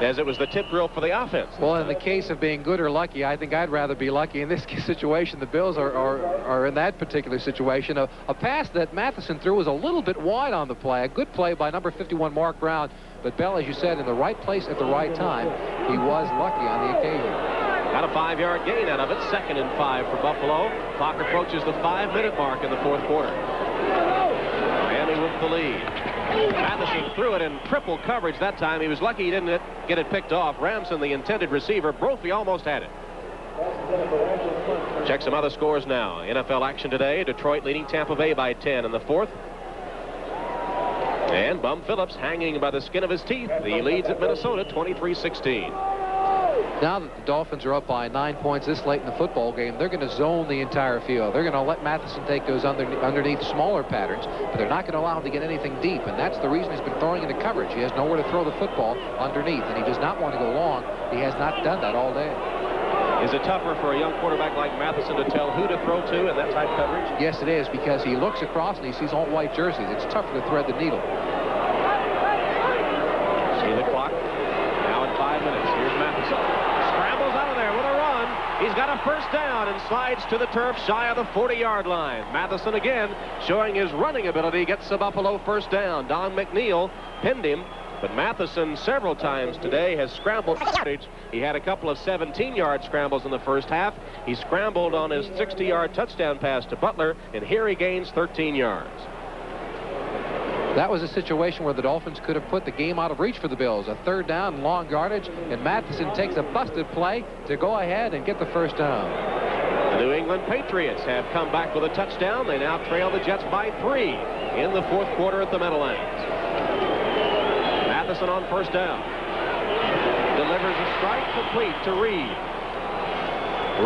as it was the tip drill for the offense. Well, in the case of being good or lucky, I think I'd rather be lucky. In this situation, the Bills are in that particular situation. A pass that Matheson threw was a little bit wide on the play. A good play by number 51, Mark Brown. But Bell, as you said, in the right place at the right time. He was lucky on the occasion. Got a 5-yard gain out of it. 2nd and 5 for Buffalo. Clock approaches the 5-minute mark in the 4th quarter. Miami with the lead. Matheson threw it in triple coverage that time. He was lucky he didn't get it picked off. Ramson, the intended receiver. Brophy almost had it. Check some other scores now. NFL action today. Detroit leading Tampa Bay by 10 in the 4th. And Bum Phillips hanging by the skin of his teeth. He leads at Minnesota 23-16. Now that the Dolphins are up by 9 points this late in the football game, they're going to zone the entire field. They're going to let Matheson take those underneath smaller patterns, but they're not going to allow him to get anything deep, and that's the reason he's been throwing into coverage. He has nowhere to throw the football underneath, and he does not want to go long. He has not done that all day. Is it tougher for a young quarterback like Matheson to tell who to throw to in that type coverage? Yes, it is, because he looks across and he sees all white jerseys. It's tougher to thread the needle. See the clock. Now in 5 minutes. Here's Matheson. Scrambles out of there with a run. He's got a first down and slides to the turf shy of the 40-yard line. Matheson again showing his running ability. Gets the Buffalo first down. Don McNeil pinned him. But Matheson several times today has scrambled. He had a couple of 17-yard scrambles in the first half. He scrambled on his 60-yard touchdown pass to Butler, and here he gains 13 yards. That was a situation where the Dolphins could have put the game out of reach for the Bills. A 3rd down and long yardage, and Matheson takes a busted play to go ahead and get the first down. The New England Patriots have come back with a touchdown. They now trail the Jets by 3 in the 4th quarter at the Meadowlands. Matheson on first down. Delivers a strike complete to Reed.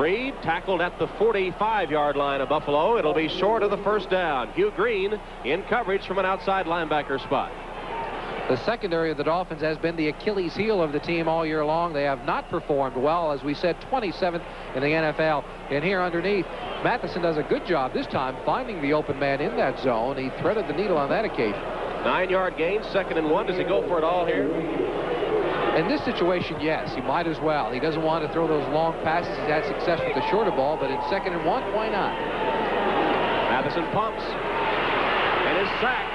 Reed tackled at the 45-yard line of Buffalo. It'll be short of the first down. Hugh Green in coverage from an outside linebacker spot. The secondary of the Dolphins has been the Achilles heel of the team all year long. They have not performed well, as we said, 27th in the NFL. And here underneath, Matheson does a good job this time finding the open man in that zone. He threaded the needle on that occasion. 9-yard gain, 2nd and 1. Does he go for it all here? In this situation, yes, he might as well. He doesn't want to throw those long passes. He's had success with the shorter ball, but in 2nd and 1, why not? Matheson pumps and is sacked.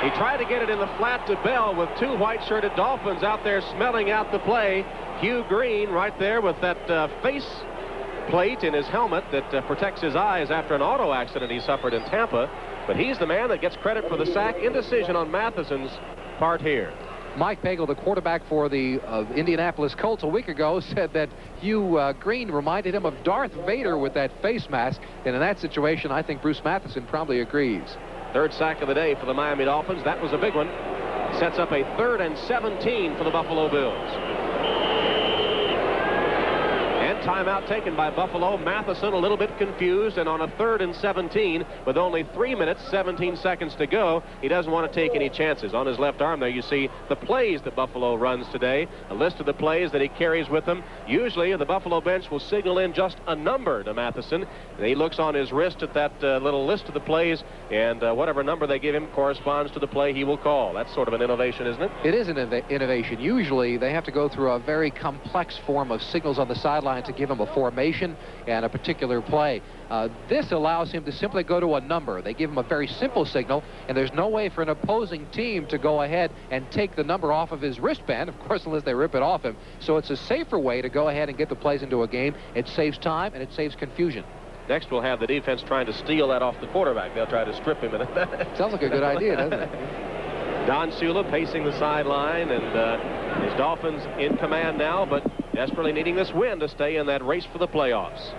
He tried to get it in the flat to Bell with 2 white-shirted Dolphins out there smelling out the play. Hugh Green right there with that face plate in his helmet that protects his eyes after an auto accident he suffered in Tampa. But he's the man that gets credit for the sack. Indecision on Matheson's part here. Mike Pagel, the quarterback for the Indianapolis Colts a week ago, said that Hugh Green reminded him of Darth Vader with that face mask. And in that situation, I think Bruce Matheson probably agrees. 3rd sack of the day for the Miami Dolphins. That was a big one. Sets up a 3rd and 17 for the Buffalo Bills. And timeout taken by Buffalo. Matheson a little bit confused, and on a 3rd and 17 with only 3 minutes 17 seconds to go, he doesn't want to take any chances. On his left arm there you see the plays that Buffalo runs today, a list of the plays that he carries with him. Usually the Buffalo bench will signal in just a number to Matheson, and he looks on his wrist at that little list of the plays, and whatever number they give him corresponds to the play he will call. That's sort of an innovation, isn't it? It is an innovation. Usually they have to go through a very complex form of signals on the sideline to give him a formation and a particular play. This allows him to simply go to a number. They give him a very simple signal, and there's no way for an opposing team to go ahead and take the number off of his wristband, of course, unless they rip it off him. So it's a safer way to go ahead and get the plays into a game. It saves time, and it saves confusion. Next, we'll have the defense trying to steal that off the quarterback. They'll try to strip him. Sounds like a good idea, doesn't it? Don Shula pacing the sideline, and his Dolphins in command now, but desperately needing this win to stay in that race for the playoffs.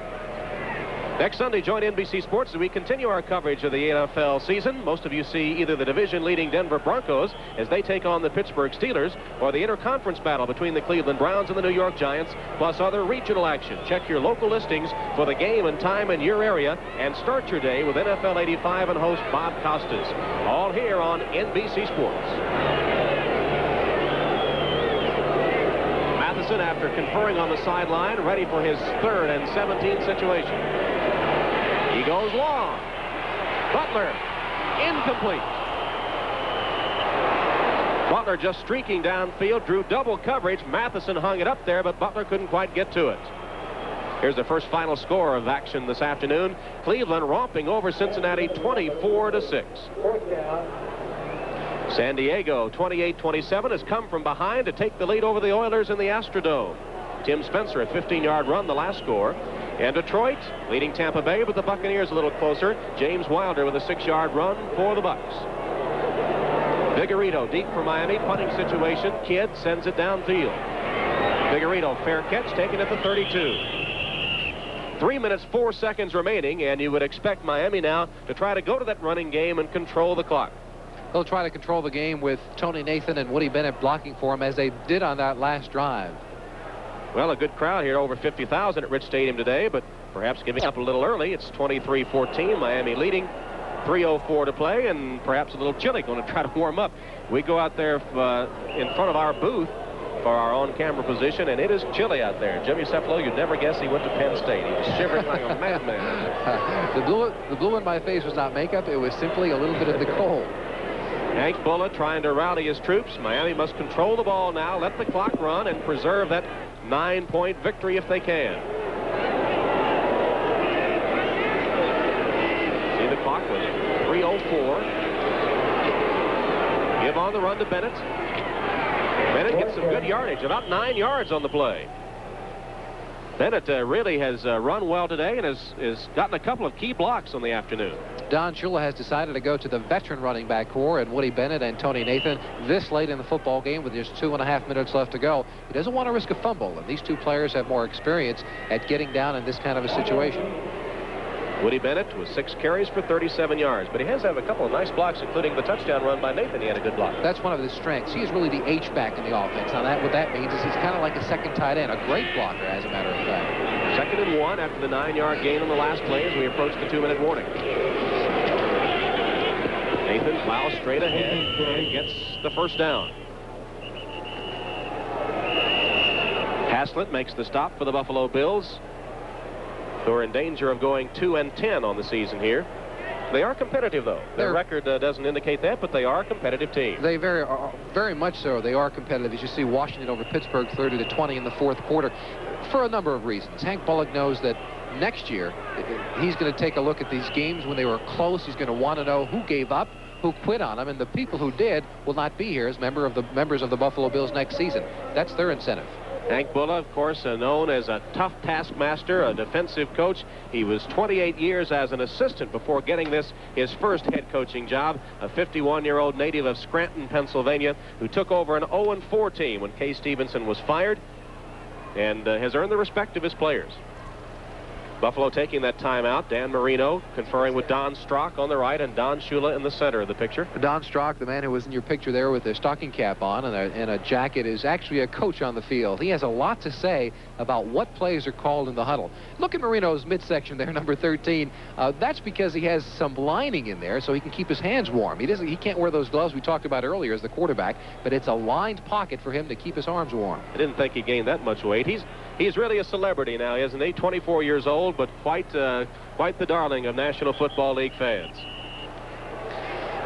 Next Sunday, join NBC Sports as we continue our coverage of the NFL season. Most of you see either the division-leading Denver Broncos as they take on the Pittsburgh Steelers, or the interconference battle between the Cleveland Browns and the New York Giants, plus other regional action. Check your local listings for the game and time in your area, and start your day with NFL 85 and host Bob Costas. All here on NBC Sports. Matheson, after conferring on the sideline, ready for his 3rd and 17 situation. He goes long. Butler, incomplete. Butler just streaking downfield, drew double coverage. Matheson hung it up there, but Butler couldn't quite get to it. Here's the first final score of action this afternoon. Cleveland romping over Cincinnati 24-6. San Diego 28-27 has come from behind to take the lead over the Oilers in the Astrodome. Tim Spencer, a 15-yard run, the last score. And Detroit leading Tampa Bay, but the Buccaneers a little closer. James Wilder with a 6-yard run for the Bucs. Vigorito deep for Miami, punting situation. Kidd sends it downfield. Vigorito, fair catch, taken at the 32. 3 minutes 4 seconds remaining, and you would expect Miami now to try to go to that running game and control the clock. They'll try to control the game with Tony Nathan and Woody Bennett blocking for him, as they did on that last drive. Well, a good crowd here, over 50,000 at Rich Stadium today, but perhaps giving up a little early. It's 23-14, Miami leading, 3:04 to play, and perhaps a little chilly, going to try to warm up. We go out there in front of our booth for our on-camera position, and it is chilly out there. Jimmy Cefalo, you'd never guess he went to Penn State. He was shivering like a madman. The blue in my face was not makeup. It was simply a little bit of the cold. Hank Bullitt trying to rally his troops. Miami must control the ball now, let the clock run, and preserve that 9-point victory if they can. See the clock with 3:04. Give on the run to Bennett. Bennett gets some good yardage, about 9 yards on the play. Bennett really has run well today and has gotten a couple of key blocks on the afternoon. Don Shula has decided to go to the veteran running back core and Woody Bennett and Tony Nathan this late in the football game with just 2.5 minutes left to go. He doesn't want to risk a fumble, and these two players have more experience at getting down in this kind of a situation. Woody Bennett with 6 carries for 37 yards, but he has had a couple of nice blocks, including the touchdown run by Nathan. He had a good block. That's one of his strengths. He is really the H-back in the offense. Now, what that means is he's kind of like a second tight end, a great blocker, as a matter of fact. 2nd and 1 after the 9-yard gain on the last play as we approach the 2-minute warning. Nathan plows straight ahead and gets the first down. Haslett makes the stop for the Buffalo Bills, who are in danger of going 2-10 on the season here. They are competitive, though. Their record doesn't indicate that, but they are a competitive team. They very much so. They are competitive. As you see, Washington over Pittsburgh 30-20 in the fourth quarter for a number of reasons. Hank Bullock knows that next year he's going to take a look at these games when they were close. He's going to want to know who gave up, who quit on them, and the people who did will not be here as members of the Buffalo Bills next season. That's their incentive. Hank Bullock, of course, known as a tough taskmaster, a defensive coach. He was 28 years as an assistant before getting his first head coaching job. A 51-year-old native of Scranton, Pennsylvania, who took over an 0-4 team when Kay Stevenson was fired, and has earned the respect of his players. Buffalo taking that timeout. Dan Marino conferring with Don Strock on the right, and Don Shula in the center of the picture. Don Strock, the man who was in your picture there with a stocking cap on and a jacket, is actually a coach on the field. He has a lot to say about what plays are called in the huddle. Look at Marino's midsection there, number 13. That's because he has some lining in there so he can keep his hands warm. He can't wear those gloves we talked about earlier as the quarterback, but it's a lined pocket for him to keep his arms warm. I didn't think he gained that much weight. He's really a celebrity now, isn't he? 24 years old, but quite the darling of National Football League fans.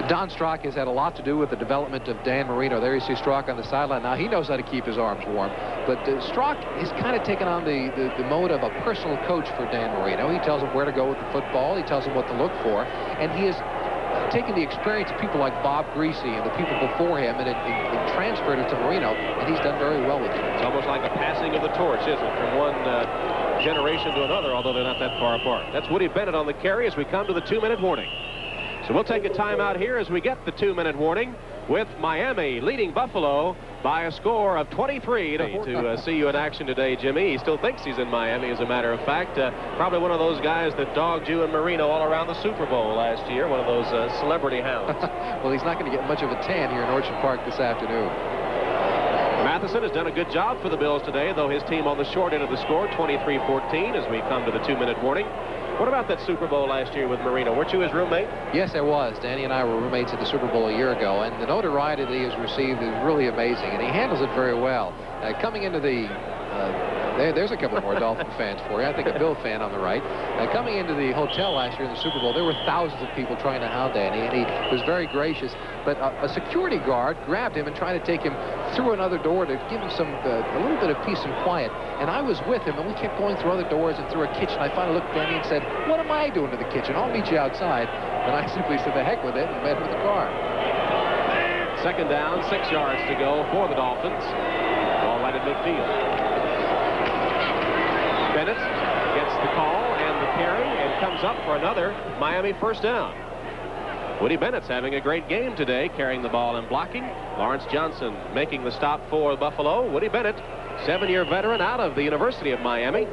Don Strock has had a lot to do with the development of Dan Marino. There you see Strock on the sideline. Now, he knows how to keep his arms warm, but Strock has kind of taken on the mode of a personal coach for Dan Marino. He tells him where to go with the football. He tells him what to look for, and he is taking the experience of people like Bob Greasy and the people before him and transferred it to Marino, and he's done very well with it. It's almost like a passing of the torch, isn't it, from one generation to another, although they're not that far apart. That's Woody Bennett on the carry as we come to the 2-minute warning. So we'll take a timeout here as we get the 2-minute warning, with Miami leading Buffalo by a score of 23 to see you in action today, Jimmy. He still thinks he's in Miami, as a matter of fact. Probably one of those guys that dogged you and Marino all around the Super Bowl last year, one of those celebrity hounds. Well, he's not going to get much of a tan here in Orchard Park this afternoon. Matheson has done a good job for the Bills today, though his team on the short end of the score, 23-14, as we come to the 2-minute warning. What about that Super Bowl last year with Marino? Weren't you his roommate? Yes, I was. Danny and I were roommates at the Super Bowl a year ago, and the notoriety that he has received is really amazing, and he handles it very well. Coming into the... there's a couple more Dolphin fans for you. I think a Bill fan on the right. Coming into the hotel last year in the Super Bowl, there were thousands of people trying to hound Danny, and he was very gracious. But a security guard grabbed him and tried to take him through another door to give him a little bit of peace and quiet. And I was with him, and we kept going through other doors and through a kitchen. I finally looked at Danny and said, "What am I doing to the kitchen? I'll meet you outside." And I simply said, "The heck with it," and met him in the car. Second down, 6 yards to go for the Dolphins. Ball right at midfield. Bennett gets the call and the carry and comes up for another Miami first down. Woody Bennett's having a great game today, carrying the ball and blocking. Lawrence Johnson making the stop for Buffalo. Woody Bennett, 7-year veteran out of the University of Miami.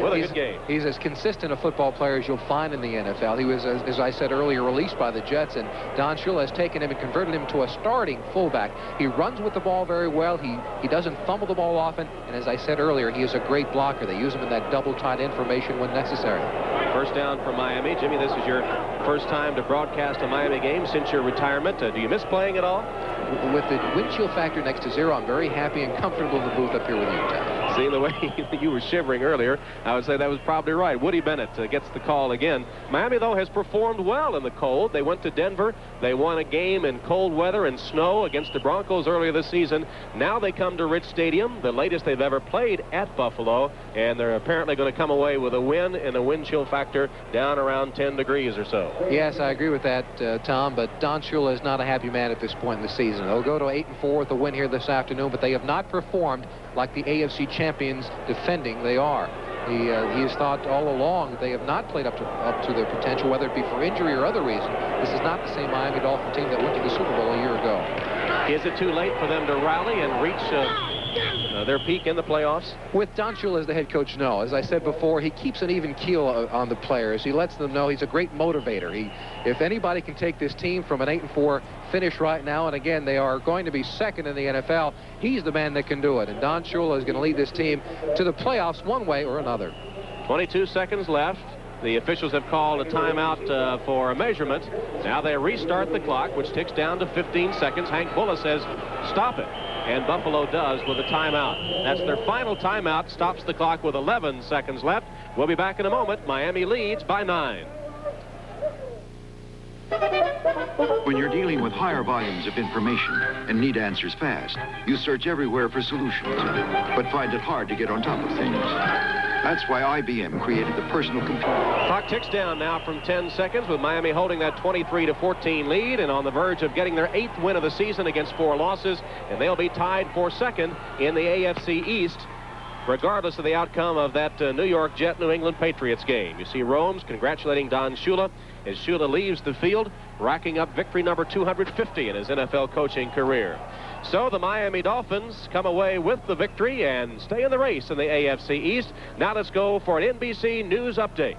What a good game. He's as consistent a football player as you'll find in the NFL. He was, as I said earlier, released by the Jets, and Don Shula has taken him and converted him to a starting fullback. He runs with the ball very well. He doesn't fumble the ball often, and as I said earlier, he is a great blocker. They use him in that double tight end formation when necessary. First down for Miami. Jimmy, this is your first time to broadcast a Miami game since your retirement. Do you miss playing at all? With the wind chill factor next to 0, I'm very happy and comfortable in the booth up here with you, Tom. See, the way you were shivering earlier, I would say that was probably right. Woody Bennett gets the call again. Miami, though, has performed well in the cold. They went to Denver. They won a game in cold weather and snow against the Broncos earlier this season. Now they come to Rich Stadium, the latest they've ever played at Buffalo, and they're apparently going to come away with a win and a wind chill factor down around 10 degrees or so. Yes, I agree with that, Tom, but Don Shula is not a happy man at this point in the season. They'll go to 8-4 with a win here this afternoon, but they have not performed like the AFC champions defending they are. He has thought all along that they have not played up to their potential, whether it be for injury or other reason. This is not the same Miami Dolphin team that went to the Super Bowl a year ago. Is it too late for them to rally and reach their peak in the playoffs? With Don Shula as the head coach, no. As I said before, he keeps an even keel on the players. He lets them know he's a great motivator. If anybody can take this team from an 8-4 finish right now, and again, they are going to be second in the NFL, he's the man that can do it. And Don Shula is going to lead this team to the playoffs one way or another. 22 seconds left. The officials have called a timeout for a measurement. Now they restart the clock, which ticks down to 15 seconds. Hank Bullock says, "Stop it." And Buffalo does with a timeout. That's their final timeout. Stops the clock with 11 seconds left. We'll be back in a moment. Miami leads by 9. When you're dealing with higher volumes of information and need answers fast, you search everywhere for solutions, but find it hard to get on top of things. That's why IBM created the personal computer. Clock ticks down now from 10 seconds with Miami holding that 23-14 lead and on the verge of getting their 8th win of the season against 4 losses, and they'll be tied for second in the AFC East, regardless of the outcome of that New York Jet New England Patriots game. You see Romes congratulating Don Shula as Shula leaves the field, racking up victory number 250 in his NFL coaching career. So the Miami Dolphins come away with the victory and stay in the race in the AFC East. Now let's go for an NBC News update.